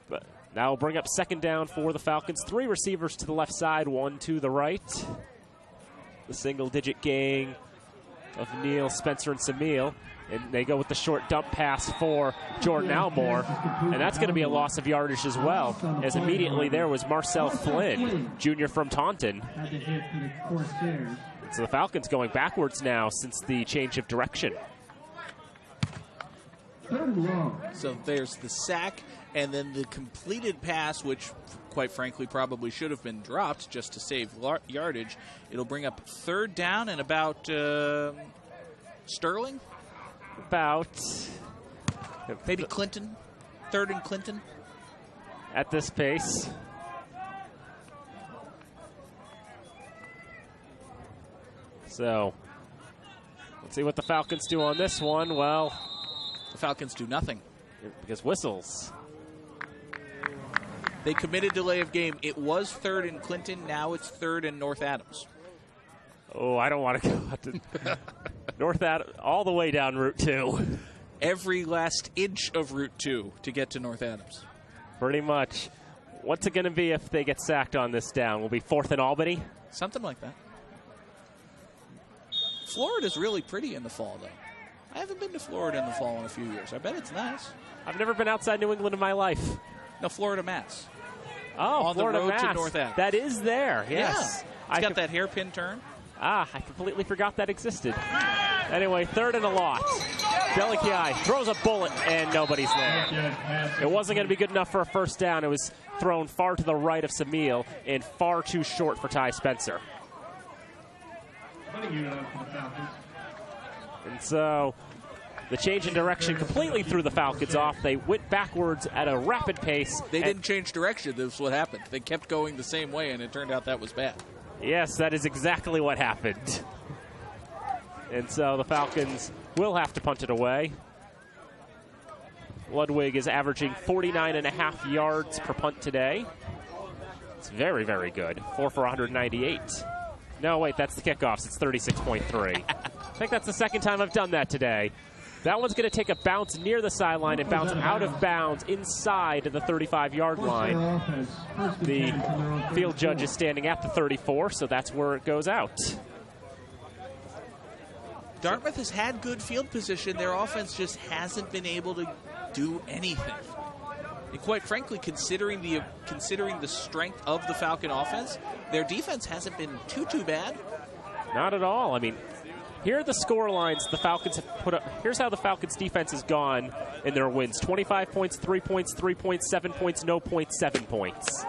But that will bring up 2nd down for the Falcons. 3 receivers to the left side, 1 to the right. The single-digit gang of Neal, Spencer, and Samil. And they go with the short dump pass for Jordan Almore. And that's going to be a loss of yardage as well, as immediately there was Marcel Flynn, junior from Taunton. So the Falcons going backwards now since the change of direction. So there's the sack and then the completed pass, which quite frankly probably should have been dropped just to save yardage. It'll bring up 3rd down and about Sterling? About maybe Clinton, 3rd and Clinton. At this pace. So let's see what the Falcons do on this one. Well, the Falcons do nothing. Because whistles. They committed delay of game. It was 3rd in Clinton. Now it's 3rd in North Adams. Oh, I don't want to go out to North Adams, all the way down Route 2. Every last inch of Route 2 to get to North Adams. Pretty much. What's it going to be if they get sacked on this down? Will it be 4th and Albany? Something like that. Florida's really pretty in the fall, though. I haven't been to Florida in the fall in a few years. I bet it's nice. I've never been outside New England in my life. No, Florida Mass. Oh, on Florida the road Mass. to North Adams. That is there, yes. Yeah. It's got that hairpin turn. I completely forgot that existed. Anyway, 3rd and a lot. Delikiai throws a bullet, and nobody's there. It wasn't going to be good enough for a first down. It was thrown far to the right of Samil and far too short for Ty Spencer. And so the change in direction completely threw the Falcons off. They went backwards at a rapid pace. They didn't change direction. This is what happened. They kept going the same way, and it turned out that was bad. Yes, that is exactly what happened. And so the Falcons will have to punt it away. Ludwig is averaging 49.5 yards per punt today. It's very, very good. 4 for 198. No, wait, that's the kickoffs. It's 36.3. I think that's the second time I've done that today. That one's going to take a bounce near the sideline and bounce out of bounds inside the 35-yard line. The field judge is standing at the 34, so that's where it goes out. Dartmouth has had good field position. Their offense just hasn't been able to do anything. And quite frankly, considering the strength of the Falcon offense, their defense hasn't been too bad. Not at all. I mean, here are the score lines the Falcons have put up. Here's how the Falcons' defense has gone in their wins. 25 points, 3 points, 3 points, 7 points, no points, 7 points.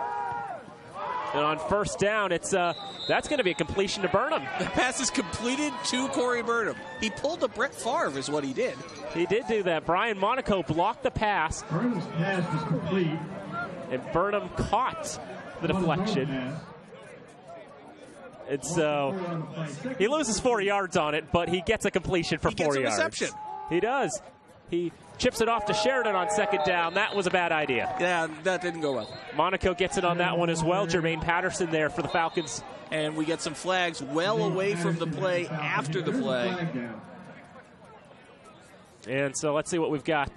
And on first down, it's that's going to be a completion to Burnham. The pass is completed to Corey Burnham. He pulled a Brett Favre is what he did. He did do that. Brian Monaco blocked the pass. Burnham's pass was complete. And Burnham caught the deflection. And so he loses 4 yards on it, but he gets a completion for 4 yards. He gets a reception. He does. He chips it off to Sheridan on second down. That was a bad idea. Yeah, that didn't go well. Monaco gets it on that one as well. Jermaine Patterson there for the Falcons. And we get some flags well away from the play after the play. And so let's see what we've got.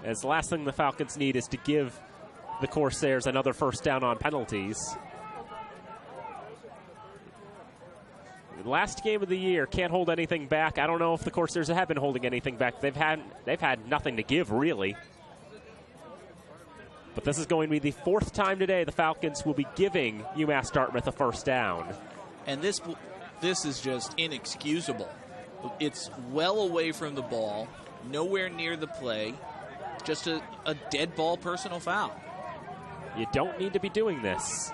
As the last thing the Falcons need is to give the Corsairs another first down on penalties. Last game of the year, can't hold anything back. I don't know if the Corsairs have been holding anything back. They've had nothing to give, really. But this is going to be the 4th time today the Falcons will be giving UMass Dartmouth a first down. And this is just inexcusable. It's well away from the ball, nowhere near the play, just a dead ball personal foul. You don't need to be doing this.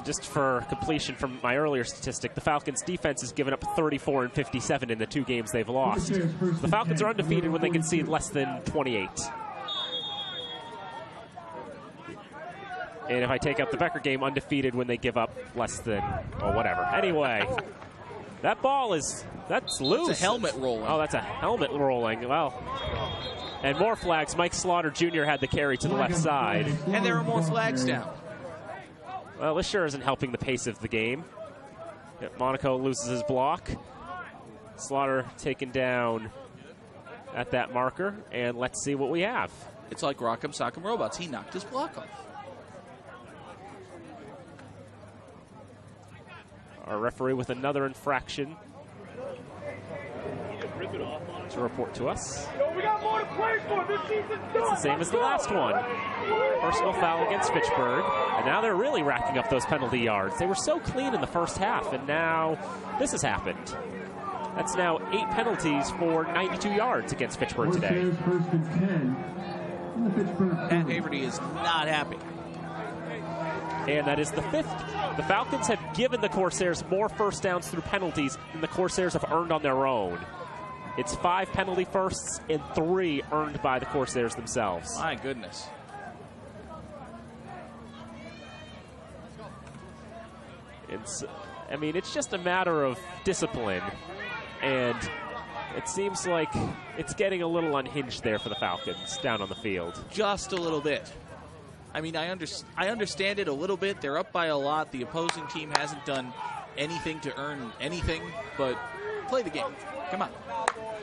Just for completion from my earlier statistic, the Falcons' defense has given up 34 and 57 in the 2 games they've lost. The Falcons are undefeated when they concede less than 28. And if I take out the Becker game, undefeated when they give up less than, oh, whatever. Anyway, that ball that's loose. That's a helmet rolling. Oh, that's a helmet rolling. Well, and more flags. Mike Slaughter Jr. had the carry to the left side. And there are more flags down. Well, this sure isn't helping the pace of the game. Yep, Monaco loses his block. Slaughter taken down at that marker, and let's see what we have. It's like Rock'em Sock'em Robots. He knocked his block off. Our referee with another infraction to report to us. It's the same as the last one. Personal foul against Fitchburg. And now they're really racking up those penalty yards. They were so clean in the first half, and now this has happened. That's now 8 penalties for 92 yards against Fitchburg today. Matt Haverty is not happy. And that is the 5th. The Falcons have given the Corsairs more first downs through penalties than the Corsairs have earned on their own. It's 5 penalty firsts and 3 earned by the Corsairs themselves. My goodness. I mean, it's just a matter of discipline, and it seems like it's getting a little unhinged there for the Falcons down on the field. Just a little bit. I mean, I understand it a little bit. They're up by a lot. The opposing team hasn't done anything to earn anything, but play the game. Come on.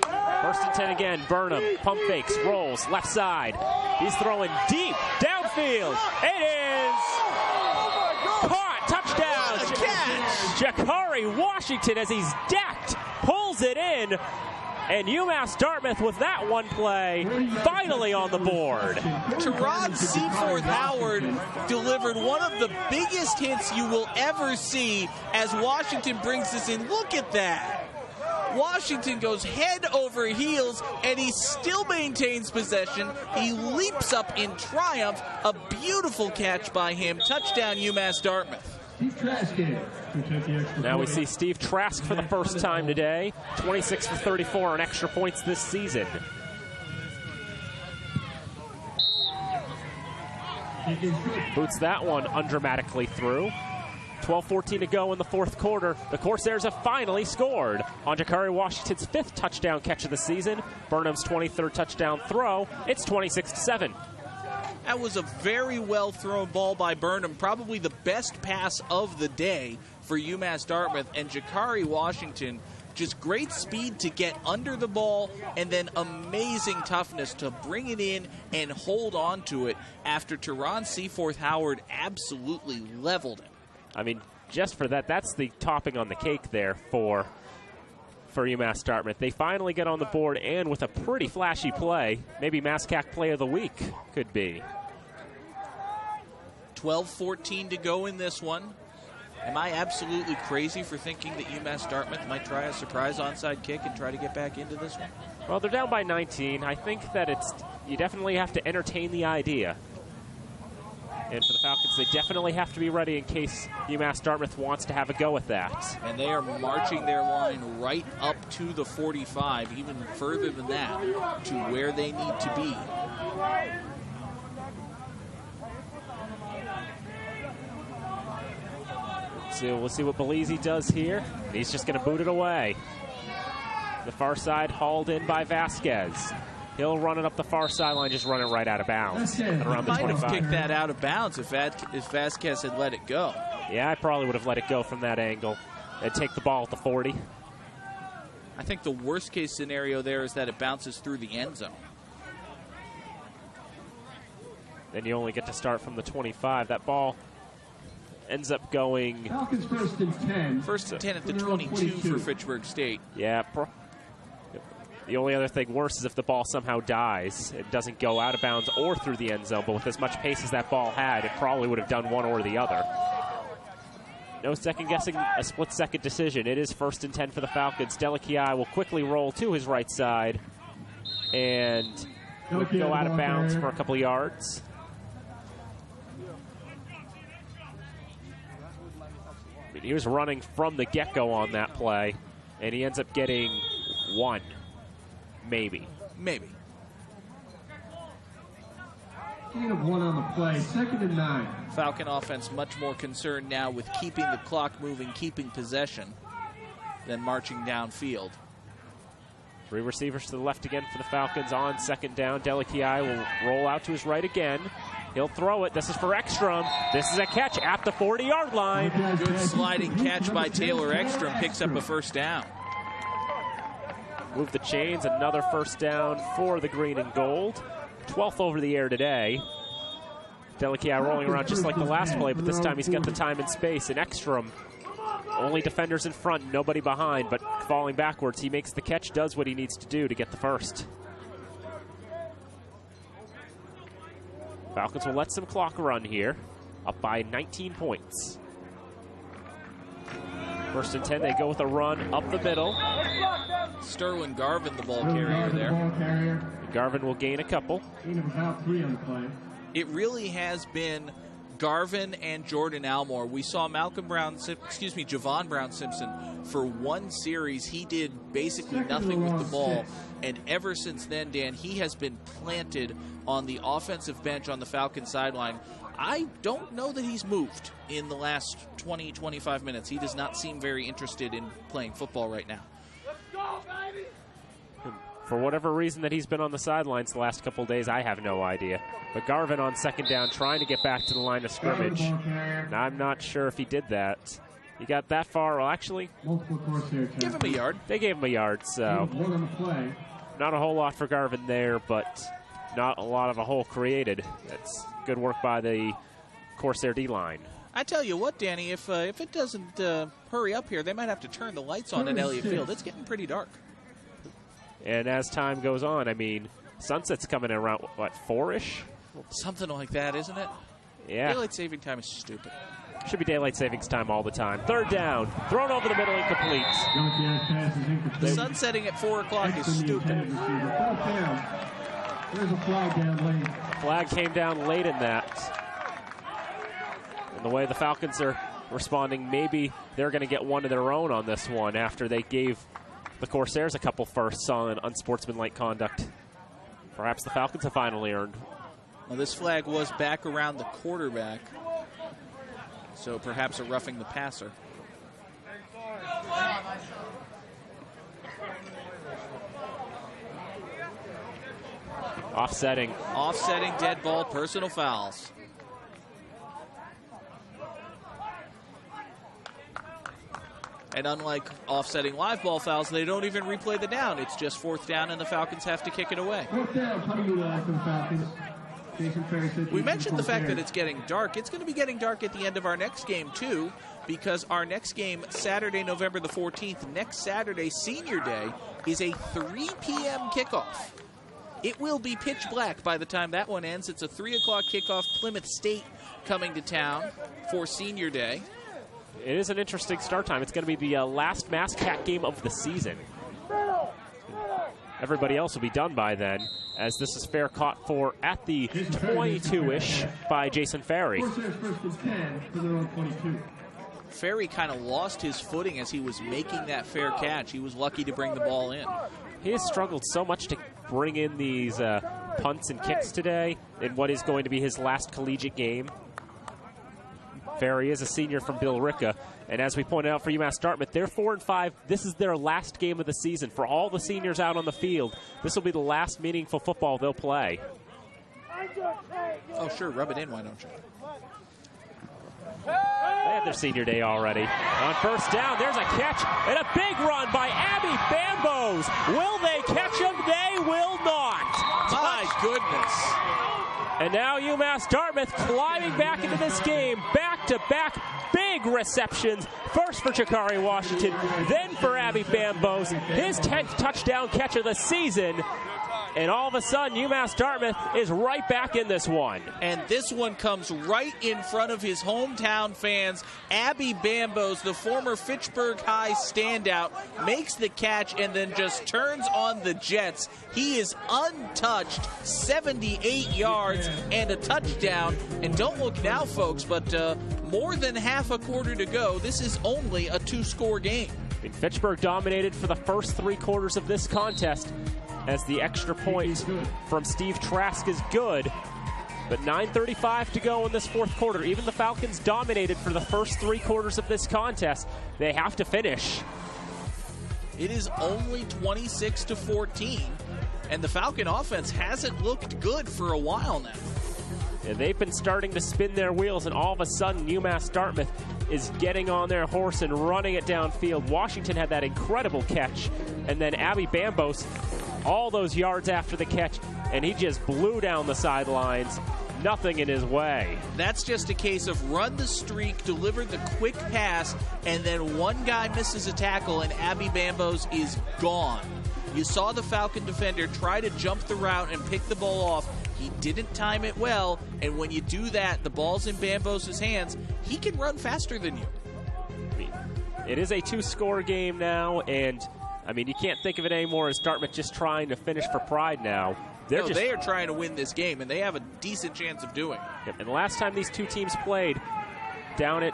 1st and 10 again. Burnham pump fakes, rolls left side. He's throwing deep downfield. It is caught. Touchdown. What a catch. Jakari Washington, as he's decked, pulls it in. And UMass Dartmouth with that one play finally on the board. Teron Seaforth Howard delivered one of the biggest hits you will ever see as Washington brings this in. Look at that. Washington goes head over heels, and he still maintains possession. He leaps up in triumph. A beautiful catch by him. Touchdown, UMass Dartmouth. Now we see Steve Trask for the first time today. 26 for 34 on extra points this season. Boots that one undramatically through. 12:14 to go in the 4th quarter. The Corsairs have finally scored on Jakari Washington's 5th touchdown catch of the season. Burnham's 23rd touchdown throw. It's 26-7. That was a very well thrown ball by Burnham, probably the best pass of the day for UMass Dartmouth. And Jakari Washington, just great speed to get under the ball, and then amazing toughness to bring it in and hold on to it after Teron Seaforth Howard absolutely leveled him. I mean, just for that, that's the topping on the cake there for UMass Dartmouth. They finally get on the board, and with a pretty flashy play, maybe MassCAC Play of the Week could be. 12:14 to go in this one. Am I absolutely crazy for thinking that UMass Dartmouth might try a surprise onside kick and try to get back into this one? Well, they're down by 19. I think that you definitely have to entertain the idea. And for the Falcons, they definitely have to be ready in case UMass Dartmouth wants to have a go at that. And they are marching their line right up to the 45, even further than that, to where they need to be. So we'll see what Belize does here. He's just going to boot it away. The far side hauled in by Vasquez. He'll run it up the far sideline, just run it right out of bounds at around the 25. Might have kicked that out of bounds if Vasquez had let it go. Yeah, I probably would have let it go from that angle and take the ball at the 40. I think the worst case scenario there is that it bounces through the end zone. Then you only get to start from the 25. That ball ends up going... Falcons 1st and 10. 1st and 10 at the 22 for Fitchburg State. Yeah, the only other thing worse is if the ball somehow dies. It doesn't go out of bounds or through the end zone, but with as much pace as that ball had, it probably would have done one or the other. No second-guessing a split-second decision. It is 1st and 10 for the Falcons. Delakiai will quickly roll to his right side and would go out of bounds for a couple of yards. He was running from the get-go on that play, and he ends up getting one. Maybe. Gain of 1 on the play. 2nd and 9. Falcon offense much more concerned now with keeping the clock moving, keeping possession, than marching downfield. 3 receivers to the left again for the Falcons on 2nd down. Delakiai will roll out to his right again. He'll throw it. This is for Ekstrom. This is a catch at the 40-yard line. Good sliding catch by Taylor Ekstrom. Picks up a 1st down. Move the chains. Another 1st down for the green and gold. 12th over the air today. Delakiai rolling around just like the last play, but this time he's got the time and space. And Ekstrom, only defenders in front, nobody behind, but falling backwards. He makes the catch, does what he needs to do to get the 1st. Falcons will let some clock run here, up by 19 points. 1st and 10, they go with a run up the middle. Sterling Garvin, the ball carrier there. Garvin will gain a couple. Gain of about 3 on the play. It really has been Garvin and Jordan Almore. We saw Javon Brown Simpson for one series. He did basically nothing with the ball. And ever since then, Dan, he has been planted on the offensive bench on the Falcon sideline. I don't know that he's moved in the last 20, 25 minutes. He does not seem very interested in playing football right now. For whatever reason that he's been on the sidelines the last couple of days, I have no idea. But Garvin on second down trying to get back to the line of scrimmage. And I'm not sure if he did that. He got that far. Well, actually, give him a yard. They gave him a yard, so not a whole lot for Garvin there, but not a lot of a hole created. That's good work by the Corsair D-line. I tell you what, Danny, if it doesn't hurry up here, they might have to turn the lights on at Elliott Field. It's getting pretty dark. And as time goes on, I mean, sunset's coming in around, what, 4-ish? Something like that, isn't it? Yeah. Daylight saving time is stupid. Should be daylight savings time all the time. Third down, thrown over the middle, incomplete. The sun setting at 4 o'clock is stupid. There's a flag down late. Flag came down late in that. And the way the Falcons are responding, maybe they're going to get one of their own on this one after they gave the Corsairs a couple firsts on unsportsmanlike conduct. Perhaps the Falcons have finally earned. Well, this flag was back around the quarterback, so perhaps a roughing the passer. Offsetting, dead ball, personal fouls. And unlike offsetting live ball fouls, they don't even replay the down. It's just fourth down, and the Falcons have to kick it away. Fourth down, how do you for the Falcons? We mentioned the fact that it's getting dark. It's going to be getting dark at the end of our next game, too, because our next game, Saturday, November the 14th, next Saturday, Senior Day, is a 3 p.m. kickoff. It will be pitch black by the time that one ends. It's a 3 o'clock kickoff. Plymouth State coming to town for Senior Day. It is an interesting start time. It's going to be the last MassCat game of the season. Everybody else will be done by then, as this is fair caught for at the 22-ish by Jason Ferry. Ferry kind of lost his footing as he was making that fair catch. He was lucky to bring the ball in. He has struggled so much to bring in these punts and kicks today in what is going to be his last collegiate game. Ferry is a senior from Billerica, and as we pointed out for UMass Dartmouth, they're 4-5. This is their last game of the season. For all the seniors out on the field, this will be the last meaningful football they'll play. Oh, sure, rub it in, why don't you? They had their senior day already. On first down, there's a catch and a big run by Abby Bambos. Will they catch him? They will not. My goodness. And now UMass Dartmouth climbing back into this game. Back-to-back big receptions. First for Chakari Washington, then for Abby Bambos. His 10th touchdown catch of the season. And all of a sudden, UMass Dartmouth is right back in this one. And this one comes right in front of his hometown fans. Abby Bambos, the former Fitchburg High standout, makes the catch and then just turns on the Jets. He is untouched, 78 yards and a touchdown. And don't look now, folks, but more than half a quarter to go. This is only a 2-score game. And Fitchburg dominated for the first 3 quarters of this contest, as the extra point from Steve Trask is good. But 9:35 to go in this fourth quarter. Even the Falcons dominated for the first 3 quarters of this contest. They have to finish. It is only 26-14, and the Falcon offense hasn't looked good for a while now. And they've been starting to spin their wheels, and all of a sudden UMass Dartmouth is getting on their horse and running it downfield. Washington had that incredible catch, and then Abby Bambos all those yards after the catch, and he just blew down the sidelines. Nothing in his way. That's just a case of run the streak, deliver the quick pass, and then one guy misses a tackle, and Abby Bambos is gone. You saw the Falcon defender try to jump the route and pick the ball off. He didn't time it well, and when you do that, the ball's in Bambos' hands. He can run faster than you. It is a 2-score game now, and I mean, you can't think of it anymore as Dartmouth just trying to finish for pride now. They are trying to win this game, and they have a decent chance of doing it. Yep. And the last time these two teams played down in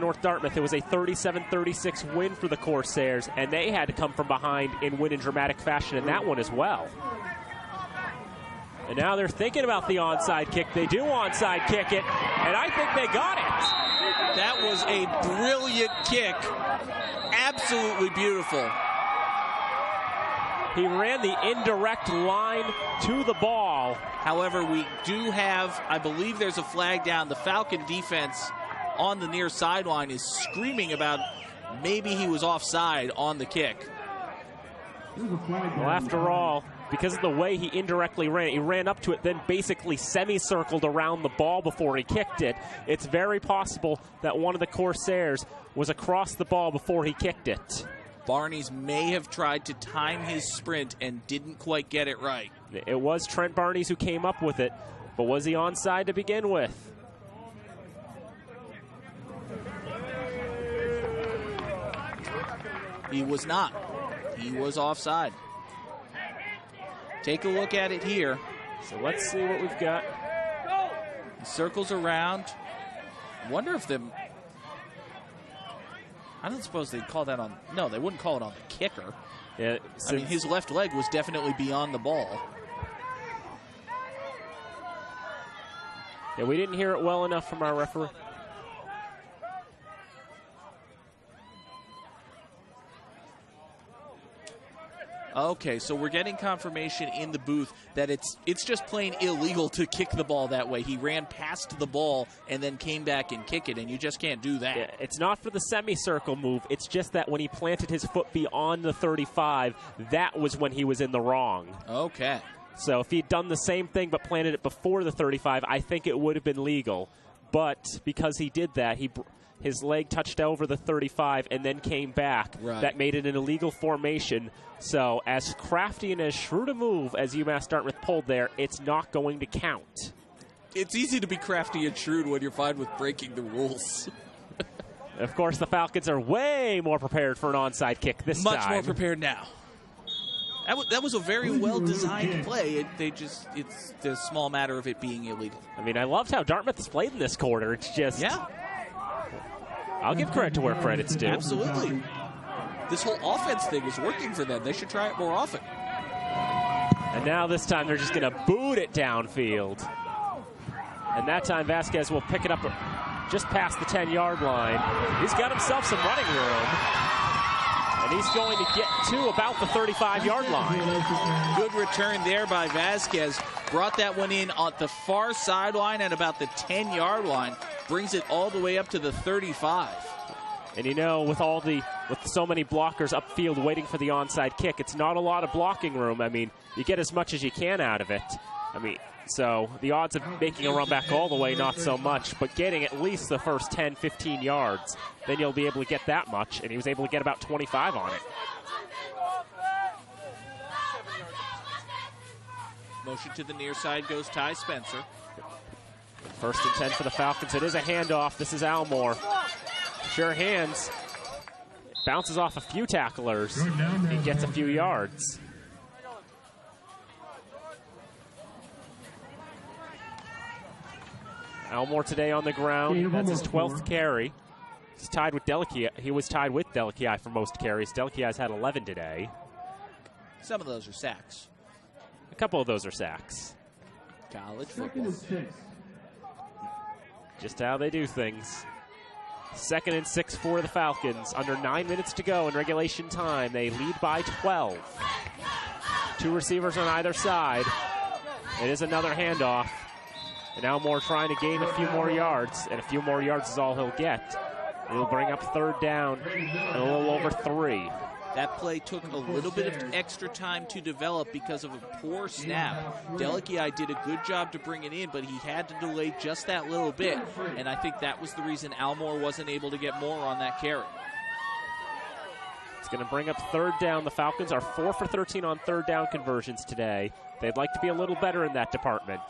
North Dartmouth, it was a 37-36 win for the Corsairs, and they had to come from behind and win in dramatic fashion in that one as well. And now they're thinking about the onside kick. They do onside kick it, and I think they got it. That was a brilliant kick. Absolutely beautiful. He ran the indirect line to the ball. However, we do have, I believe there's a flag down. The Falcon defense on the near sideline is screaming about maybe he was offside on the kick. Well, after all, because of the way he indirectly ran, he ran up to it, then basically semicircled around the ball before he kicked it. It's very possible that one of the Corsairs was across the ball before he kicked it. Barnes may have tried to time his sprint and didn't quite get it right. It was Trent Barnes who came up with it, but was he onside to begin with? He was not. He was offside. Take a look at it here. So let's see what we've got. He circles around. Wonder if the... I don't suppose they'd call that on... No, they wouldn't call it on the kicker. Yeah, I mean, his left leg was definitely beyond the ball. Yeah, we didn't hear it well enough from our referee. Okay, so we're getting confirmation in the booth that it's just plain illegal to kick the ball that way. He ran past the ball and then came back and kick it, and you just can't do that. Yeah, it's not for the semicircle move. It's just that when he planted his foot beyond the 35, that was when he was in the wrong. Okay. So if he'd done the same thing but planted it before the 35, I think it would have been legal. But because he did that, his leg touched over the 35 and then came back. Right. That made it an illegal formation. So as crafty and as shrewd a move as UMass Dartmouth pulled there, it's not going to count. It's easy to be crafty and shrewd when you're fine with breaking the rules. Of course, the Falcons are way more prepared for an onside kick this time. Much more prepared now. That was a very well-designed play. It's the small matter of it being illegal. I mean, I loved how Dartmouth has played in this quarter. It's just... Yeah. I'll give credit to where credit's due. Absolutely. This whole offense thing is working for them. They should try it more often. And now this time they're just going to boot it downfield. And that time Vasquez will pick it up just past the 10-yard line. He's got himself some running room. And he's going to get to about the 35-yard line. Good return there by Vasquez. Brought that one in on the far sideline at about the 10-yard line. Brings it all the way up to the 35. And you know, with so many blockers upfield waiting for the onside kick, it's not a lot of blocking room. I mean, you get as much as you can out of it. I mean, so the odds of making a run back all the way, not so much, but getting at least the first 10, 15 yards, then you'll be able to get that much, and he was able to get about 25 on it. Motion to the near side goes Ty Spencer. First and 10 for the Falcons. It is a handoff. This is Almore. Sure hands. Bounces off a few tacklers. He gets a few yards. Almore today on the ground. That's his 12th carry. He's tied with Delakia. He was tied with Delakia for most carries. Delakia's had 11 today. Some of those are sacks. A couple of those are sacks. College football. Just how they do things. 2nd and 6 for the Falcons. Under 9 minutes to go in regulation time. They lead by 12. 2 receivers on either side. It is another handoff. And Almore trying to gain a few more yards. And a few more yards is all he'll get. It'll bring up 3rd down and a little over 3. That play took a little bit of extra time to develop because of a poor snap. Delakia did a good job to bring it in, but he had to delay just that little bit. And I think that was the reason Almore wasn't able to get more on that carry. It's going to bring up 3rd down. The Falcons are 4 for 13 on 3rd down conversions today. They'd like to be a little better in that department.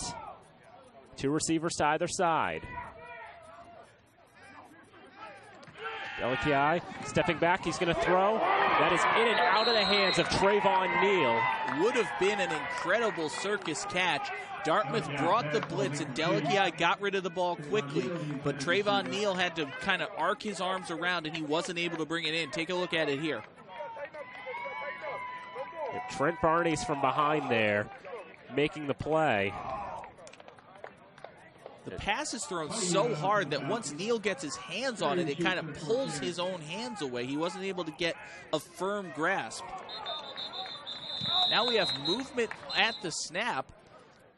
2 receivers to either side. Delakia stepping back. He's going to throw. That is in and out of the hands of Trayvon Neal. Would have been an incredible circus catch. Dartmouth brought the blitz, and Delakia got rid of the ball quickly. But Trayvon Neal had to kind of arc his arms around, and he wasn't able to bring it in. Take a look at it here. Trent Barnes from behind there making the play. The pass is thrown so hard that once Neal gets his hands on it, it kind of pulls his own hands away. He wasn't able to get a firm grasp. Now we have movement at the snap.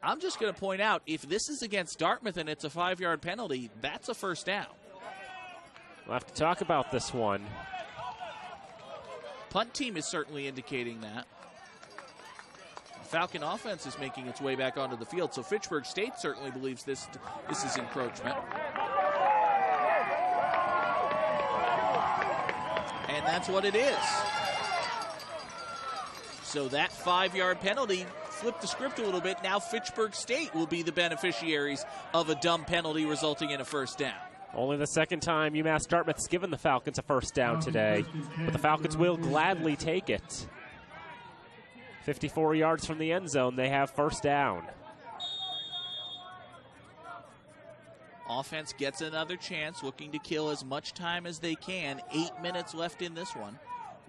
I'm just going to point out, if this is against Dartmouth and it's a 5-yard penalty, that's a first down. We'll have to talk about this one. Punt team is certainly indicating that. Falcon offense is making its way back onto the field, so Fitchburg State certainly believes this is encroachment. And that's what it is. So that 5-yard penalty flipped the script a little bit. Now Fitchburg State will be the beneficiaries of a dumb penalty resulting in a first down. Only the second time UMass Dartmouth's given the Falcons a first down today, but the Falcons will gladly take it. 54 yards from the end zone, they have first down. Offense gets another chance, looking to kill as much time as they can. 8 minutes left in this one,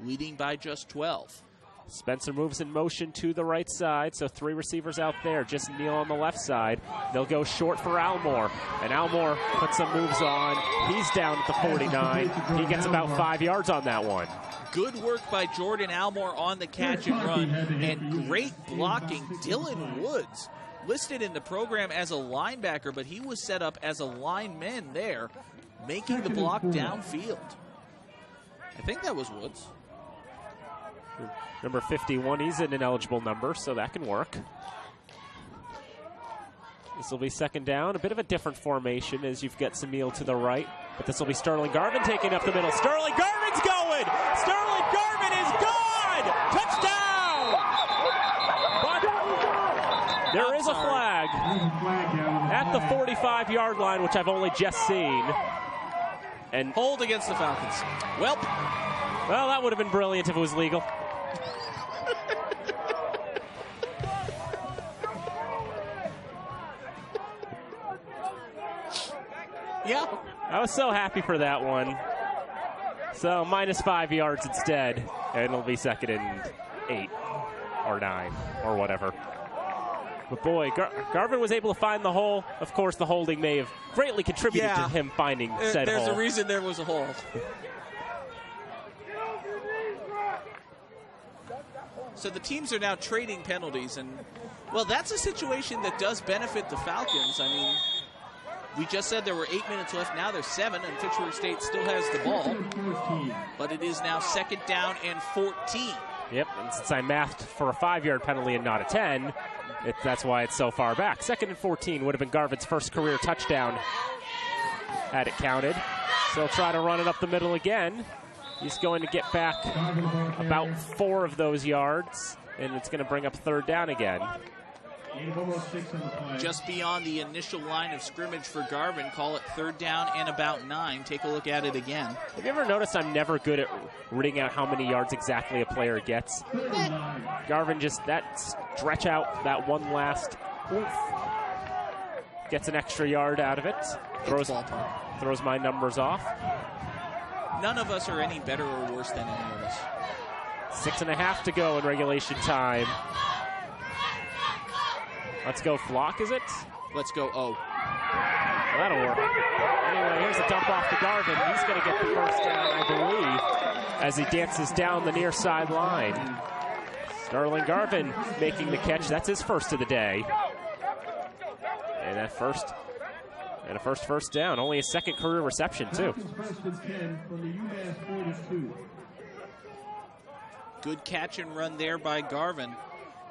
leading by just 12. Spencer moves in motion to the right side, so 3 receivers out there. Just Neal on the left side. They'll go short for Almore, and Almore puts some moves on. He's down at the 49. He gets about 5 yards on that one. Good work by Jordan Almore on the catch and run, and great blocking. Dylan Woods, listed in the program as a linebacker, but he was set up as a lineman there, making the block downfield. I think that was Woods. Number 51, he's an ineligible number, so that can work. This will be second down. A bit of a different formation as you've got Samil to the right. But this will be Sterling Garvin taking up the middle. Sterling Garvin's going! Sterling Garvin is gone! Touchdown! But there is a flag at the 45-yard line, which I've only just seen. And hold against the Falcons. Well, that would have been brilliant if it was legal. Yeah. I was so happy for that one. So minus 5 yards instead, and it'll be second and 8 or 9 or whatever. But boy, Garvin was able to find the hole. Of course, the holding may have greatly contributed to him finding said hole. There's a reason there was a hole. So the teams are now trading penalties, and, well, that's a situation that does benefit the Falcons. I mean, we just said there were 8 minutes left. Now there's 7, and Fitchburg State still has the ball. But it is now second down and 14. Yep, and since I mathed for a 5-yard penalty and not a 10, that's why it's so far back. Second and 14 would have been Garvin's first career touchdown had it counted. So he'll try to run it up the middle again. He's going to get back about 4 of those yards, and it's going to bring up third down again. Just beyond the initial line of scrimmage for Garvin. Call it third down and about 9. Take a look at it again. Have you ever noticed I'm never good at reading out how many yards exactly a player gets? Garvin just, that stretch out, that one last oof, gets an extra yard out of it. Throws my numbers off. None of us are any better or worse than any of us. 6.5 to go in regulation time. Let's go Flock, is it? Let's go O. Well, that'll work. Anyway, here's a dump off to Garvin. He's going to get the first down, I believe, as he dances down the near sideline. Sterling Garvin making the catch. That's his first of the day. And a first down. Only his second career reception, too. Good catch and run there by Garvin.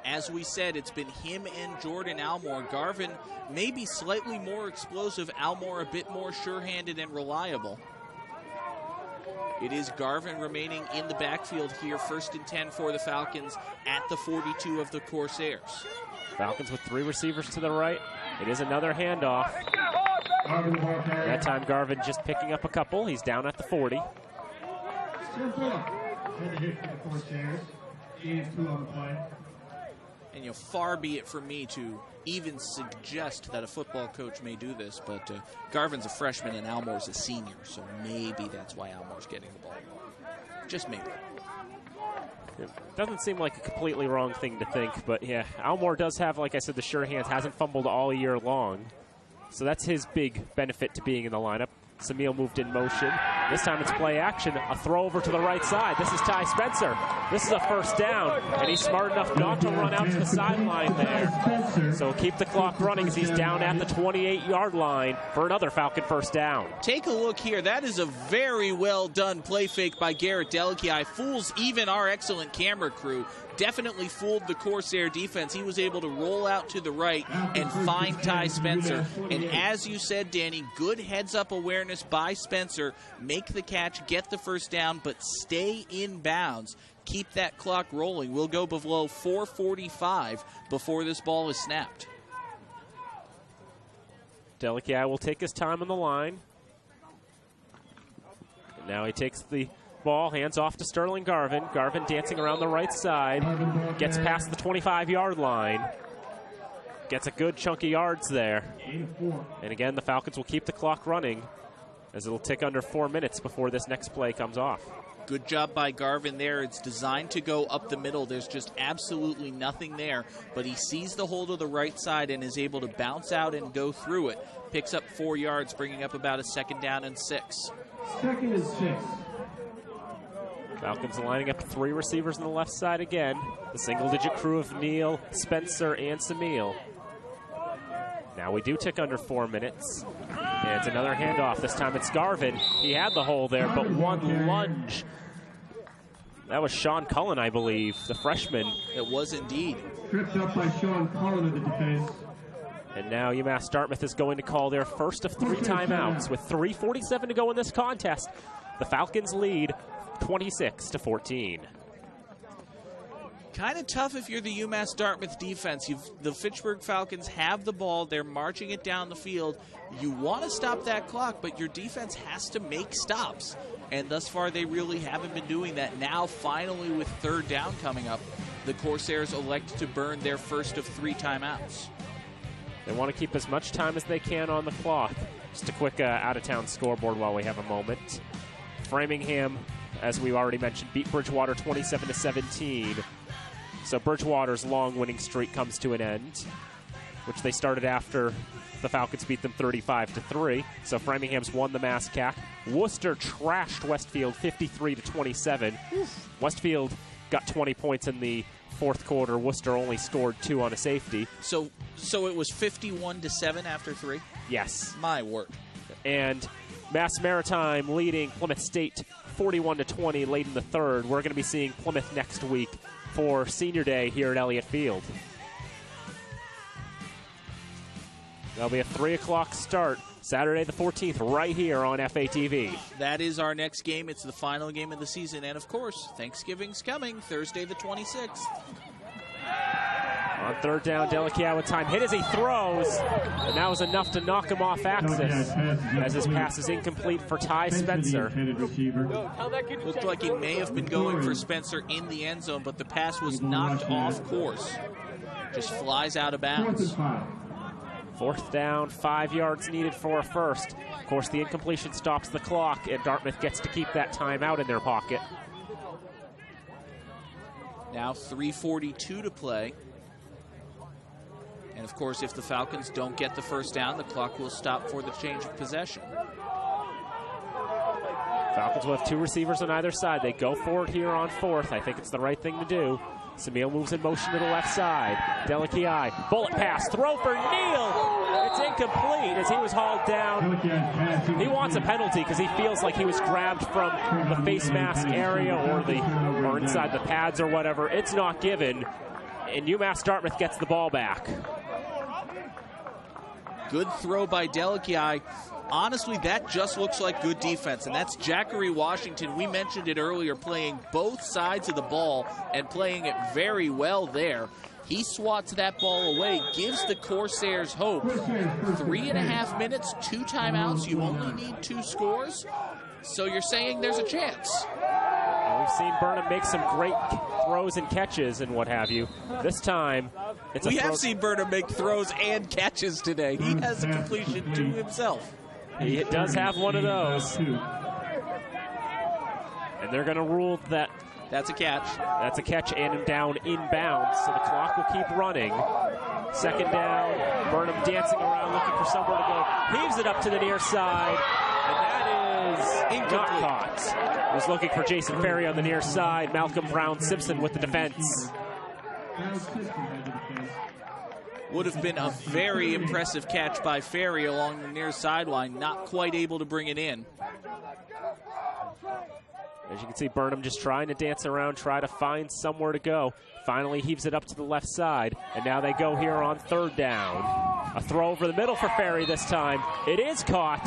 As we said, it's been him and Jordan Almore. Garvin maybe slightly more explosive, Almore a bit more sure-handed and reliable. It is Garvin remaining in the backfield here, first and 10 for the Falcons at the 42 of the Corsairs. Falcons with 3 receivers to the right. It is another handoff. That time Garvin just picking up a couple. He's down at the 40. And far be it from me to even suggest that a football coach may do this, but Garvin's a freshman and Almore's a senior, so maybe that's why Almore's getting the ball. Just maybe. It doesn't seem like a completely wrong thing to think, but yeah, Almore does have, like I said, the sure hands, hasn't fumbled all year long. So that's his big benefit to being in the lineup. Samil moved in motion. This time it's play action. A throw over to the right side. This is Ty Spencer. This is a first down, and he's smart enough not to run out to the sideline there. So keep the clock running as he's down at the 28-yard line for another Falcon first down. Take a look here. That is a very well done play fake by Garrett Delici. Fools even our excellent camera crew. Definitely fooled the Corsair defense. He was able to roll out to the right and find Ty Spencer. And as you said, Danny, good heads-up awareness by Spencer. Make the catch, get the first down, but stay in bounds. Keep that clock rolling. We'll go below 4:45 before this ball is snapped. Delici will take his time on the line. And now he takes the ball, hands off to Sterling Garvin. Garvin dancing around the right side. Gets past the 25-yard line. Gets a good chunk of yards there. And again, the Falcons will keep the clock running as it'll tick under 4 minutes before this next play comes off. Good job by Garvin there. It's designed to go up the middle. There's just absolutely nothing there. But he sees the hole to the right side and is able to bounce out and go through it. Picks up 4 yards, bringing up about a 2nd down and 6. 2nd and 6. Falcons lining up 3 receivers on the left side again. The single-digit crew of Neal, Spencer, and Samil. Now we do tick under 4 minutes. And it's another handoff. This time it's Garvin. He had the hole there, but one lunge. That was Sean Cullen, I believe, the freshman. It was indeed. Tripped up by Sean Cullen of the defense. And now UMass Dartmouth is going to call their first of 3 timeouts with 3:47 to go in this contest. The Falcons lead 26-14. Kind of tough if you're the UMass Dartmouth defense. The Fitchburg Falcons have the ball. They're marching it down the field. You want to stop that clock, but your defense has to make stops. And thus far, they really haven't been doing that. Now, finally, with 3rd down coming up, the Corsairs elect to burn their first of 3 timeouts. They want to keep as much time as they can on the clock. Just a quick out-of-town scoreboard while we have a moment. Framingham, as we already mentioned, beat Bridgewater 27-17. So Bridgewater's long winning streak comes to an end, which they started after the Falcons beat them 35-3. So Framingham's won the MassCAC. Worcester trashed Westfield 53-27. Westfield got 20 points in the 4th quarter. Worcester only scored 2 on a safety. So it was 51-7 after 3? Yes. My word. And Mass Maritime leading Plymouth State 41-20 late in the 3rd. We're going to be seeing Plymouth next week for Senior Day here at Elliott Field. That'll be a 3 o'clock start Saturday the 14th right here on FATV. That is our next game. It's the final game of the season. And, of course, Thanksgiving's coming Thursday the 26th. On 3rd down, Delici with time hit as he throws, and that was enough to knock him off axis as his pass is incomplete for Ty Spencer. Looked like he may have been going for Spencer in the end zone, but the pass was knocked off course. Just flies out of bounds. 4th down, 5 yards needed for a first. Of course, the incompletion stops the clock, and Dartmouth gets to keep that timeout in their pocket. Now 3:42 to play. And, of course, if the Falcons don't get the first down, the clock will stop for the change of possession. Falcons will have 2 receivers on either side. They go for it here on 4th. I think it's the right thing to do. Samil moves in motion to the left side. Delici, bullet pass, throw for Neal. It's incomplete as he was hauled down. He wants a penalty because he feels like he was grabbed from the face mask area or inside the pads or whatever. It's not given, and UMass Dartmouth gets the ball back. Good throw by Delici. Honestly, that just looks like good defense, and that's Jackery Washington. We mentioned it earlier, playing both sides of the ball and playing it very well there. He swats that ball away, gives the Corsairs hope. 3.5 minutes, 2 timeouts. You only need 2 scores. So you're saying there's a chance. We've seen Burnham make some great throws and catches and what have you. This time, we have seen Burnham make throws and catches today. He has a completion to himself. He does have one of those. And they're going to rule that. That's a catch. That's a catch and down inbounds, so the clock will keep running. Second down, Burnham dancing around looking for somewhere to go. Heaves it up to the near side, and that is not caught. He was looking for Jason Ferry on the near side. Malcolm Brown-Simpson with the defense. Would have been a very impressive catch by Ferry along the near sideline, not quite able to bring it in. As you can see, Burnham just trying to dance around, try to find somewhere to go. Finally heaves it up to the left side, and now they go here on third down. A throw over the middle for Ferry this time. It is caught,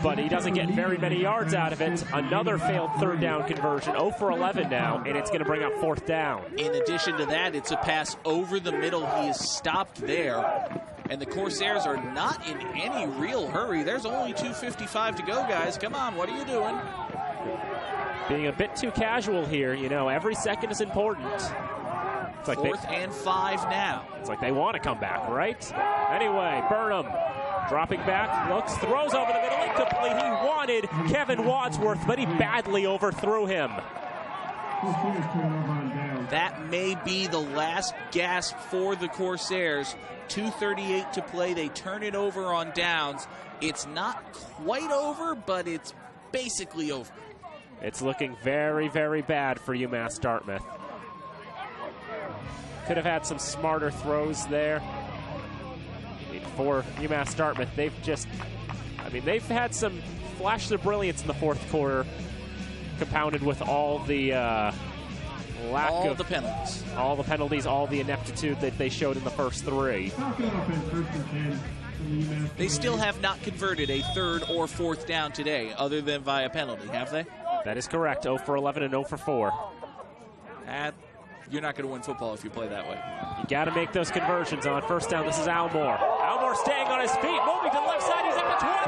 but he doesn't get very many yards out of it. Another failed third down conversion, 0 for 11 now, and it's going to bring up fourth down. In addition to that, it's a pass over the middle. He is stopped there, and the Corsairs are not in any real hurry. There's only 2:55 to go, guys. Come on, what are you doing? Being a bit too casual here, you know, every second is important. It's like Fourth and 5 now. It's like they want to come back, right? Anyway, Burnham dropping back, looks, throws over the middle, incomplete. He wanted Kevin Wadsworth, but he badly overthrew him. That may be the last gasp for the Corsairs. 2:38 to play. They turn it over on downs. It's not quite over, but it's basically over. It's looking very, very bad for UMass Dartmouth. Could have had some smarter throws there. For UMass Dartmouth, they've had some flashes of brilliance in the fourth quarter, compounded with all the the penalties. All the penalties, all the ineptitude that they showed in the first three. They still have not converted a third or fourth down today, other than via penalty, have they? That is correct. 0 for 11 and 0 for 4. You're not going to win football if you play that way. You got to make those conversions on first down. This is Almore. Almore staying on his feet, moving to the left side. He's at the 20.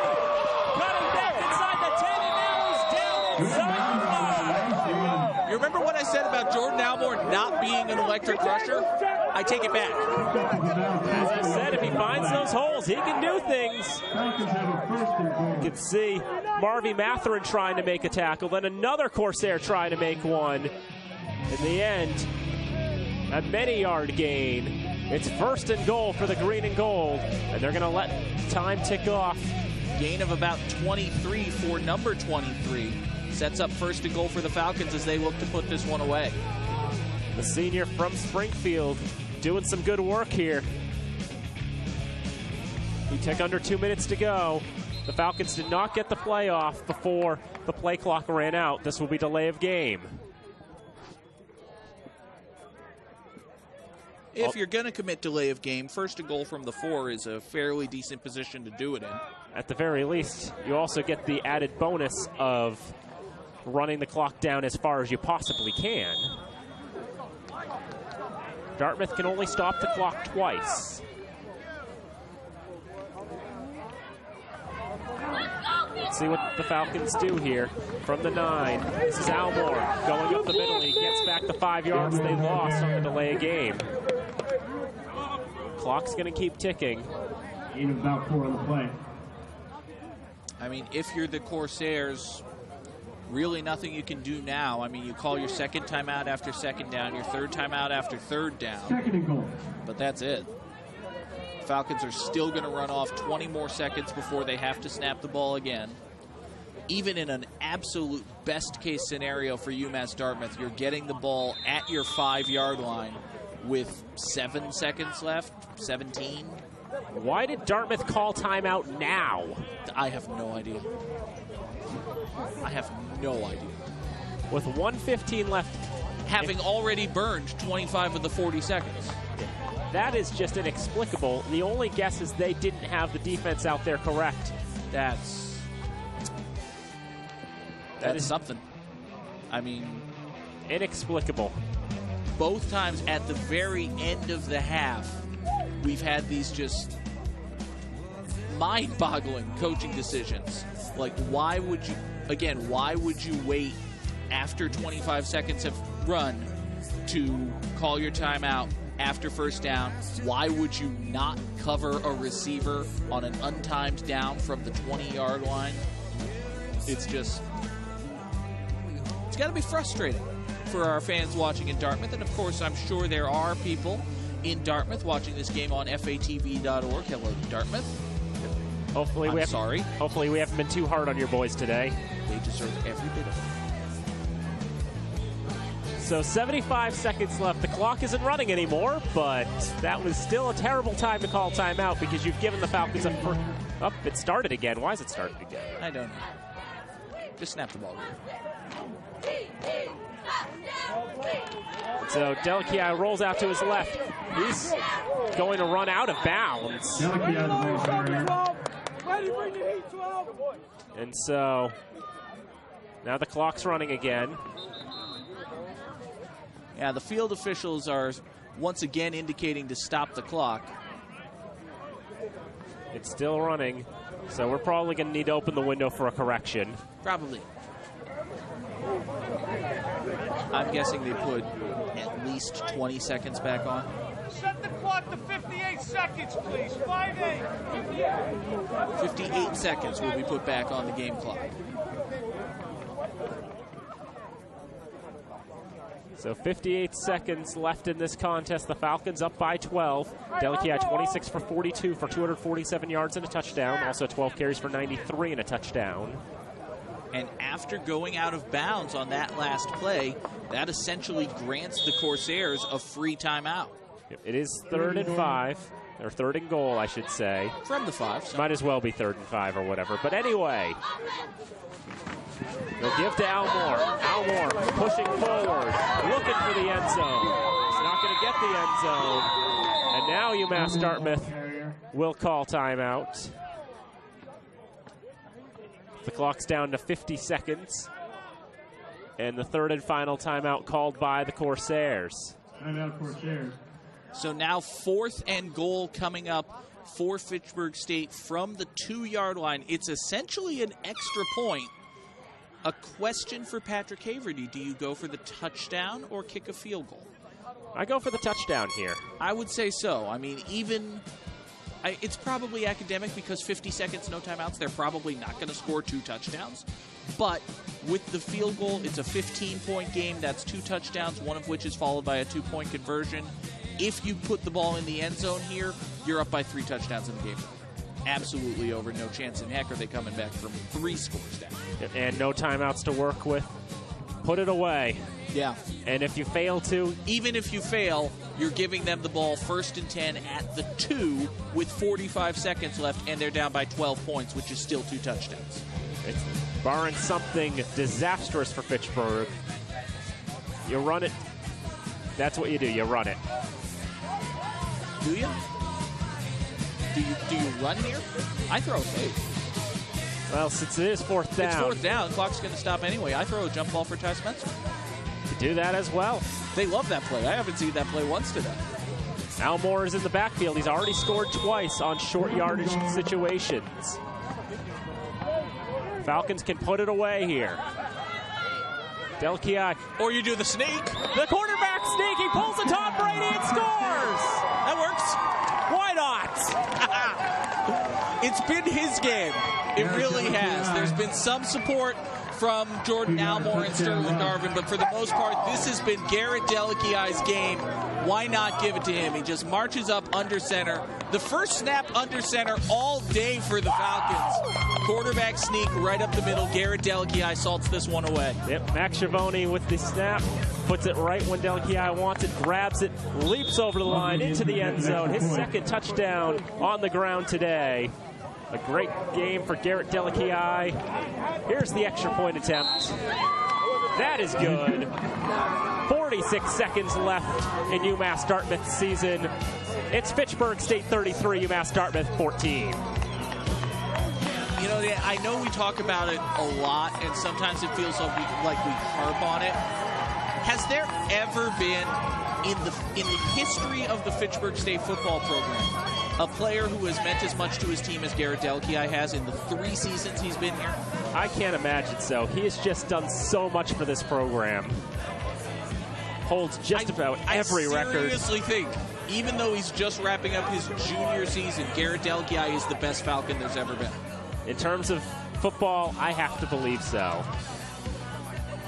Running back inside the 10, and now he's down inside the 5. You remember what I said about Jordan Almore not being an electric rusher? I take it back. As I said, if he finds those holes, he can do things. You can see Marvy Matherin trying to make a tackle, then another Corsair trying to make one. In the end, a many-yard gain. It's first and goal for the green and gold, and they're going to let time tick off. Gain of about 23 for number 23. Sets up first and goal for the Falcons as they look to put this one away. The senior from Springfield doing some good work here. We take under 2 minutes to go. The Falcons did not get the play off before the play clock ran out. This will be delay of game. If you're going to commit delay of game, first and goal from the 4 is a fairly decent position to do it in. At the very least, you also get the added bonus of running the clock down as far as you possibly can. Dartmouth can only stop the clock twice. Let's see what the Falcons do here from the 9. This is Almore going up the middle. He gets back the 5 yards they lost on the delay of game. Clock's going to keep ticking. Gain of about 4 on the play. I mean, if you're the Corsairs, really nothing you can do now. I mean, you call your second timeout after second down, your third timeout after third down. Second and goal. But that's it. Falcons are still going to run off 20 more seconds before they have to snap the ball again. Even in an absolute best-case scenario for UMass Dartmouth, you're getting the ball at your 5-yard line with 7 seconds left, 17. Why did Dartmouth call timeout now? I have no idea. I have no idea. With 1:15 left. Having already burned 25 of the 40 seconds. That is just inexplicable. The only guess is they didn't have the defense out there correct. That is something. I mean, inexplicable. Both times at the very end of the half, we've had these just mind-boggling coaching decisions. Like, why would you wait after 25 seconds have run to call your timeout after first down. Why would you not cover a receiver on an untimed down from the 20-yard line? It's got to be frustrating for our fans watching in Dartmouth. And, of course, I'm sure there are people in Dartmouth watching this game on fatv.org. Hello, Dartmouth. Hopefully we haven't been too hard on your boys today. They deserve every bit of it. So 75 seconds left. The clock isn't running anymore, but that was still a terrible time to call timeout because you've given the Falcons a first. Oh, it started again. Why is it started again? I don't know. Just snap the ball. So Delakia rolls out to his left. He's going to run out of bounds. And so now the clock's running again. Yeah, the field officials are once again indicating to stop the clock. It's still running, so we're probably going to need to open the window for a correction. Probably. I'm guessing they put at least 20 seconds back on. Set the clock to 58 seconds, please. 5-8. 58 seconds will be put back on the game clock. So 58 seconds left in this contest. The Falcons up by 12. Delakia 26 for 42 for 247 yards and a touchdown. Also 12 carries for 93 and a touchdown. And after going out of bounds on that last play, that essentially grants the Corsairs a free timeout. It is 3rd and 5, or 3rd and goal, I should say. From the 5. So. Might as well be 3rd and 5 or whatever. But anyway, they'll give to Almore. Almore pushing forward, looking for the end zone. He's not going to get the end zone. And now UMass Dartmouth will call timeout. The clock's down to 50 seconds. And the 3rd and final timeout called by the Corsairs. Timeout, Corsairs. So now 4th and goal coming up for Fitchburg State from the 2-yard line. It's essentially an extra point. A question for Patrick Haverty. Do you go for the touchdown or kick a field goal? I go for the touchdown here. I would say so. I mean, it's probably academic because 50 seconds, no timeouts. They're probably not going to score 2 touchdowns. But with the field goal, it's a 15-point game. That's 2 touchdowns, one of which is followed by a 2-point conversion. If you put the ball in the end zone here, you're up by 3 touchdowns in the game. Absolutely over. No chance in heck are they coming back from 3 scores down. And no timeouts to work with. Put it away. Yeah. And if you fail to... Even if you fail, you're giving them the ball 1st and 10 at the 2 with 45 seconds left, and they're down by 12 points, which is still 2 touchdowns. It's barring something disastrous for Fitchburg. You run it. That's what you do. You run it. Do you? Do you run here? I throw a fade. Well, since it is 4th down. It's 4th down. Clock's going to stop anyway. I throw a jump ball for Ty Spencer. You do that as well. They love that play. I haven't seen that play once today. Almore is in the backfield. He's already scored twice on short yardage situations. Falcons can put it away here. Delakia. Or you do the sneak. The quarterback sneak. He pulls the Tom Brady and scores. That works. Why not? It's been his game. It really has. There's been some support from Jordan Almore and Sterling Garvin, but for the most part, this has been Garrett Delakiai's game. Why not give it to him? He just marches up under center. The first snap under center all day for the Falcons. Quarterback sneak right up the middle. Garrett Delakiai salts this one away. Yep, Max Schiavone with the snap. Puts it right when Delakiai wants it, grabs it, leaps over the line into the end zone. His 2nd touchdown on the ground today. A great game for Garrett Delakiai. Here's the extra point attempt. That is good. 46 seconds left in UMass Dartmouth season. It's Fitchburg State 33, UMass Dartmouth 14. You know, I know we talk about it a lot, and sometimes it feels like we harp on it. Has there ever been, in the history of the Fitchburg State football program, a player who has meant as much to his team as Garrett Delakiai has in the 3 seasons he's been here? I can't imagine so. He has just done so much for this program. Holds just about every record. I seriously think, even though he's just wrapping up his junior season, Garrett Delkiai is the best Falcon there's ever been. In terms of football, I have to believe so.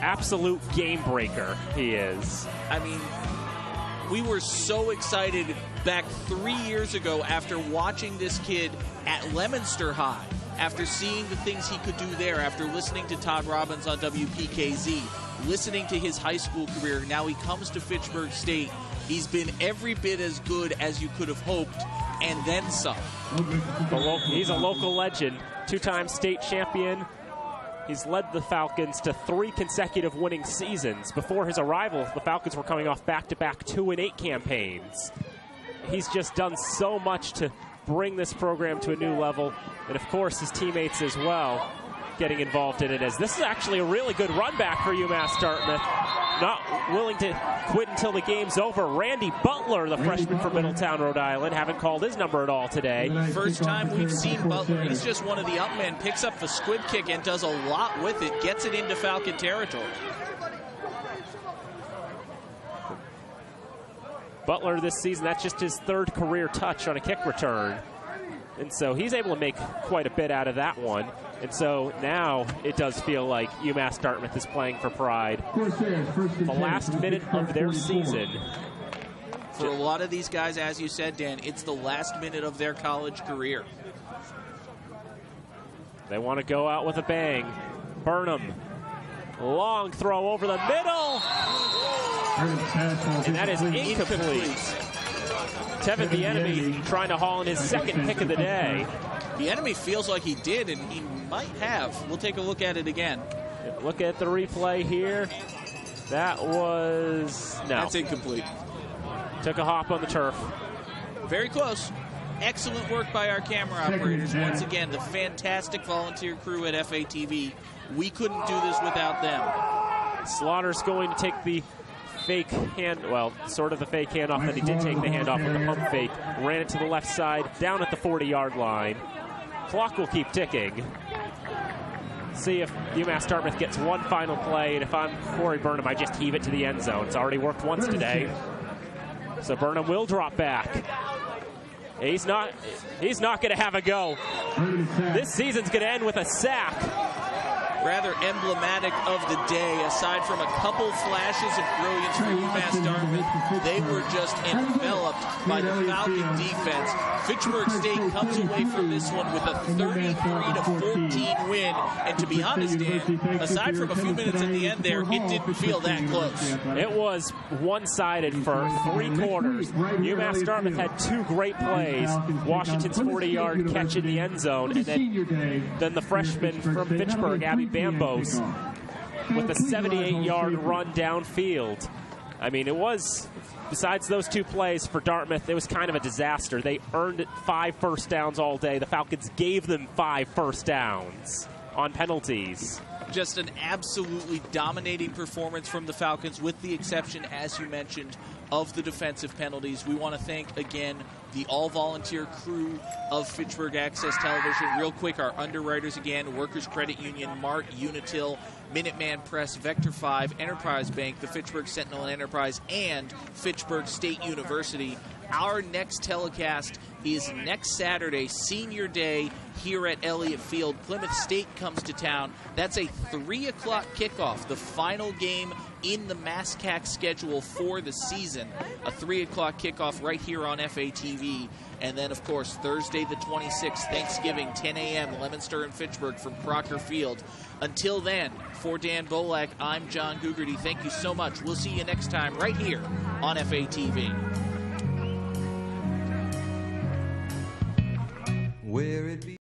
Absolute game breaker he is. I mean, we were so excited back 3 years ago after watching this kid at Leominster High, after seeing the things he could do there, after listening to Todd Robbins on WPKZ, listening to his high school career. Now he comes to Fitchburg State. He's been every bit as good as you could have hoped, and then some. He's a local legend, two-time state champion. He's led the Falcons to 3 consecutive winning seasons. Before his arrival, the Falcons were coming off back-to-back 2-8 campaigns. He's just done so much to bring this program to a new level, and of course his teammates as well getting involved in it, as this is actually a really good run back for UMass Dartmouth. Not willing to quit until the game's over. Randy Butler, the freshman from Middletown, Rhode Island, haven't called his number at all today. First time we've seen Butler. He's just one of the up men, picks up the squib kick and does a lot with it, gets it into Falcon territory. Butler this season, that's just his 3rd career touch on a kick return. And so he's able to make quite a bit out of that one. And so now it does feel like UMass Dartmouth is playing for pride. The last minute of their season. For a lot of these guys, as you said, Dan, it's the last minute of their college career. They want to go out with a bang. Burnham, long throw over the middle. And that is incomplete. Tevin Bieniemy trying to haul in his 2nd pick of the day. Bieniemy feels like he did, and he might have. We'll take a look at it again. Look at the replay here. That was... no. That's incomplete. Took a hop on the turf. Very close. Excellent work by our camera operators. Once again, the fantastic volunteer crew at FATV. We couldn't do this without them. Slaughter's going to take the fake hand, well, sort of the fake handoff that he did take the handoff with the pump fake. Ran it to the left side, down at the 40-yard line. Clock will keep ticking. See if UMass Dartmouth gets one final play, and if I'm Corey Burnham, I just heave it to the end zone. It's already worked once today. So Burnham will drop back. He's not going to have a go. This season's going to end with a sack. Rather emblematic of the day. Aside from a couple flashes of brilliance for UMass Dartmouth, they were just enveloped by the Falcon defense. Fitchburg State comes away from this one with a 33-14 win. And to be honest, Dan, aside from a few minutes at the end there, it didn't feel that close. It was one-sided for 3 quarters. UMass Dartmouth had 2 great plays. Washington's 40-yard catch in the end zone, and then the freshman from Fitchburg, Abby Bambos, with a 78-yard run downfield. I mean, it was, besides those 2 plays for Dartmouth, it was kind of a disaster. They earned 5 first downs all day. The Falcons gave them 5 first downs on penalties. Just an absolutely dominating performance from the Falcons, with the exception, as you mentioned, of the defensive penalties. We want to thank, again, the all-volunteer crew of Fitchburg Access Television. Real quick, our underwriters again: Workers Credit Union, Mart, Unitil, Minuteman Press, Vector 5, Enterprise Bank, the Fitchburg Sentinel and Enterprise, and Fitchburg State University. Our next telecast is next Saturday, Senior Day, here at Elliott Field. Plymouth State comes to town. That's a 3 o'clock kickoff, the final game in the MassCAC schedule for the season. A 3 o'clock kickoff right here on FATV. And then, of course, Thursday the 26th, Thanksgiving, 10 a.m., Leominster and Fitchburg from Crocker Field. Until then, for Dan Bolak, I'm John Gugerty. Thank you so much. We'll see you next time right here on FATV. Where it be